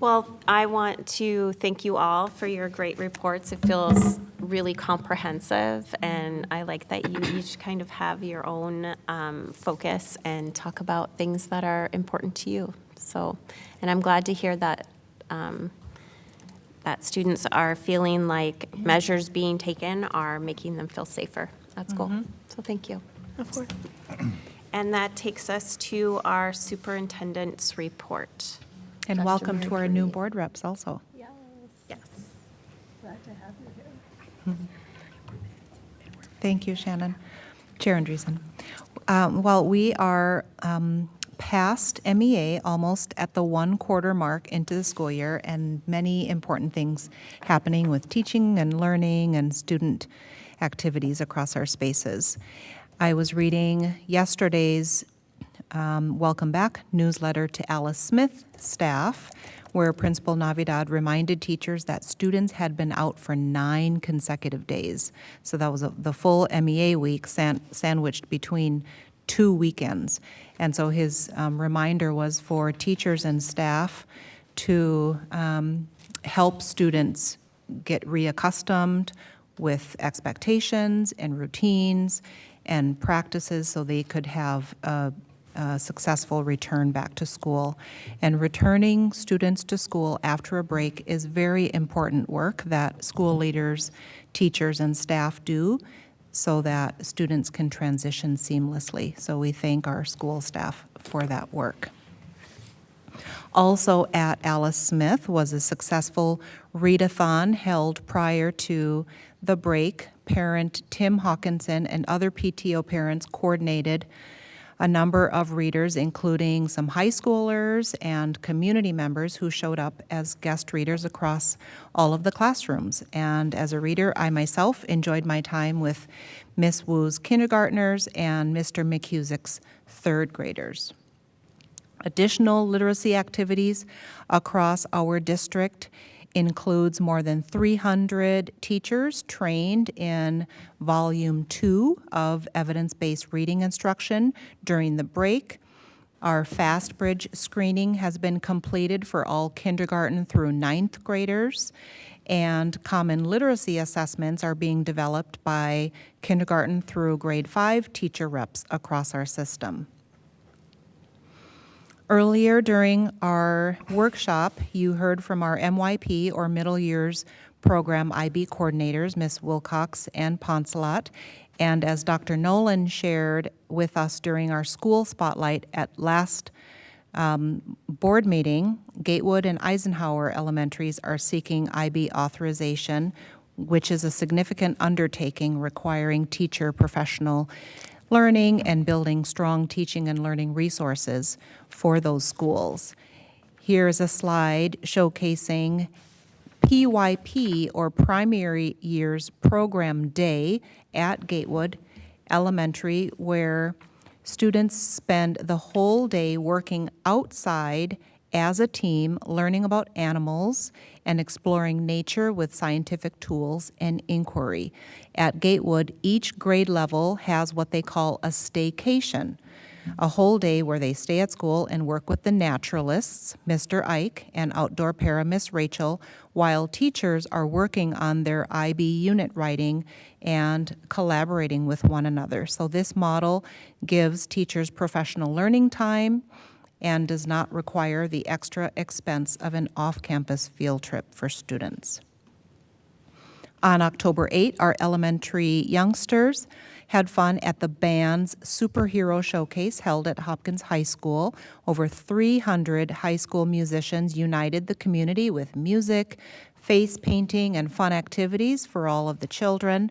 Well, I want to thank you all for your great reports. It feels really comprehensive, and I like that you each kind of have your own focus and talk about things that are important to you. So, and I'm glad to hear that that students are feeling like measures being taken are making them feel safer. That's cool. So thank you. Of course. And that takes us to our superintendent's report. And Dr. welcome to our Murphy. new board reps also. Yes. Glad to have you here. Thank you, Shannon. Chair Andreessen. Well, we are past MEA, almost at the 1/4 mark into the school year, and many important things happening with teaching and learning and student activities across our spaces. I was reading yesterday's Welcome Back newsletter to Alice Smith staff, where Principal Navidad reminded teachers that students had been out for 9 consecutive days. So that was the full MEA week sandwiched between 2 weekends. And so his reminder was for teachers and staff to help students get reaccustomed with expectations and routines and practices so they could have a successful return back to school. And returning students to school after a break is very important work that school leaders, teachers, and staff do so that students can transition seamlessly. So we thank our school staff for that work. Also at Alice Smith was a successful readathon held prior to the break. Parent Tim Hawkinson and other PTO parents coordinated a number of readers, including some high schoolers and community members who showed up as guest readers across all of the classrooms. And as a reader, I myself enjoyed my time with Miss Wu's kindergartners and Mr. McCusick's third graders. Additional literacy activities across our district includes more than 300 teachers trained in Volume 2 of evidence-based reading instruction during the break. Our Fast Bridge screening has been completed for all kindergarten through 9th graders, and common literacy assessments are being developed by kindergarten through grade 5 teacher reps across our system. Earlier during our workshop, you heard from our MYP or Middle Years Program IB coordinators, Ms. Wilcox and Poncelat. And as Dr. Nolan shared with us during our school spotlight at last board meeting, Gatewood and Eisenhower Elementaries are seeking IB authorization, which is a significant undertaking requiring teacher professional learning and building strong teaching and learning resources for those schools. Here's a slide showcasing PYP, or Primary Years Program Day at Gatewood Elementary, where students spend the whole day working outside as a team, learning about animals and exploring nature with scientific tools and inquiry. At Gatewood, each grade level has what they call a staycation, a whole day where they stay at school and work with the naturalists, Mr. Ike, and outdoor para, Miss Rachel, while teachers are working on their IB unit writing and collaborating with one another. So this model gives teachers professional learning time and does not require the extra expense of an off-campus field trip for students. On October 8, our elementary youngsters had fun at the band's superhero showcase held at Hopkins High School. Over 300 high school musicians united the community with music, face painting, and fun activities for all of the children.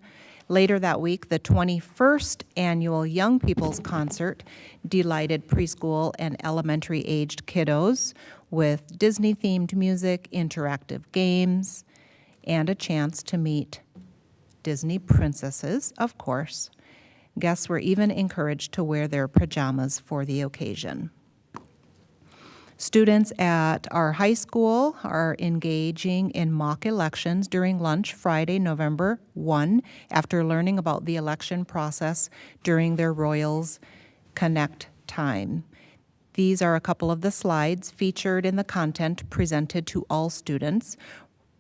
Later that week, the 21st annual Young People's Concert delighted preschool and elementary-aged kiddos with Disney-themed music, interactive games, and a chance to meet Disney princesses, of course. Guests were even encouraged to wear their pajamas for the occasion. Students at our high school are engaging in mock elections during lunch Friday, November 1, after learning about the election process during their Royals Connect time. These are a couple of the slides featured in the content presented to all students.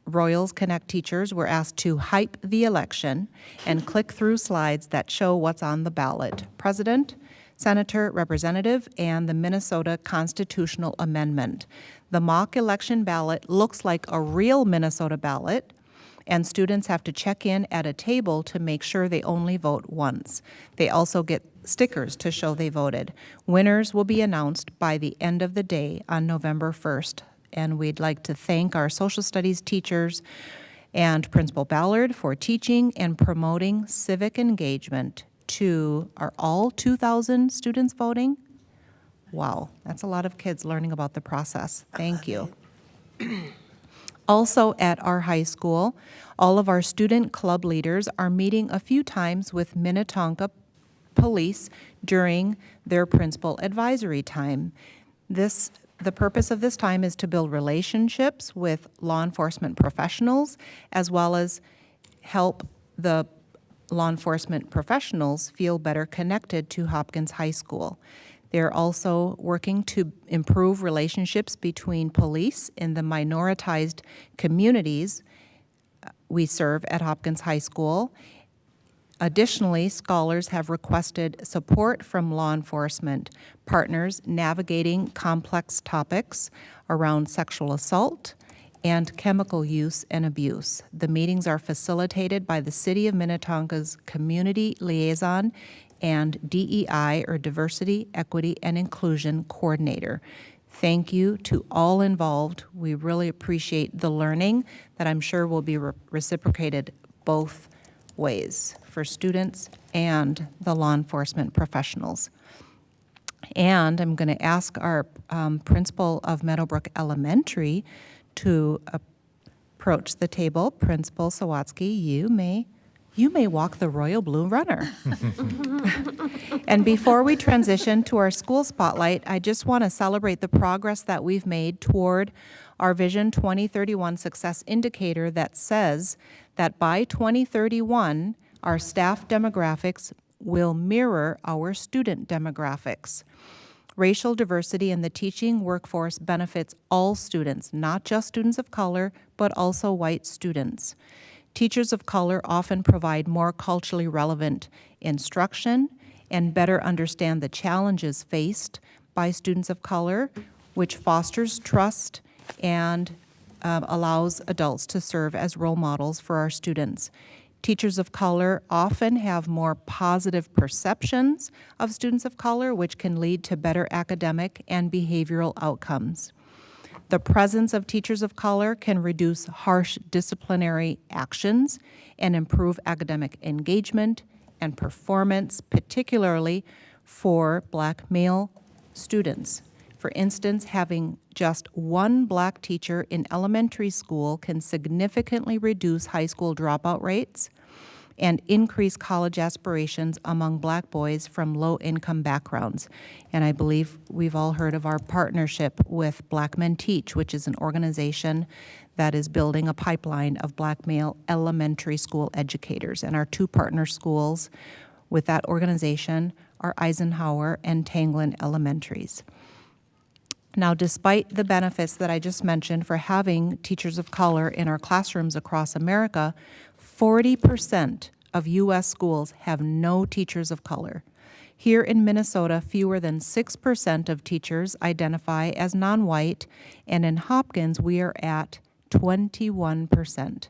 Royals Connect teachers were asked to hype the election and click through slides that show what's on the ballot: president, senator, representative, and the Minnesota constitutional amendment. The mock election ballot looks like a real Minnesota ballot, and students have to check in at a table to make sure they only vote once. They also get stickers to show they voted. Winners will be announced by the end of the day on November 1st. And we'd like to thank our social studies teachers and Principal Ballard for teaching and promoting civic engagement to are all 2,000 students voting? Wow, that's a lot of kids learning about the process. Thank you. Also at our high school, all of our student club leaders are meeting a few times with Minnetonka Police during their principal advisory time. The purpose of this time is to build relationships with law enforcement professionals, as well as help the law enforcement professionals feel better connected to Hopkins High School. They're also working to improve relationships between police in the minoritized communities we serve at Hopkins High School. Additionally, scholars have requested support from law enforcement partners navigating complex topics around sexual assault and chemical use and abuse. The meetings are facilitated by the City of Minnetonka's Community Liaison and DEI, or Diversity, Equity, and Inclusion Coordinator. Thank you to all involved. We really appreciate the learning that I'm sure will be reciprocated both ways for students and the law enforcement professionals. And I'm going to ask our principal of Meadowbrook Elementary to approach the table. Principal Sawatsky, you may walk the royal blue runner. And before we transition to our school spotlight, I just want to celebrate the progress that we've made toward our Vision 2031 success indicator that says that by 2031, our staff demographics will mirror our student demographics. Racial diversity in the teaching workforce benefits all students, not just students of color, but also white students. Teachers of color often provide more culturally relevant instruction and better understand the challenges faced by students of color, which fosters trust and allows adults to serve as role models for our students. Teachers of color often have more positive perceptions of students of color, which can lead to better academic and behavioral outcomes. The presence of teachers of color can reduce harsh disciplinary actions and improve academic engagement and performance, particularly for Black male students. For instance, having just one Black teacher in elementary school can significantly reduce high school dropout rates and increase college aspirations among Black boys from low-income backgrounds. And I believe we've all heard of our partnership with Black Men Teach, which is an organization that is building a pipeline of Black male elementary school educators. And our two partner schools with that organization are Eisenhower and Tanglin Elementaries. Now, despite the benefits that I just mentioned for having teachers of color in our classrooms across America, 40% of U.S. schools have no teachers of color. Here in Minnesota, fewer than 6% of teachers identify as non-white, and in Hopkins, we are at 21%,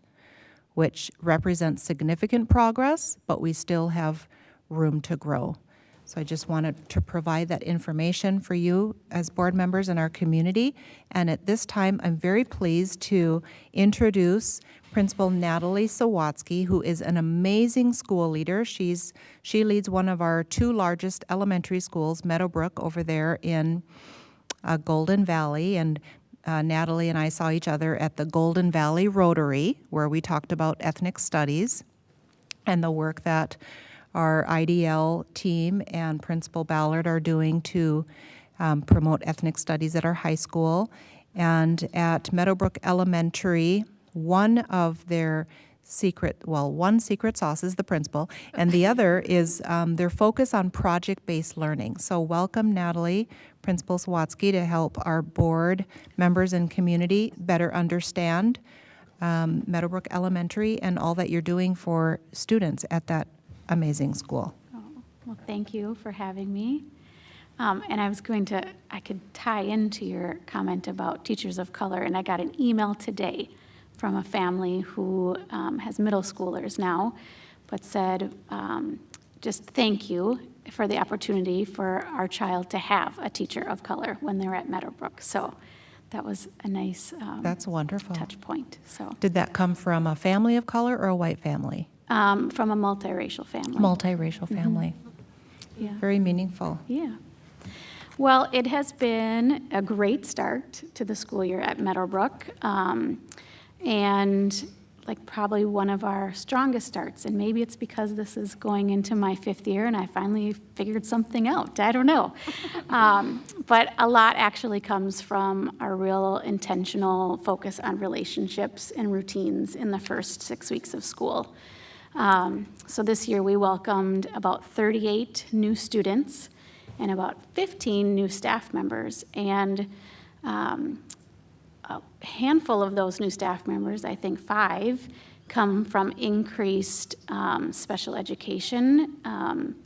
which represents significant progress, but we still have room to grow. So I just wanted to provide that information for you as board members in our community. And at this time, I'm very pleased to introduce Principal Natalie Sawatsky, who is an amazing school leader. She leads one of our two largest elementary schools, Meadowbrook, over there in Golden Valley. And Natalie and I saw each other at the Golden Valley Rotary, where we talked about ethnic studies and the work that our IDL team and Principal Ballard are doing to promote ethnic studies at our high school. And at Meadowbrook Elementary, one secret sauce is the principal, and the other is their focus on project-based learning. So welcome, Natalie, Principal Sawatsky, to help our board members and community better understand Meadowbrook Elementary and all that you're doing for students at that amazing school. Oh, well, thank you for having me. And I could tie into your comment about teachers of color, and I got an email today from a family who has middle schoolers now, but said, just thank you for the opportunity for our child to have a teacher of color when they're at Meadowbrook. So that was a nice That's wonderful. touch point. So Did that come from a family of color or a white family? from a multiracial family. Multiracial family. Yeah. Very meaningful. Yeah. Well, it has been a great start to the school year at Meadowbrook, and like probably one of our strongest starts. And maybe it's because this is going into my 5th year and I finally figured something out. I don't know. But a lot actually comes from our real intentional focus on relationships and routines in the first 6 weeks of school. So this year we welcomed about 38 new students and about 15 new staff members. And a handful of those new staff members, I think 5, come from increased special education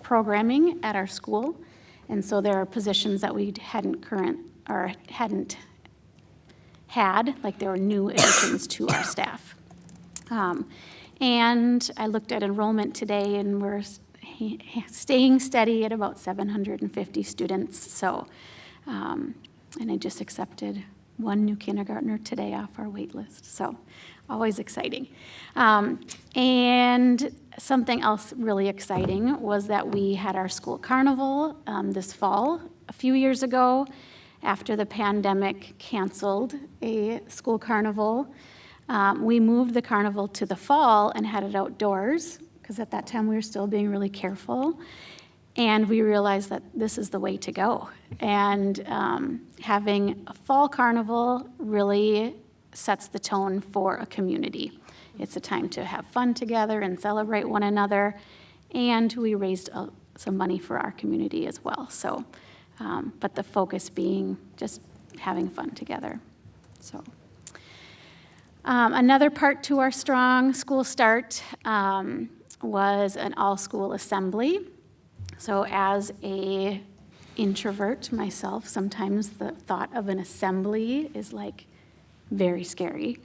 programming at our school. And so there are positions that we hadn't had, like there were new additions to our staff. And I looked at enrollment today, and we're staying steady at about 750 students. So, and I just accepted one new kindergartner today off our wait list. So, always exciting. And something else really exciting was that we had our school carnival this fall a few years ago, after the pandemic canceled a school carnival, we moved the carnival to the fall and had it outdoors, because at that time we were still being really careful. And we realized that this is the way to go. And having a fall carnival really sets the tone for a community. It's a time to have fun together and celebrate one another. And we raised some money for our community as well. So, but the focus being just having fun together. So, another part to our strong school start was an all-school assembly. So as a introvert myself, sometimes the thought of an assembly is like very scary.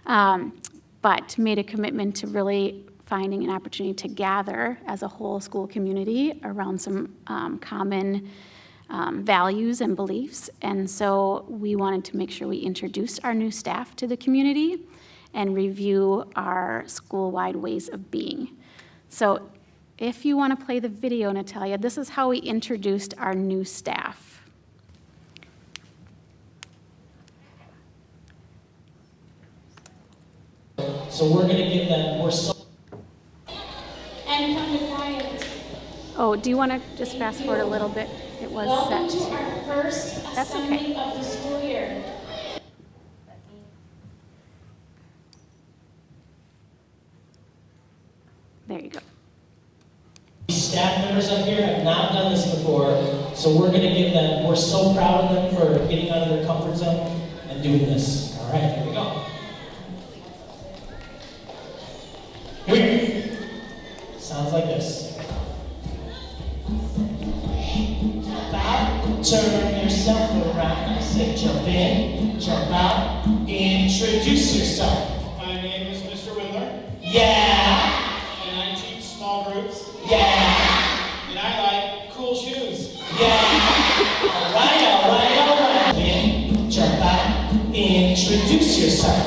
But made a commitment to really finding an opportunity to gather as a whole school community around some common values and beliefs. And so we wanted to make sure we introduced our new staff to the community and review our school-wide ways of being. So if you want to play the video, Natalia, this is how we introduced our new staff. So we're going to give them more. And come to quiet. Oh, do you want to just fast forward a little bit? It was Welcome set. to our first assembly of the school year. There you go. Staff members up here have not done this before, so we're going to give them, we're so proud of them for getting out of their comfort zone and doing this. All right, here we go. Here. Sounds like this. About, turn yourself around. I say jump in, jump out, introduce yourself. My name is Mr. Windler. Yeah. And I teach small groups. Yeah. And I like cool shoes. Yeah. All right. In, jump out, introduce yourself.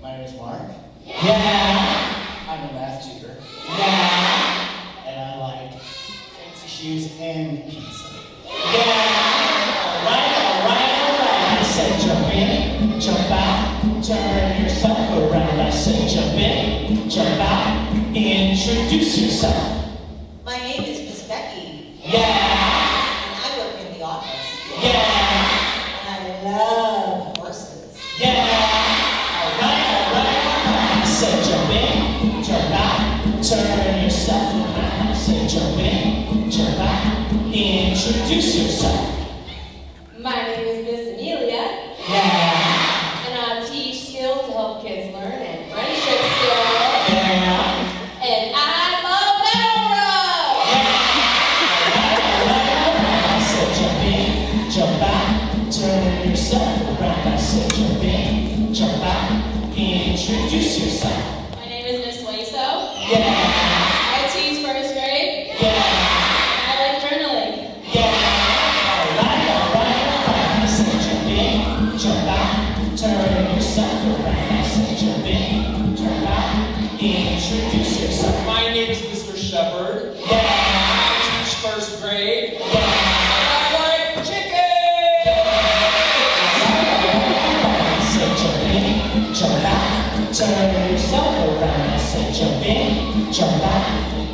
My name is Mark. Yeah. I'm a math tutor. Yeah. And I like fancy shoes and pizza. Yeah. All right. I said jump in, jump out, turn yourself around. I said jump in, jump out, introduce yourself. My name is Miss Becky. Yeah. And I work in the office. Yeah. And I love horses. Yeah. All right. I said jump in, jump out, turn yourself around. I said jump in, jump out, introduce yourself. My name is Miss Amelia. Yeah. And I teach skills to help kids learn and friendship skills. Yeah. And I love Meadow I said jump in, jump out, turn yourself around. I said jump in, jump out, introduce yourself. My name is Miss Laso. Yeah. I teach first grade. Yeah. And I like journaling. Yeah. All right. I said jump in, jump out, turn yourself around. I said jump in, jump out, introduce yourself. My name is Mr. Shepherd. Yeah. I teach first grade. Yeah. And I like chicken. I said jump in, jump out, turn yourself around. I said jump in, jump out,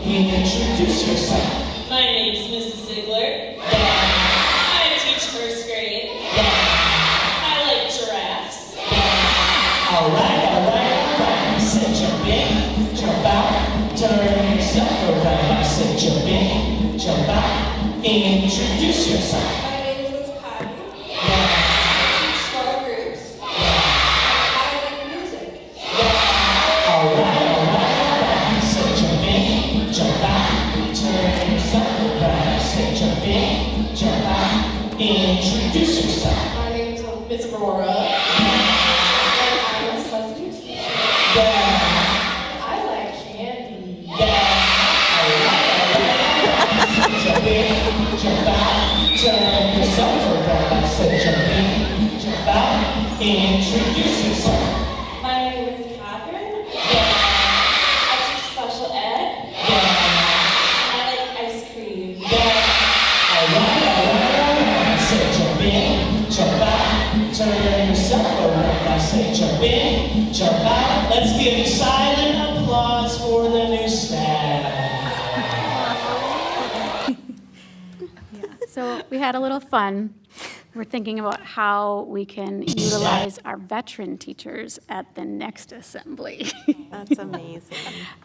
introduce yourself. My name is Mrs. Ziegler. Yeah. I teach first grade. Yeah. I like giraffes. All right. I said jump in, jump out, turn yourself around. I said jump in, jump out, introduce yourself. My name is Miss Patty. Yeah. I teach small groups. I like music. All right. I said jump in, jump out, turn yourself around. I said jump in, jump out, introduce yourself. My name is Miss Aurora. And I'm a substitute teacher. Yeah. I like candy. Yeah. All right. Jump in, jump out, turn So we had a little fun. We're thinking about how we can utilize our veteran teachers at the next assembly. That's amazing.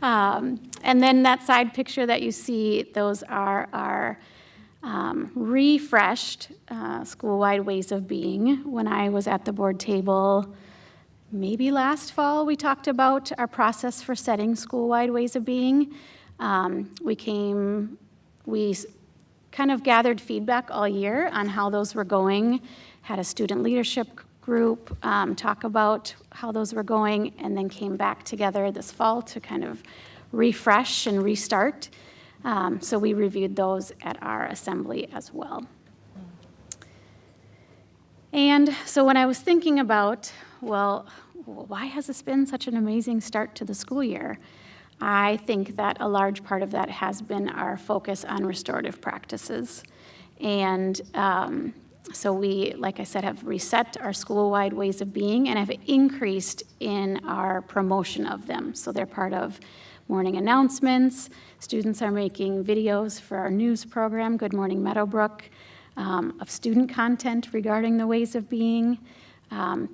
And then that side picture that you see, those are our refreshed school-wide ways of being. When I was at the board table, maybe last fall, we talked about our process for setting school-wide ways of being. We kind of gathered feedback all year on how those were going, had a student leadership group talk about how those were going, and then came back together this fall to kind of refresh and restart. So we reviewed those at our assembly as well. And so when I was thinking about, well, why has this been such an amazing start to the school year? I think that a large part of that has been our focus on restorative practices. And so we, like I said, have reset our school-wide ways of being and have increased in our promotion of them. So they're part of morning announcements. Students are making videos for our news program, Good Morning Meadowbrook, of student content regarding the ways of being.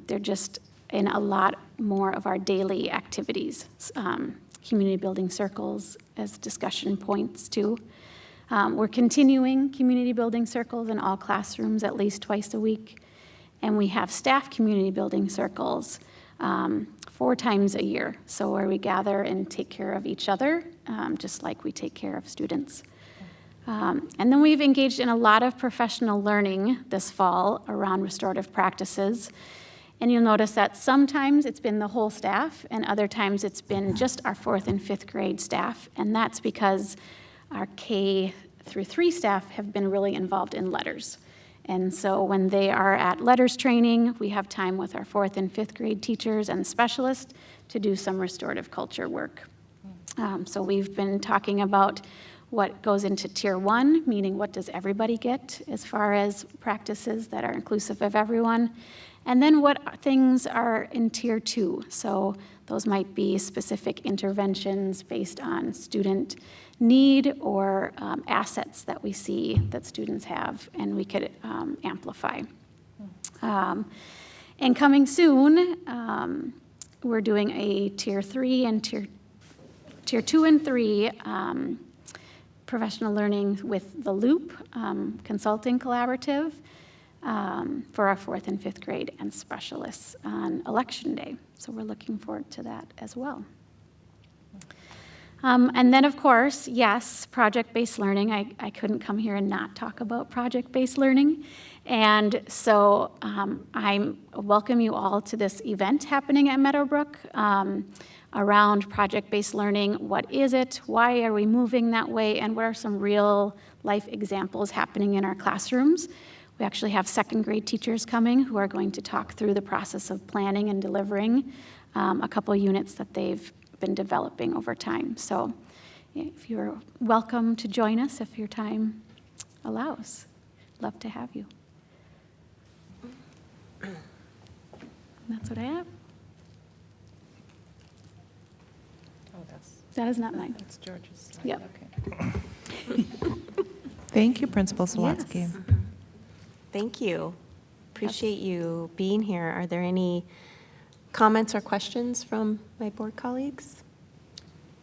They're just in a lot more of our daily activities. Community building circles as discussion points too. We're continuing community building circles in all classrooms at least twice a week. And we have staff community building circles 4 times a year. So where we gather and take care of each other, just like we take care of students. And then we've engaged in a lot of professional learning this fall around restorative practices. And you'll notice that sometimes it's been the whole staff, and other times it's been just our 4th and 5th grade staff. And that's because our K through 3 staff have been really involved in letters. And so when they are at letters training, we have time with our 4th and 5th grade teachers and specialists to do some restorative culture work. So we've been talking about what goes into Tier 1, meaning what does everybody get as far as practices that are inclusive of everyone. And then what things are in Tier 2? So those might be specific interventions based on student need or assets that we see that students have, and we could amplify. And coming soon, we're doing a Tier 3 and Tier 2 and 3 professional learning with the Loop Consulting Collaborative. For our 4th and 5th grade and specialists on Election Day. So we're looking forward to that as well. And then, of course, yes, project-based learning. I couldn't come here and not talk about project-based learning. And so I welcome you all to this event happening at Meadowbrook around project-based learning. What is it? Why are we moving that way? And what are some real-life examples happening in our classrooms? We actually have 2nd grade teachers coming who are going to talk through the process of planning and delivering a couple units that they've been developing over time. So if you're welcome to join us if your time allows. Love to have you. And that's what I have. Oh, that is not mine. That's George's slide. Yep. Okay. Thank you, Principal Sawatsky. Yes. Thank you. Appreciate you being here. Are there any comments or questions from my board colleagues?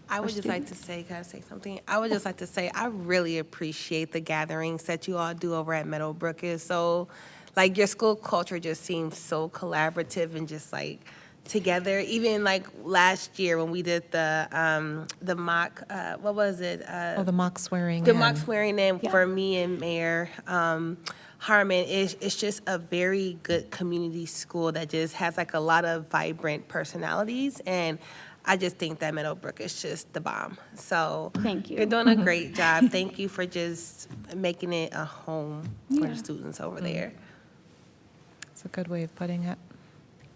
I would just like to say, can I say something? I would just like to say, I really appreciate the gatherings that you all do over at Meadowbrook. It's so, like, your school culture just seems so collaborative and just, like, together. Even, like, last year when we did the mock, what was it? The mock swearing in. The mock swearing in for me and Mayor Harmon. It's just a very good community school that just has, like, a lot of vibrant personalities. And I just think that Meadowbrook is just the bomb. So thank you. You're doing a great job. Thank you for just making it a home for the students over there. It's a good way of putting it.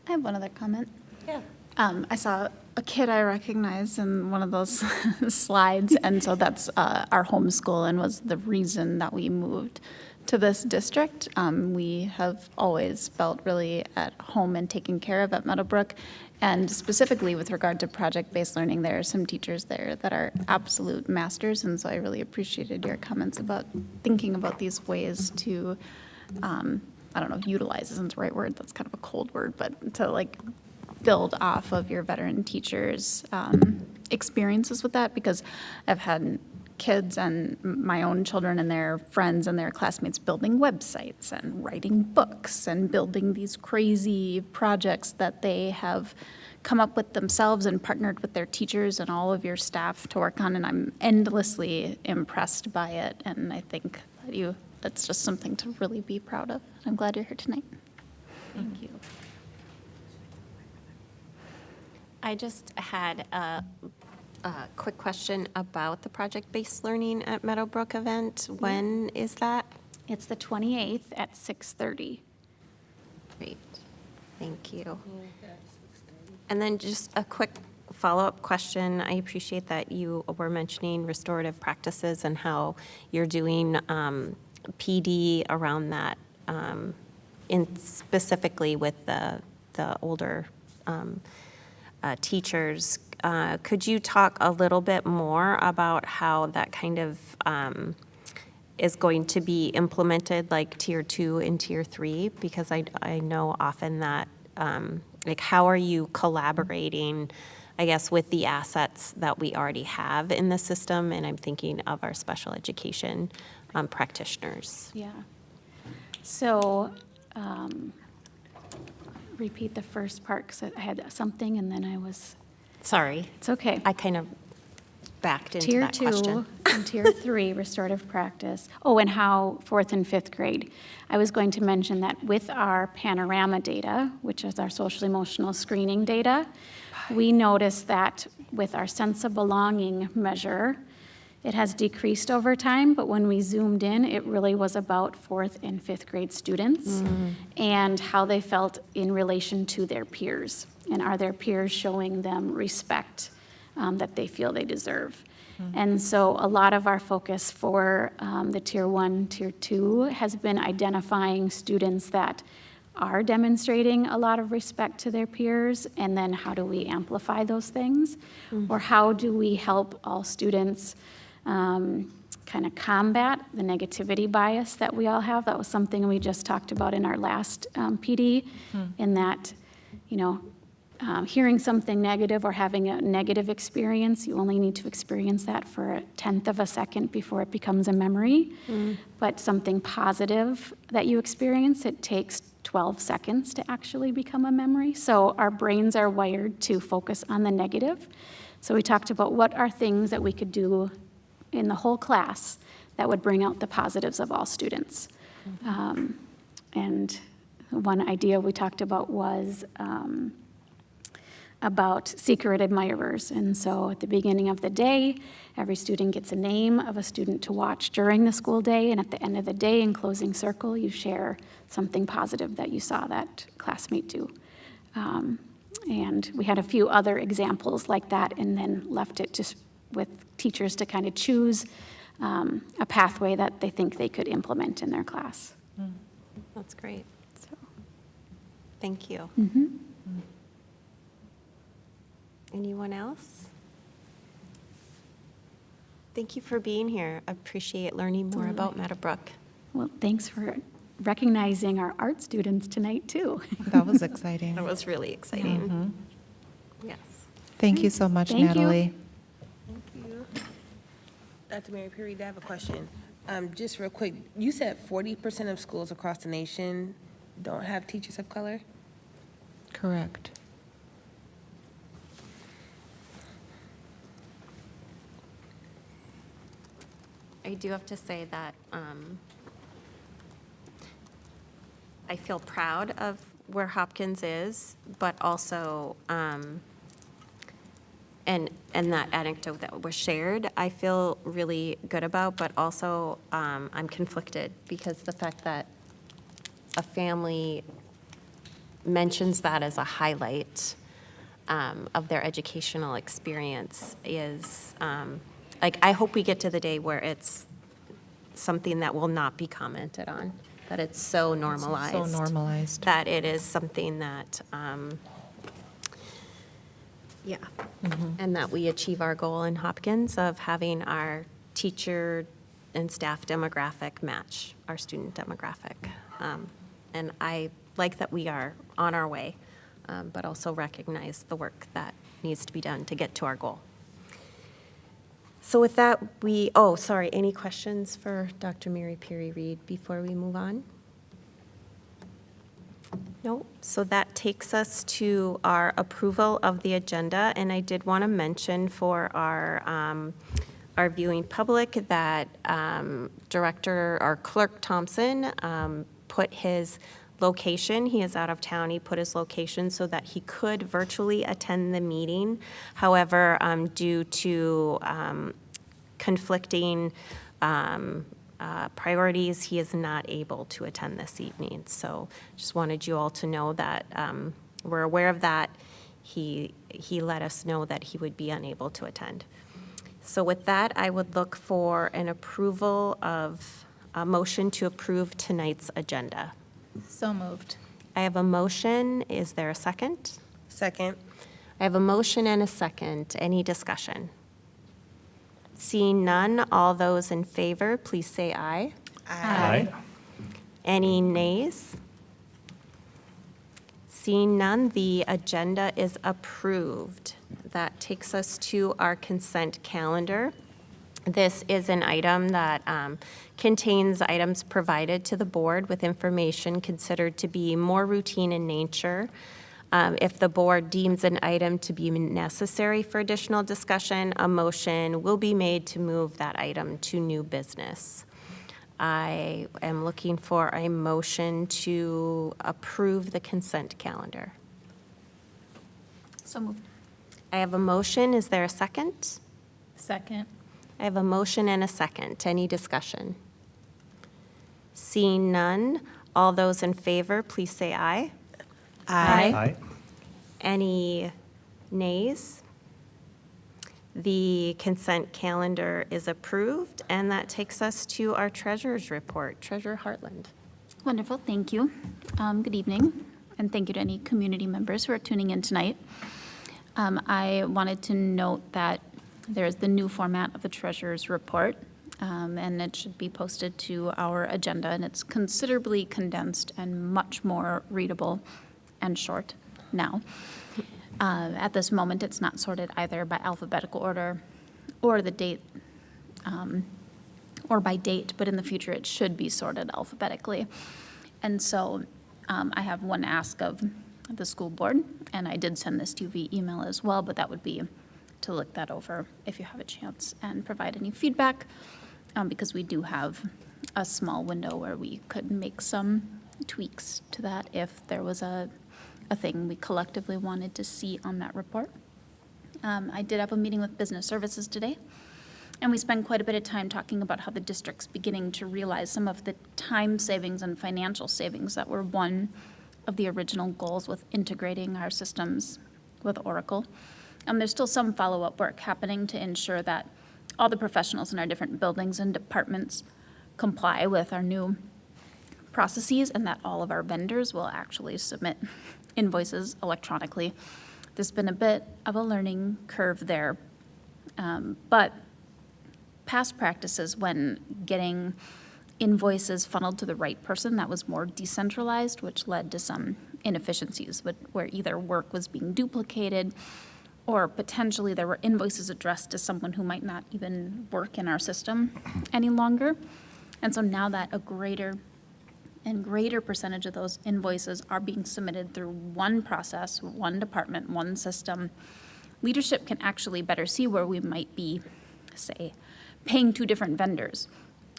I have one other comment. Yeah. I saw a kid I recognized in one of those slides, and so that's our homeschool and was the reason that we moved to this district. We have always felt really at home and taken care of at Meadowbrook, And specifically with regard to project-based learning, there are some teachers there that are absolute masters, and so I really appreciated your comments about thinking about these ways to, I don't know if utilize isn't the right word, that's kind of a cold word, but to like build off of your veteran teachers' experiences with that, because I've had kids and my own children and their friends and their classmates building websites and writing books and building these crazy projects that they have come up with themselves and partnered with their teachers and all of your staff to work on, and I'm endlessly impressed by it, and I think that that's just something to really be proud of. I'm glad you're here tonight. Thank you. I just had a quick question about the project-based learning at Meadowbrook event. When is that? It's the 28th at 6:30. Great, thank you. And then just a quick follow-up question. I appreciate that you were mentioning restorative practices and how you're doing PD around that, in specifically with the older teachers. Could you talk a little bit more about how that kind of is going to be implemented, like Tier 2 and Tier 3? Because I know often that, like, how are you collaborating, I guess, with the assets that we already have in the system? And I'm thinking of our special education practitioners. Yeah. So, repeat the first part, because I had something and then I was... Sorry. It's okay. I kind of backed into Tier that 2 question. and Tier 3 restorative practice. Oh, and how 4th and 5th grade. I was going to mention that with our panorama data, which is our social emotional screening data, we noticed that with our sense of belonging measure, it has decreased over time, but when we zoomed in, it really was about 4th and 5th grade students and how they felt in relation to their peers. And are their peers showing them respect that they feel they deserve? And so a lot of our focus for the Tier 1, Tier 2 has been identifying students that are demonstrating a lot of respect to their peers, and then how do we amplify those things? Or how do we help all students kind of combat the negativity bias that we all have? That was something we just talked about in our last PD, in that, you know, hearing something negative or having a negative experience, you only need to experience that for 1/10 of a second before it becomes a memory. But something positive that you experience, it takes 12 seconds to actually become a memory. So our brains are wired to focus on the negative. So we talked about what are things that we could do in the whole class that would bring out the positives of all students. And one idea we talked about was about secret admirers. And so at the beginning of the day, every student gets a name of a student to watch during the school day, and at the end of the day, in closing circle, you share something positive that you saw that classmate do. And we had a few other examples like that, and then left it just with teachers to kind of choose a pathway that they think they could implement in their class. That's great. So, thank you. Anyone else? Thank you for being here. I appreciate learning more about Meadowbrook. Well, thanks for recognizing our art students tonight, too. That was exciting. That was really exciting. Yes. Thank you so much, Thank you. Natalie. Thank you. Dr. Mary Perry, I have a question. Just real quick, you said 40% of schools across the nation don't have teachers of color? Correct. I do have to say that I feel proud of where Hopkins is, but also, and that anecdote that was shared, I feel really good about, but also I'm conflicted because the fact that a family mentions that as a highlight of their educational experience is, like, I hope we get to the day where it's something that will not be commented on, that it's so normalized. So normalized. That it is something that Yeah. And that we achieve our goal in Hopkins of having our teacher and staff demographic match our student demographic. And I like that we are on our way, but also recognize the work that needs to be done to get to our goal. So with that, any questions for Dr. Mary Perry Reed before we move on? No, so that takes us to our approval of the agenda, and I did want to mention for our viewing public that Clerk Thompson put his location, he is out of town, he put his location so that he could virtually attend the meeting. However, due to conflicting priorities, he is not able to attend this evening. So just wanted you all to know that we're aware of that. He let us know that he would be unable to attend. So with that, I would look for an approval of a motion to approve tonight's agenda. So moved. I have a motion. Is there a second? Second. I have a motion and a second. Any discussion? Seeing none, all those in favor, please say aye. Aye. Any nays? Seeing none, the agenda is approved. That takes us to our consent calendar. This is an item that contains items provided to the board with information considered to be more routine in nature. If the board deems an item to be necessary for additional discussion, a motion will be made to move that item to new business. I am looking for a motion to approve the consent calendar. So moved. I have a motion. Is there a second? Second. I have a motion and a second. Any discussion? Seeing none, all those in favor, please say aye. Aye. Any nays? The consent calendar is approved, and that takes us to our treasurer's report. Treasurer Hartland. Wonderful, thank you. Good evening, and thank you to any community members who are tuning in tonight. I wanted to note that there's the new format of the treasurer's report, and it should be posted to our agenda, and it's considerably condensed and much more readable and short now. At this moment, it's not sorted either by alphabetical order or the date, or by date, but in the future, it should be sorted alphabetically. And so I have one ask of the school board, and I did send this to you via email as well, but that would be to look that over if you have a chance and provide any feedback, because we do have a small window where we could make some tweaks to that if there was a thing we collectively wanted to see on that report. I did have a meeting with business services today, and we spent quite a bit of time talking about how the district's beginning to realize some of the time savings and financial savings that were one of the original goals with integrating our systems with Oracle. There's still some follow-up work happening to ensure that all the professionals in our different buildings and departments comply with our new processes, and that all of our vendors will actually submit invoices electronically. There's been a bit of a learning curve there, but past practices when getting invoices funneled to the right person, that was more decentralized, which led to some inefficiencies where either work was being duplicated or potentially there were invoices addressed to someone who might not even work in our system any longer. And so now that a greater and greater percentage of those invoices are being submitted through one process, one department, one system, leadership can actually better see where we might be, say, paying two different vendors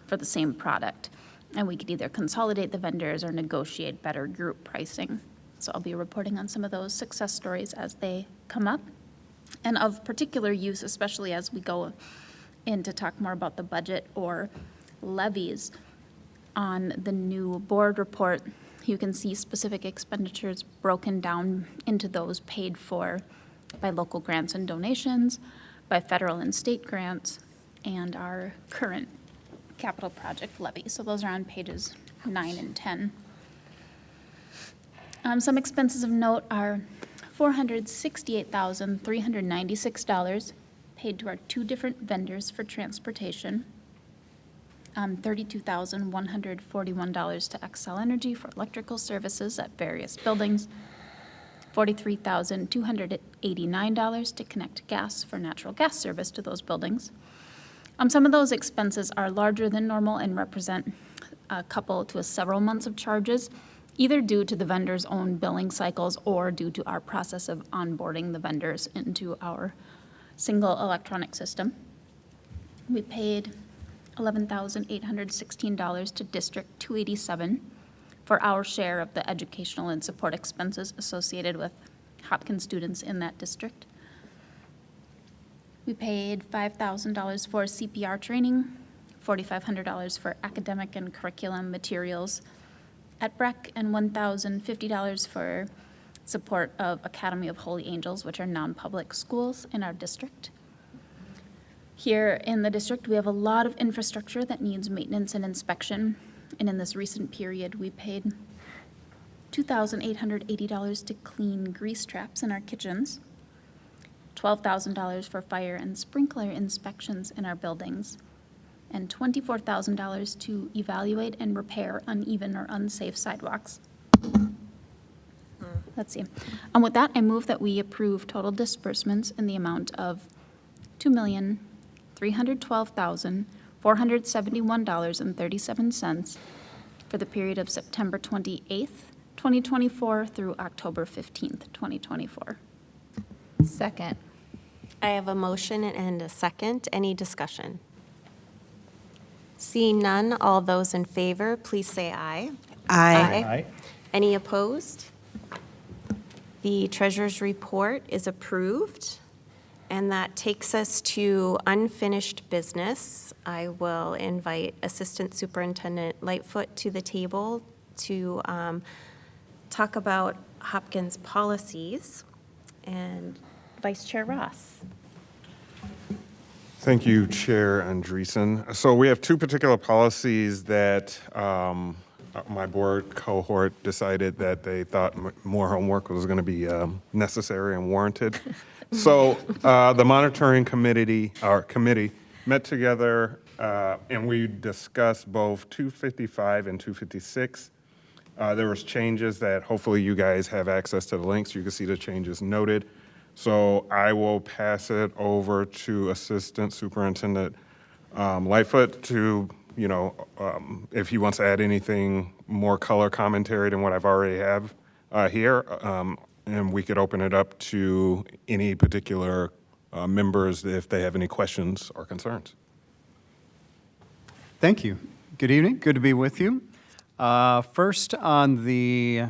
for the same product. And we could either consolidate the vendors or negotiate better group pricing. So I'll be reporting on some of those success stories as they come up. And of particular use, especially as we go in to talk more about the budget or levies, on the new board report, you can see specific expenditures broken down into those paid for by local grants and donations, by federal and state grants, and our current capital project levy. So those are on pages 9 and 10. Some expenses of note are $468,396 paid to our 2 different vendors for transportation. $32,141 to Xcel Energy for electrical services at various buildings. $43,289 to Connect Gas for natural gas service to those buildings. Some of those expenses are larger than normal and represent a couple to several months of charges, either due to the vendor's own billing cycles or due to our process of onboarding the vendors into our single electronic system. We paid $11,816 to District 287 for our share of the educational and support expenses associated with Hopkins students in that district. We paid $5,000 for CPR training, $4,500 for academic and curriculum materials at Breck, and $1,050 for support of Academy of Holy Angels, which are non-public schools in our district. Here in the district, we have a lot of infrastructure that needs maintenance and inspection, and in this recent period, we paid $2,880 to clean grease traps in our kitchens, $12,000 for fire and sprinkler inspections in our buildings, and $24,000 to evaluate and repair uneven or unsafe sidewalks. Let's see. With that, I move that we approve total disbursements in the amount of $2,312,471.37 for the period of September 28th, 2024 through October 15th, 2024. Second. I have a motion and a second. Any discussion? Seeing none, all those in favor, please say aye. Aye. Aye. Any opposed? The treasurer's report is approved, and that takes us to unfinished business. I will invite Assistant Superintendent Lightfoot to the table to talk about Hopkins policies, and Vice Chair Ross. Thank you, Chair Andreessen. So we have 2 particular policies that my board cohort decided that they thought more homework was going to be necessary and warranted. So the monitoring committee met together and we discussed both 255 and 256. There was changes that hopefully you guys have access to the links. You can see the changes noted. So I will pass it over to Assistant Superintendent Lightfoot to, if he wants to add anything more color commentary than what I've already have here, and we could open it up to any particular members if they have any questions or concerns. Thank you. Good evening. Good to be with you. First, on the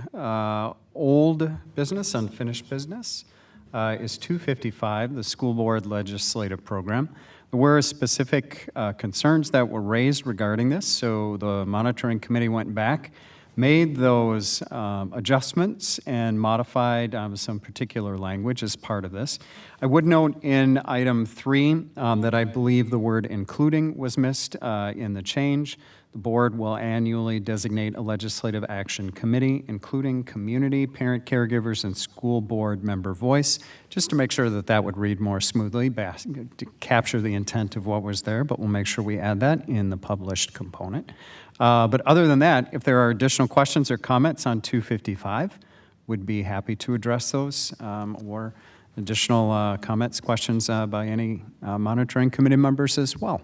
old business, unfinished business, is 255, the school board legislative program. There were specific concerns that were raised regarding this, so the monitoring committee went back, made those adjustments, and modified some particular language as part of this. I would note in item 3 that I believe the word including was missed in the change. The board will annually designate a legislative action committee, including community, parent, caregivers, and school board member voice, just to make sure that that would read more smoothly, to capture the intent of what was there, but we'll make sure we add that in the published component. But other than that, if there are additional questions or comments on 255, would be happy to address those, or additional comments, questions by any monitoring committee members as well.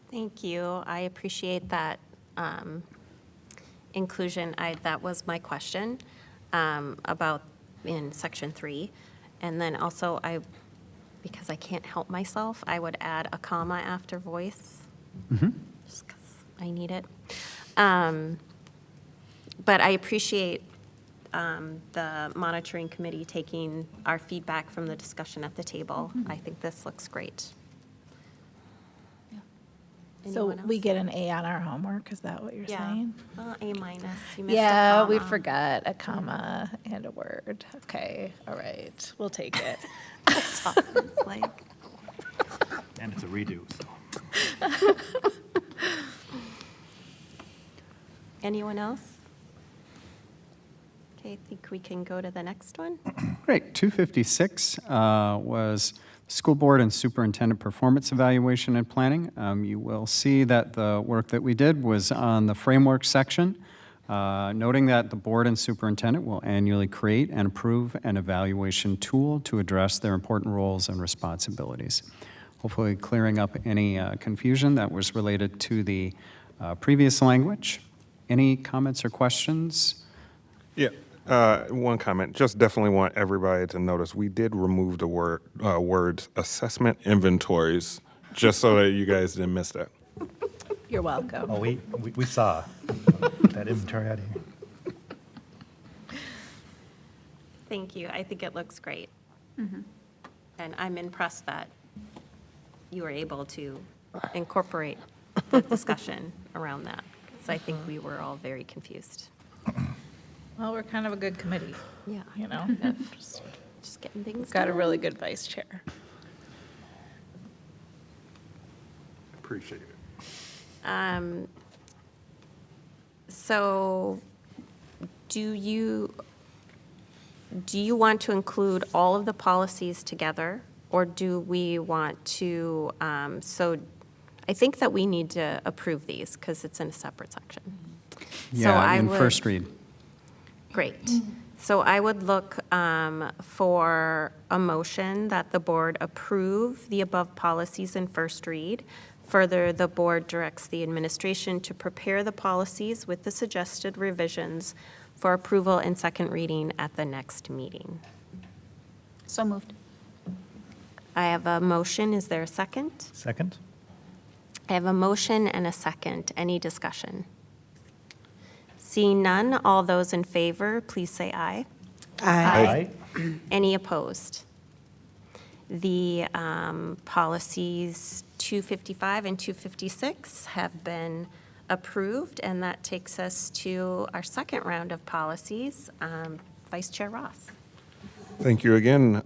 Thank you. I appreciate that inclusion. That was my question about in section 3. And then also because I can't help myself, I would add a comma after voice, just because I need it. But I appreciate the monitoring committee taking our feedback from the discussion at the table. I think this looks great. So we get an A on our homework, is that what you're saying? A minus. You missed Yeah, a we comma. forgot a comma and a word. Okay, all right, we'll take it. That's all it's like. And it's a redo, so. Anyone else? Okay, I think we can go to the next one. Great. 256 was school board and superintendent performance evaluation and planning. You will see that the work that we did was on the framework section, noting that the board and superintendent will annually create and approve an evaluation tool to address their important roles and responsibilities. Hopefully clearing up any confusion that was related to the previous language. Any comments or questions? Yeah, one comment. Just definitely want everybody to notice we did remove the words assessment inventories, just so that you guys didn't miss that. You're welcome. Oh, we saw that inventory out here. Thank you. I think it looks great. And I'm impressed that you were able to incorporate the discussion around that, because I think we were all very confused. Well, we're kind of a good committee. Yeah. You know, just getting things got a done. really good vice chair. Appreciate it. So do you want to include all of the policies together, or do we want to, so I think that we need to approve these because it's in a separate section. So Yeah, I in would- first read. Great. So I would look for a motion that the board approve the above policies in first read. Further, the board directs the administration to prepare the policies with the suggested revisions for approval in second reading at the next meeting. So moved. I have a motion. Is there a second? Second? I have a motion and a second. Any discussion? Seeing none, all those in favor, please say aye. Aye. Any opposed? The policies 255 and 256 have been approved, and that takes us to our second round of policies. Vice Chair Roth. Thank you again,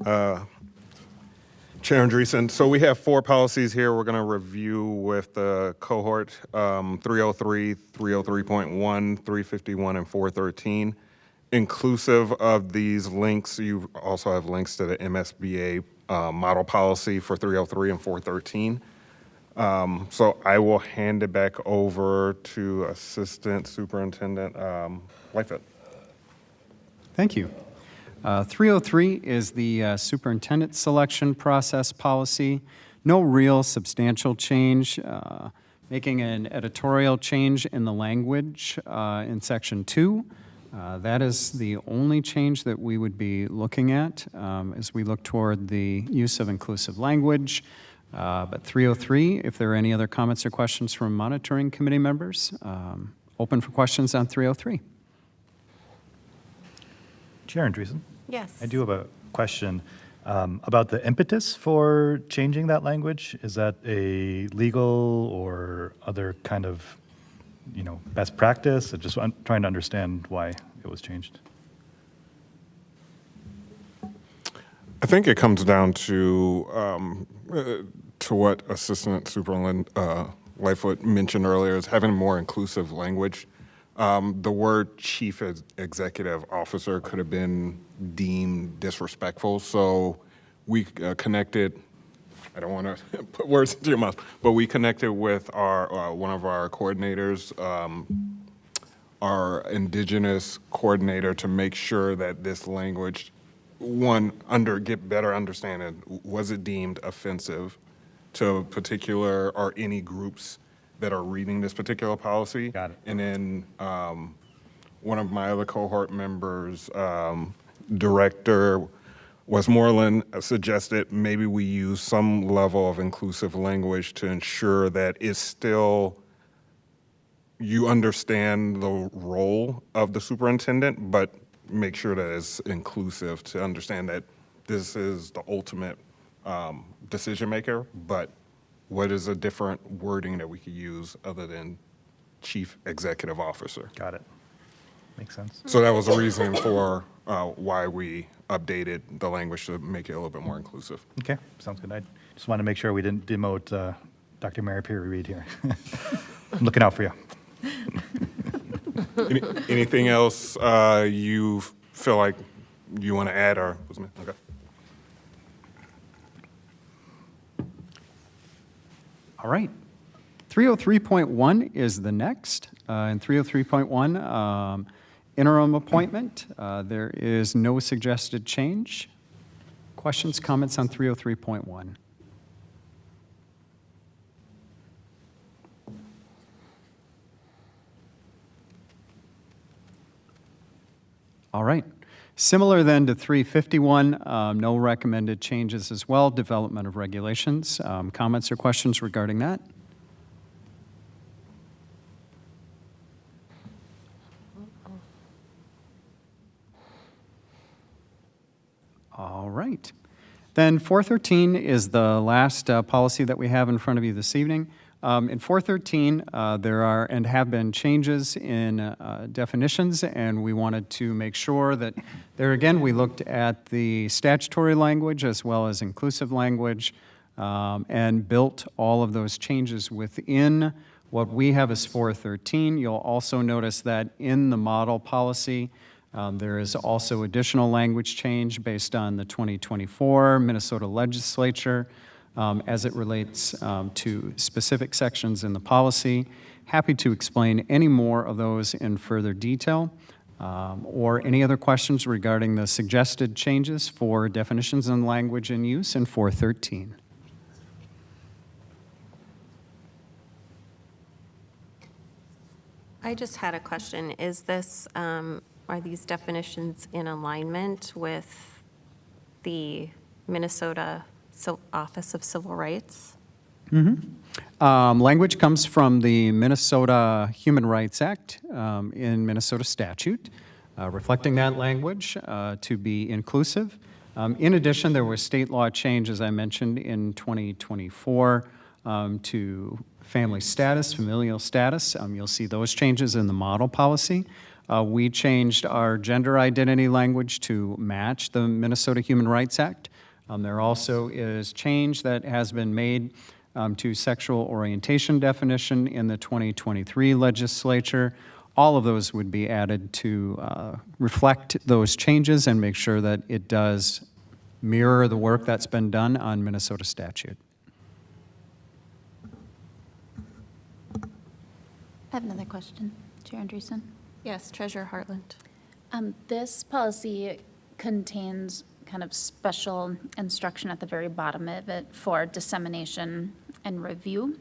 Chair Andreessen. So we have 4 policies here we're going to review with the cohort, 303, 303.1, 351, and 413. Inclusive of these links, you also have links to the MSBA model policy for 303 and 413. So I will hand it back over to Assistant Superintendent Whitefoot. Thank you. 303 is the superintendent selection process policy. No real substantial change, making an editorial change in the language in section 2. That is the only change that we would be looking at as we look toward the use of inclusive language. But 303, if there are any other comments or questions from monitoring committee members, open for questions on 303. Chair Andreessen? Yes. I do have a question about the impetus for changing that language. Is that a legal or other kind of, best practice? I'm trying to understand why it was changed. I think it comes down to what Assistant Superintendent Lightfoot mentioned earlier, is having more inclusive language. The word chief executive officer could have been deemed disrespectful, so we connected. I don't want to put words into your mouth, but we connected with our one of our coordinators, our indigenous coordinator, to make sure that this language, get better understanding, was it deemed offensive to particular or any groups that are reading this particular policy. Got it. And then one of my other cohort members, Director Westmoreland, suggested maybe we use some level of inclusive language to ensure that it's still, you understand the role of the superintendent, but make sure that it's inclusive to understand that this is the ultimate decision maker, but what is a different wording that we could use other than chief executive officer? Got it. Makes sense. So that was the reason for why we updated the language to make it a little bit more inclusive. Okay, sounds good. I just want to make sure we didn't demote Dr. Mary Perry Reed here. I'm looking out for you. Anything else you feel like you want to add or, okay. All right. 303.1 is the next. And 303.1, interim appointment. There is no suggested change. Questions, comments on 303.1? All right. Similar then to 351, no recommended changes as well. Development of regulations. Comments or questions regarding that? All right. Then 413 is the last policy that we have in front of you this evening. In 413, there are and have been changes in definitions, and we wanted to make sure that there again we looked at the statutory language as well as inclusive language and built all of those changes within what we have as 413. You'll also notice that in the model policy, there is also additional language change based on the 2024 Minnesota legislature as it relates to specific sections in the policy. Happy to explain any more of those in further detail or any other questions regarding the suggested changes for definitions and language in use in 413. I just had a question. Is this, are these definitions in alignment with the Minnesota Office of Civil Rights? Language comes from the Minnesota Human Rights Act in Minnesota statute, reflecting that language to be inclusive. In addition, there were state law changes, I mentioned, in 2024 to family status, familial status. You'll see those changes in the model policy. We changed our gender identity language to match the Minnesota Human Rights Act. There also is change that has been made to sexual orientation definition in the 2023 legislature. All of those would be added to reflect those changes and make sure that it does mirror the work that's been done on Minnesota statute. I have another question, Chair Andreessen. Yes, Treasurer Hartland. This policy contains kind of special instruction at the very bottom of it for dissemination and review.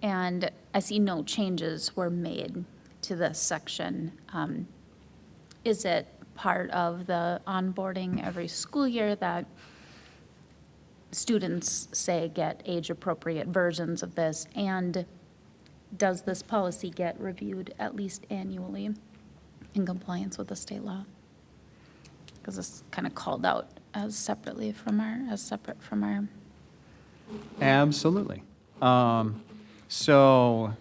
And I see no changes were made to this section. Is it part of the onboarding every school year that students, say, get age-appropriate versions of this? And does this policy get reviewed at least annually in compliance with the state law? Because it's kind of called out as separate from our. Absolutely. So,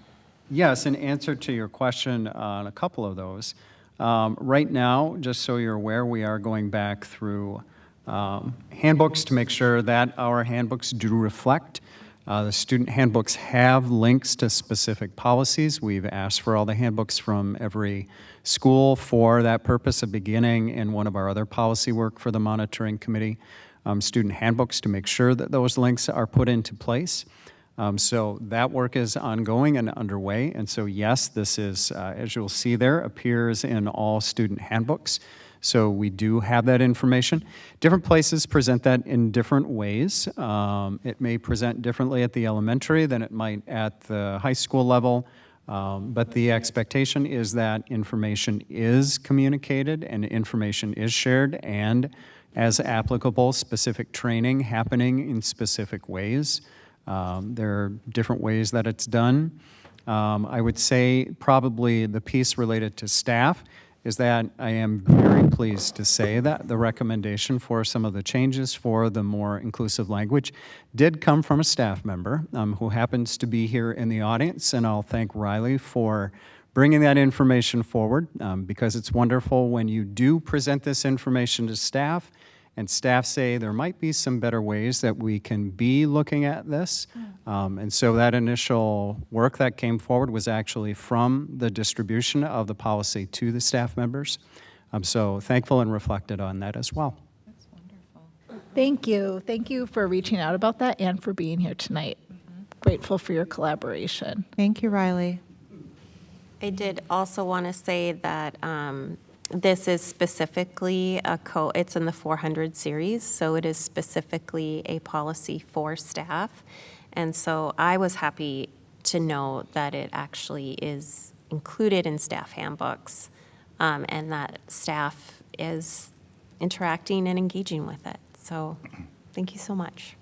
yes, in answer to your question on a couple of those, right now, just so you're aware, we are going back through handbooks to make sure that our handbooks do reflect. The student handbooks have links to specific policies. We've asked for all the handbooks from every school for that purpose of beginning in one of our other policy work for the monitoring committee, student handbooks to make sure that those links are put into place. So that work is ongoing and underway. And so yes, this is, as you'll see there, appears in all student handbooks. So we do have that information. Different places present that in different ways. It may present differently at the elementary than it might at the high school level. But the expectation is that information is communicated and information is shared, and as applicable, specific training happening in specific ways. There are different ways that it's done. I would say probably the piece related to staff is that I am very pleased to say that the recommendation for some of the changes for the more inclusive language did come from a staff member who happens to be here in the audience, and I'll thank Riley for bringing that information forward because it's wonderful when you do present this information to staff and staff say there might be some better ways that we can be looking at this. And so that initial work that came forward was actually from the distribution of the policy to the staff members. So thankful and reflected on that as well. Thank you. Thank you for reaching out about that and for being here tonight. Grateful for your collaboration. Thank you, Riley. I did also want to say that this is specifically it's in the 400 series, so it is specifically a policy for staff. And so I was happy to know that it actually is included in staff handbooks, and that staff is interacting and engaging with it. So thank you so much.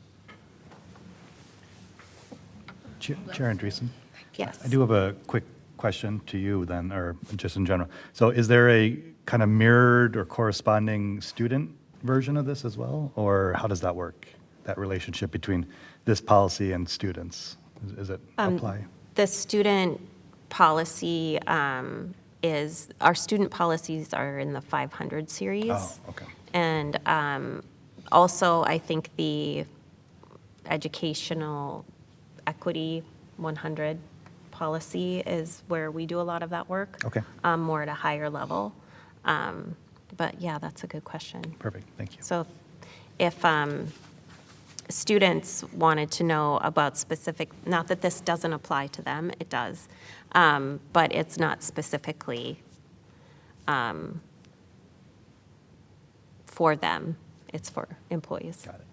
Chair Andreessen? Yes. I do have a quick question to you then, or just in general. So is there a kind of mirrored or corresponding student version of this as well? Or how does that work, that relationship between this policy and students? Is it apply? The student policy our student policies are in the 500 series. Oh, okay. And also, I think the educational equity 100 policy is where we do a lot of that work. Okay. More at a higher level. But yeah, that's a good question. Perfect, thank you. So if students wanted to know about specific, not that this doesn't apply to them, it does, but it's not specifically for them, it's for employees. Got it.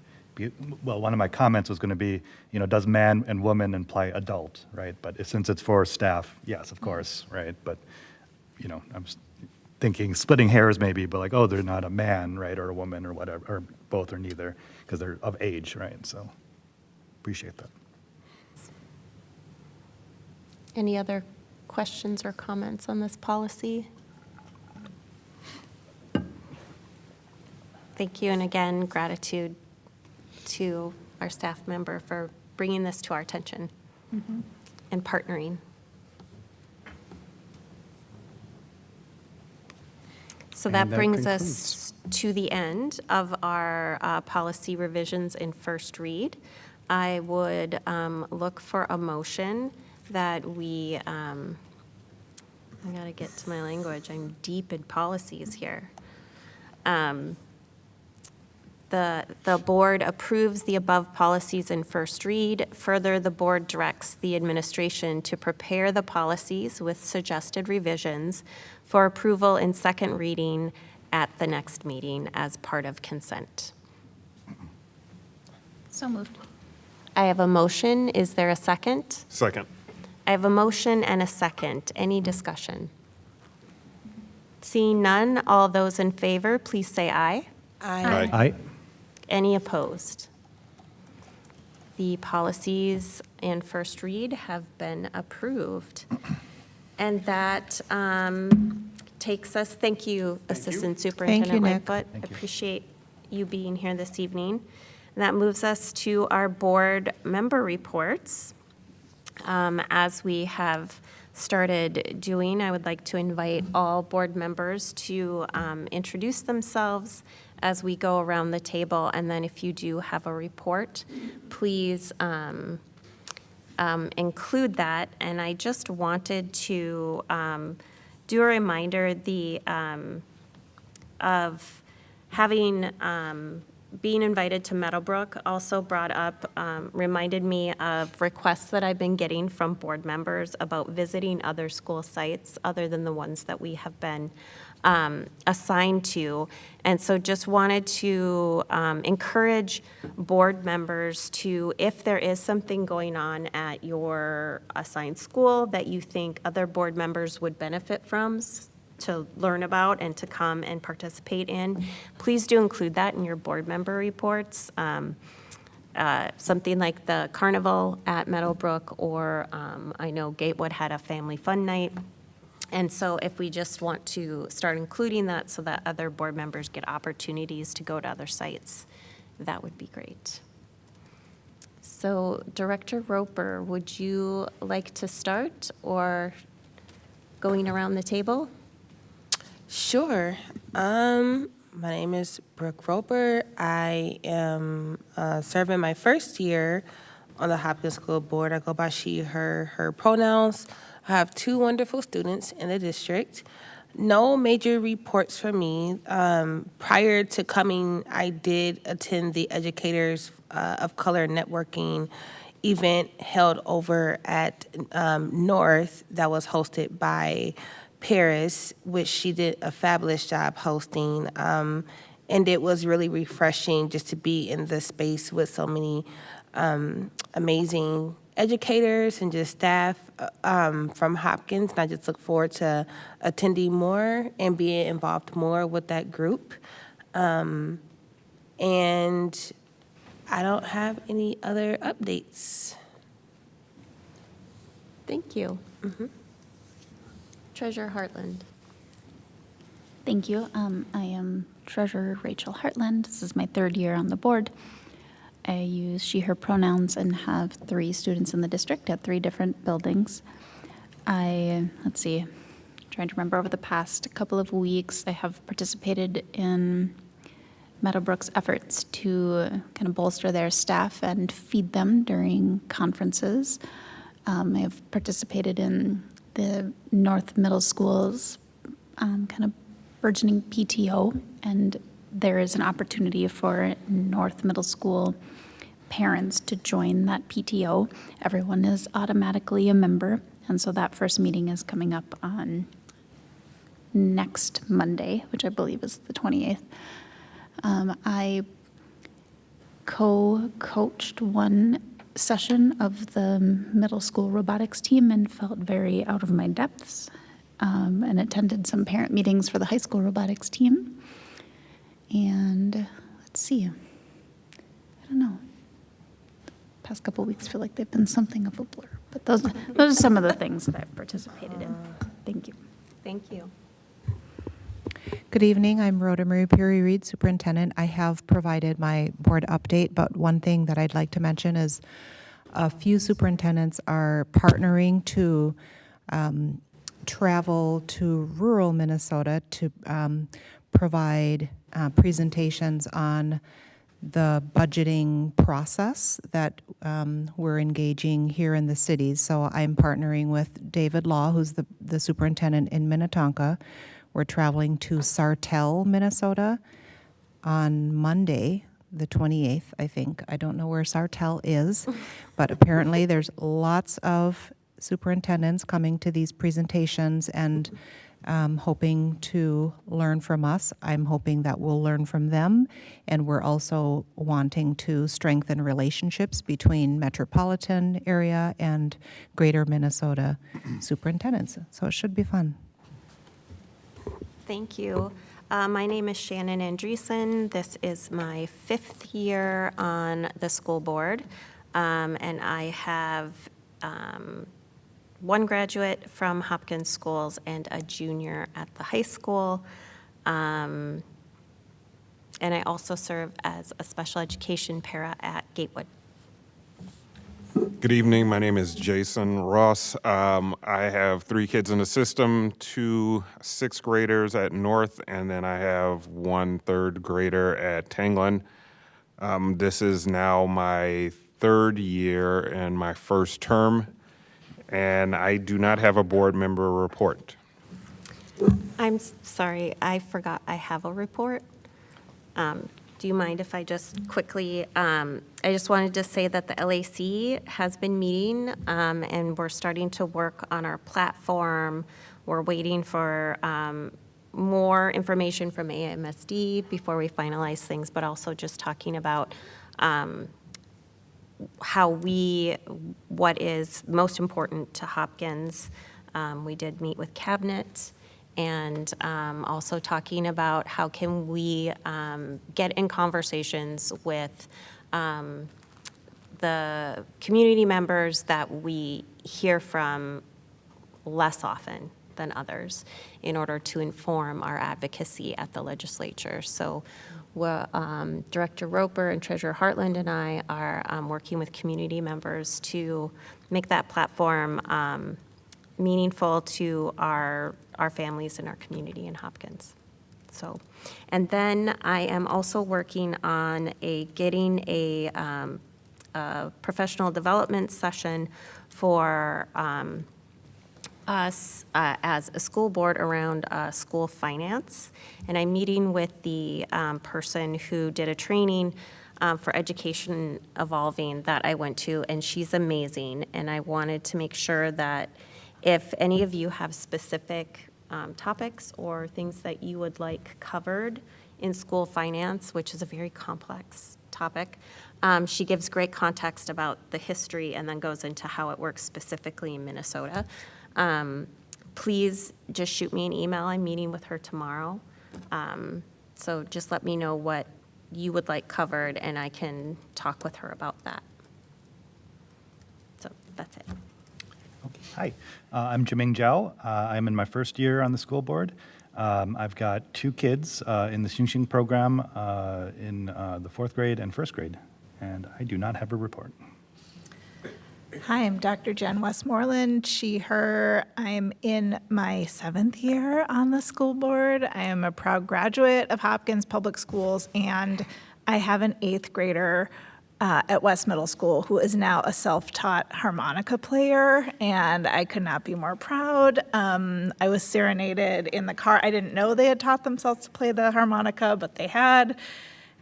Well, one of my comments was going to be, does man and woman imply adult, right? But since it's for staff, yes, of course, right? But, I'm thinking splitting hairs maybe, but like, oh, they're not a man, right, or a woman or whatever, or both or neither, because they're of age, right? So appreciate that. Any other questions or comments on this policy? Thank you, and again, gratitude to our staff member for bringing this to our attention and partnering. So And that that brings concludes. us to the end of our policy revisions in first read. I would look for a motion that we, I gotta get to my language, I'm deep in policies here. The board approves the above policies in first read. Further, the board directs the administration to prepare the policies with suggested revisions for approval in second reading at the next meeting as part of consent. So moved. I have a motion. Is there a second? Second. I have a motion and a second. Any discussion? Seeing none, all those in favor, please say aye. Aye. Aye. Any opposed? The policies in first read have been approved. And that takes us, thank you, Assistant Superintendent Nick. Lightfoot. Appreciate you being here this evening. And that moves us to our board member reports. As we have started doing, I would like to invite all board members to introduce themselves as we go around the table. And then if you do have a report, please include that. And I just wanted to do a reminder of having being invited to Meadowbrook also brought up, reminded me of requests that I've been getting from board members about visiting other school sites other than the ones that we have been assigned to. And so just wanted to encourage board members to, if there is something going on at your assigned school that you think other board members would benefit from, to learn about and to come and participate in, please do include that in your board member reports. Something like the carnival at Meadowbrook, or I know Gatewood had a family fun night. And so if we just want to start including that so that other board members get opportunities to go to other sites, that would be great. So Director Roper, would you like to start, or going around the table? Sure. My name is Brooke Roper. I am serving my first year on the Hopkins School Board. I go by she, her pronouns. I have two wonderful students in the district, No major reports for me. Prior to coming, I did attend the Educators of Color Networking event held over at North that was hosted by Paris, which she did a fabulous job hosting. And it was really refreshing just to be in the space with so many amazing educators and just staff from Hopkins. And I just look forward to attending more and being involved more with that group. And I don't have any other updates. Thank you. Treasurer Heartland. Thank you. I am Treasurer Rachel Hartland. This is my third year on the board. I use she, her pronouns and have 3 students in the district at 3 different buildings. Let's see, trying to remember over the past couple of weeks, I have participated in Meadowbrook's efforts to kind of bolster their staff and feed them during conferences. I have participated in the North Middle School's kind of burgeoning PTO, and there is an opportunity for North Middle School parents to join that PTO. Everyone is automatically a member, and so that first meeting is coming up on next Monday, which I believe is the 28th. I co-coached one session of the middle school robotics team and felt very out of my depths, and attended some parent meetings for the high school robotics team. And let's see, I don't know. The past couple weeks feel like they've been something of a blur, but those are some of the things that I've participated in. Thank you. Thank you. Good evening. I'm Rhoda Marie Perry-Reed, Superintendent. I have provided my board update, but one thing that I'd like to mention is a few superintendents are partnering to travel to rural Minnesota to provide presentations on the budgeting process that we're engaging here in the cities. So I'm partnering with David Law, who's the superintendent in Minnetonka. We're traveling to Sartell, Minnesota on Monday, the 28th, I think. I don't know where Sartell is, but apparently there's lots of superintendents coming to these presentations and hoping to learn from us. I'm hoping that we'll learn from them, and we're also wanting to strengthen relationships between metropolitan area and greater Minnesota superintendents. So it should be fun. Thank you. My name is Shannon Andreessen. This is my 5th year on the school board, and I have 1 graduate from Hopkins schools and a junior at the high school. And I also serve as a special education para at Gatewood. Good evening. My name is Jason Ross. I have 3 kids in the system, 2 6th graders at North, and then I have 1 3rd grader at Tanglin. This is now my 3rd year and my first term, and I do not have a board member report. I'm sorry, I forgot I have a report. Do you mind if I just quickly, I just wanted to say that the LAC has been meeting, and we're starting to work on our platform. We're waiting for more information from AMSD before we finalize things, but also just talking about what is most important to Hopkins. We did meet with Cabinet, and also talking about how can we get in conversations with the community members that we hear from less often than others in order to inform our advocacy at the legislature. So Director Roper and Treasurer Heartland and I are working with community members to make that platform meaningful to our families and our community in Hopkins. So, and then I am also working on getting a professional development session for us as a school board around school finance. And I'm meeting with the person who did a training for Education Evolving that I went to, and she's amazing. And I wanted to make sure that if any of you have specific topics or things that you would like covered in school finance, which is a very complex topic, she gives great context about the history and then goes into how it works specifically in Minnesota. Please just shoot me an email. I'm meeting with her tomorrow. So just let me know what you would like covered, and I can talk with her about that. So that's it. Hi, I'm Jiming Zhao. I'm in my first year on the school board. I've got 2 kids in the Xingxing program in the 4th grade and 1st grade, and I do not have a report. Hi, I'm Dr. Jen Westmoreland, she, her. I'm in my 7th year on the school board. I am a proud graduate of Hopkins Public Schools, and I have an 8th grader at West Middle School who is now a self-taught harmonica player, and I could not be more proud. I was serenaded in the car. I didn't know they had taught themselves to play the harmonica, but they had,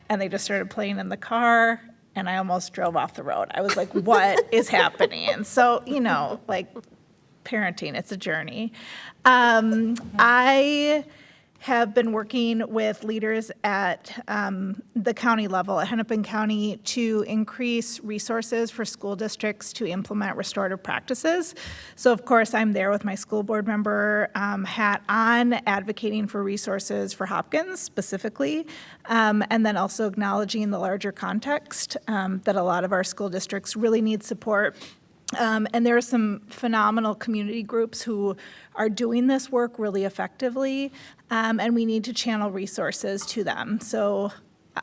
and they just started playing in the car. And I almost drove off the road. I was like, what is happening? And so, you know, like parenting, it's a journey. I have been working with leaders at the county level, at Hennepin County, to increase resources for school districts to implement restorative practices. So of course, I'm there with my school board member hat on, advocating for resources for Hopkins specifically, and then also acknowledging the larger context that a lot of our school districts really need support. And there are some phenomenal community groups who are doing this work really effectively, and we need to channel resources to them. So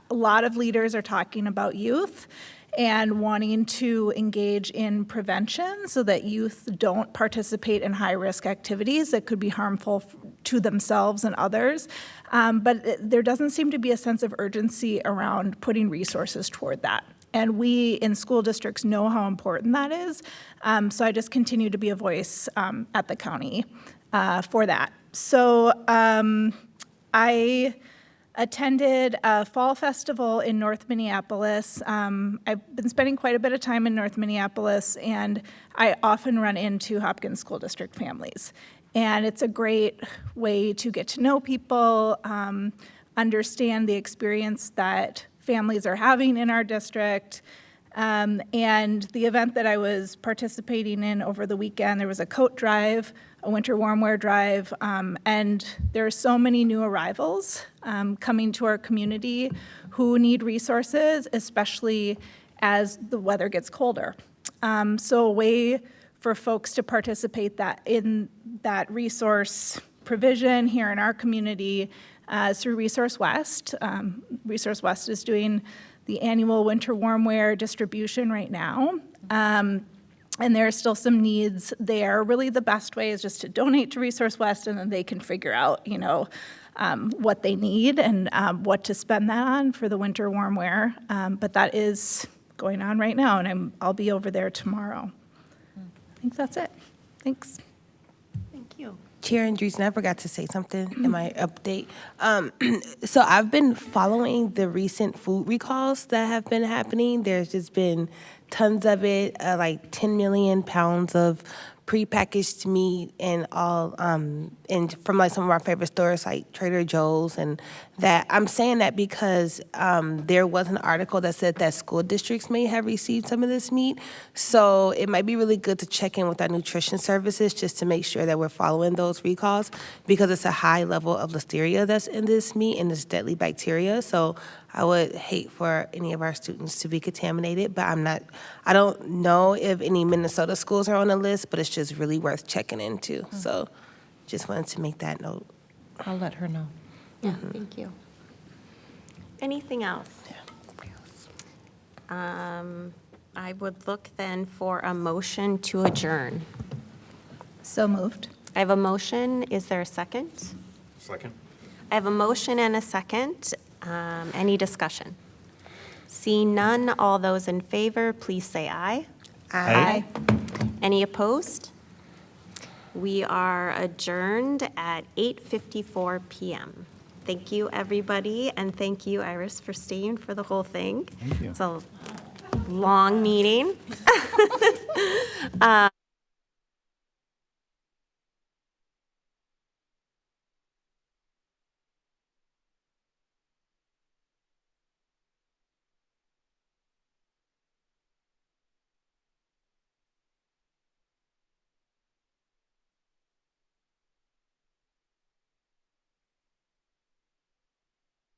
a lot of leaders are talking about youth and wanting to engage in prevention so that youth don't participate in high-risk activities that could be harmful to themselves and others. But there doesn't seem to be a sense of urgency around putting resources toward that. And we in school districts know how important that is. So I just continue to be a voice at the county for that. So I attended a fall festival in North Minneapolis. I've been spending quite a bit of time in North Minneapolis, and I often run into Hopkins School District families. And it's a great way to get to know people, understand the experience that families are having in our district. And the event that I was participating in over the weekend, there was a coat drive, a winter warm wear drive, and there are so many new arrivals coming to our community who need resources, especially as the weather gets colder. So a way for folks to participate in that resource provision here in our community through Resource West. Resource West is doing the annual winter warm wear distribution right now. And there are still some needs there. Really the best way is just to donate to Resource West, and then they can figure out, you know, what they need and what to spend that on for the winter warm wear. But that is going on right now, and I'll be over there tomorrow. I think that's it. Thanks. Thank you. Chair Andreessen, I forgot to say something in my update. So I've been following the recent food recalls that have been happening. There's just been tons of it, like 10 million pounds of prepackaged meat and all, and from like some of our favorite stores like Trader Joe's, and that I'm saying that because there was an article that said that school districts may have received some of this meat. So it might be really good to check in with our nutrition services just to make sure that we're following those recalls, because it's a high level of listeria that's in this meat and this deadly bacteria. So I would hate for any of our students to be contaminated, but I don't know if any Minnesota schools are on the list, but it's just really worth checking into. So just wanted to make that note. I'll let her know. Yeah, thank you. Anything else? I would look then for a motion to adjourn. So moved. I have a motion. Is there a second? Second. I have a motion and a second. Any discussion? Seeing none, all those in favor, please say aye. Aye. Any opposed? We are adjourned at 8:54 PM. Thank you, everybody, and thank you, Iris, for staying for the whole thing. Thank you. It's a long meeting.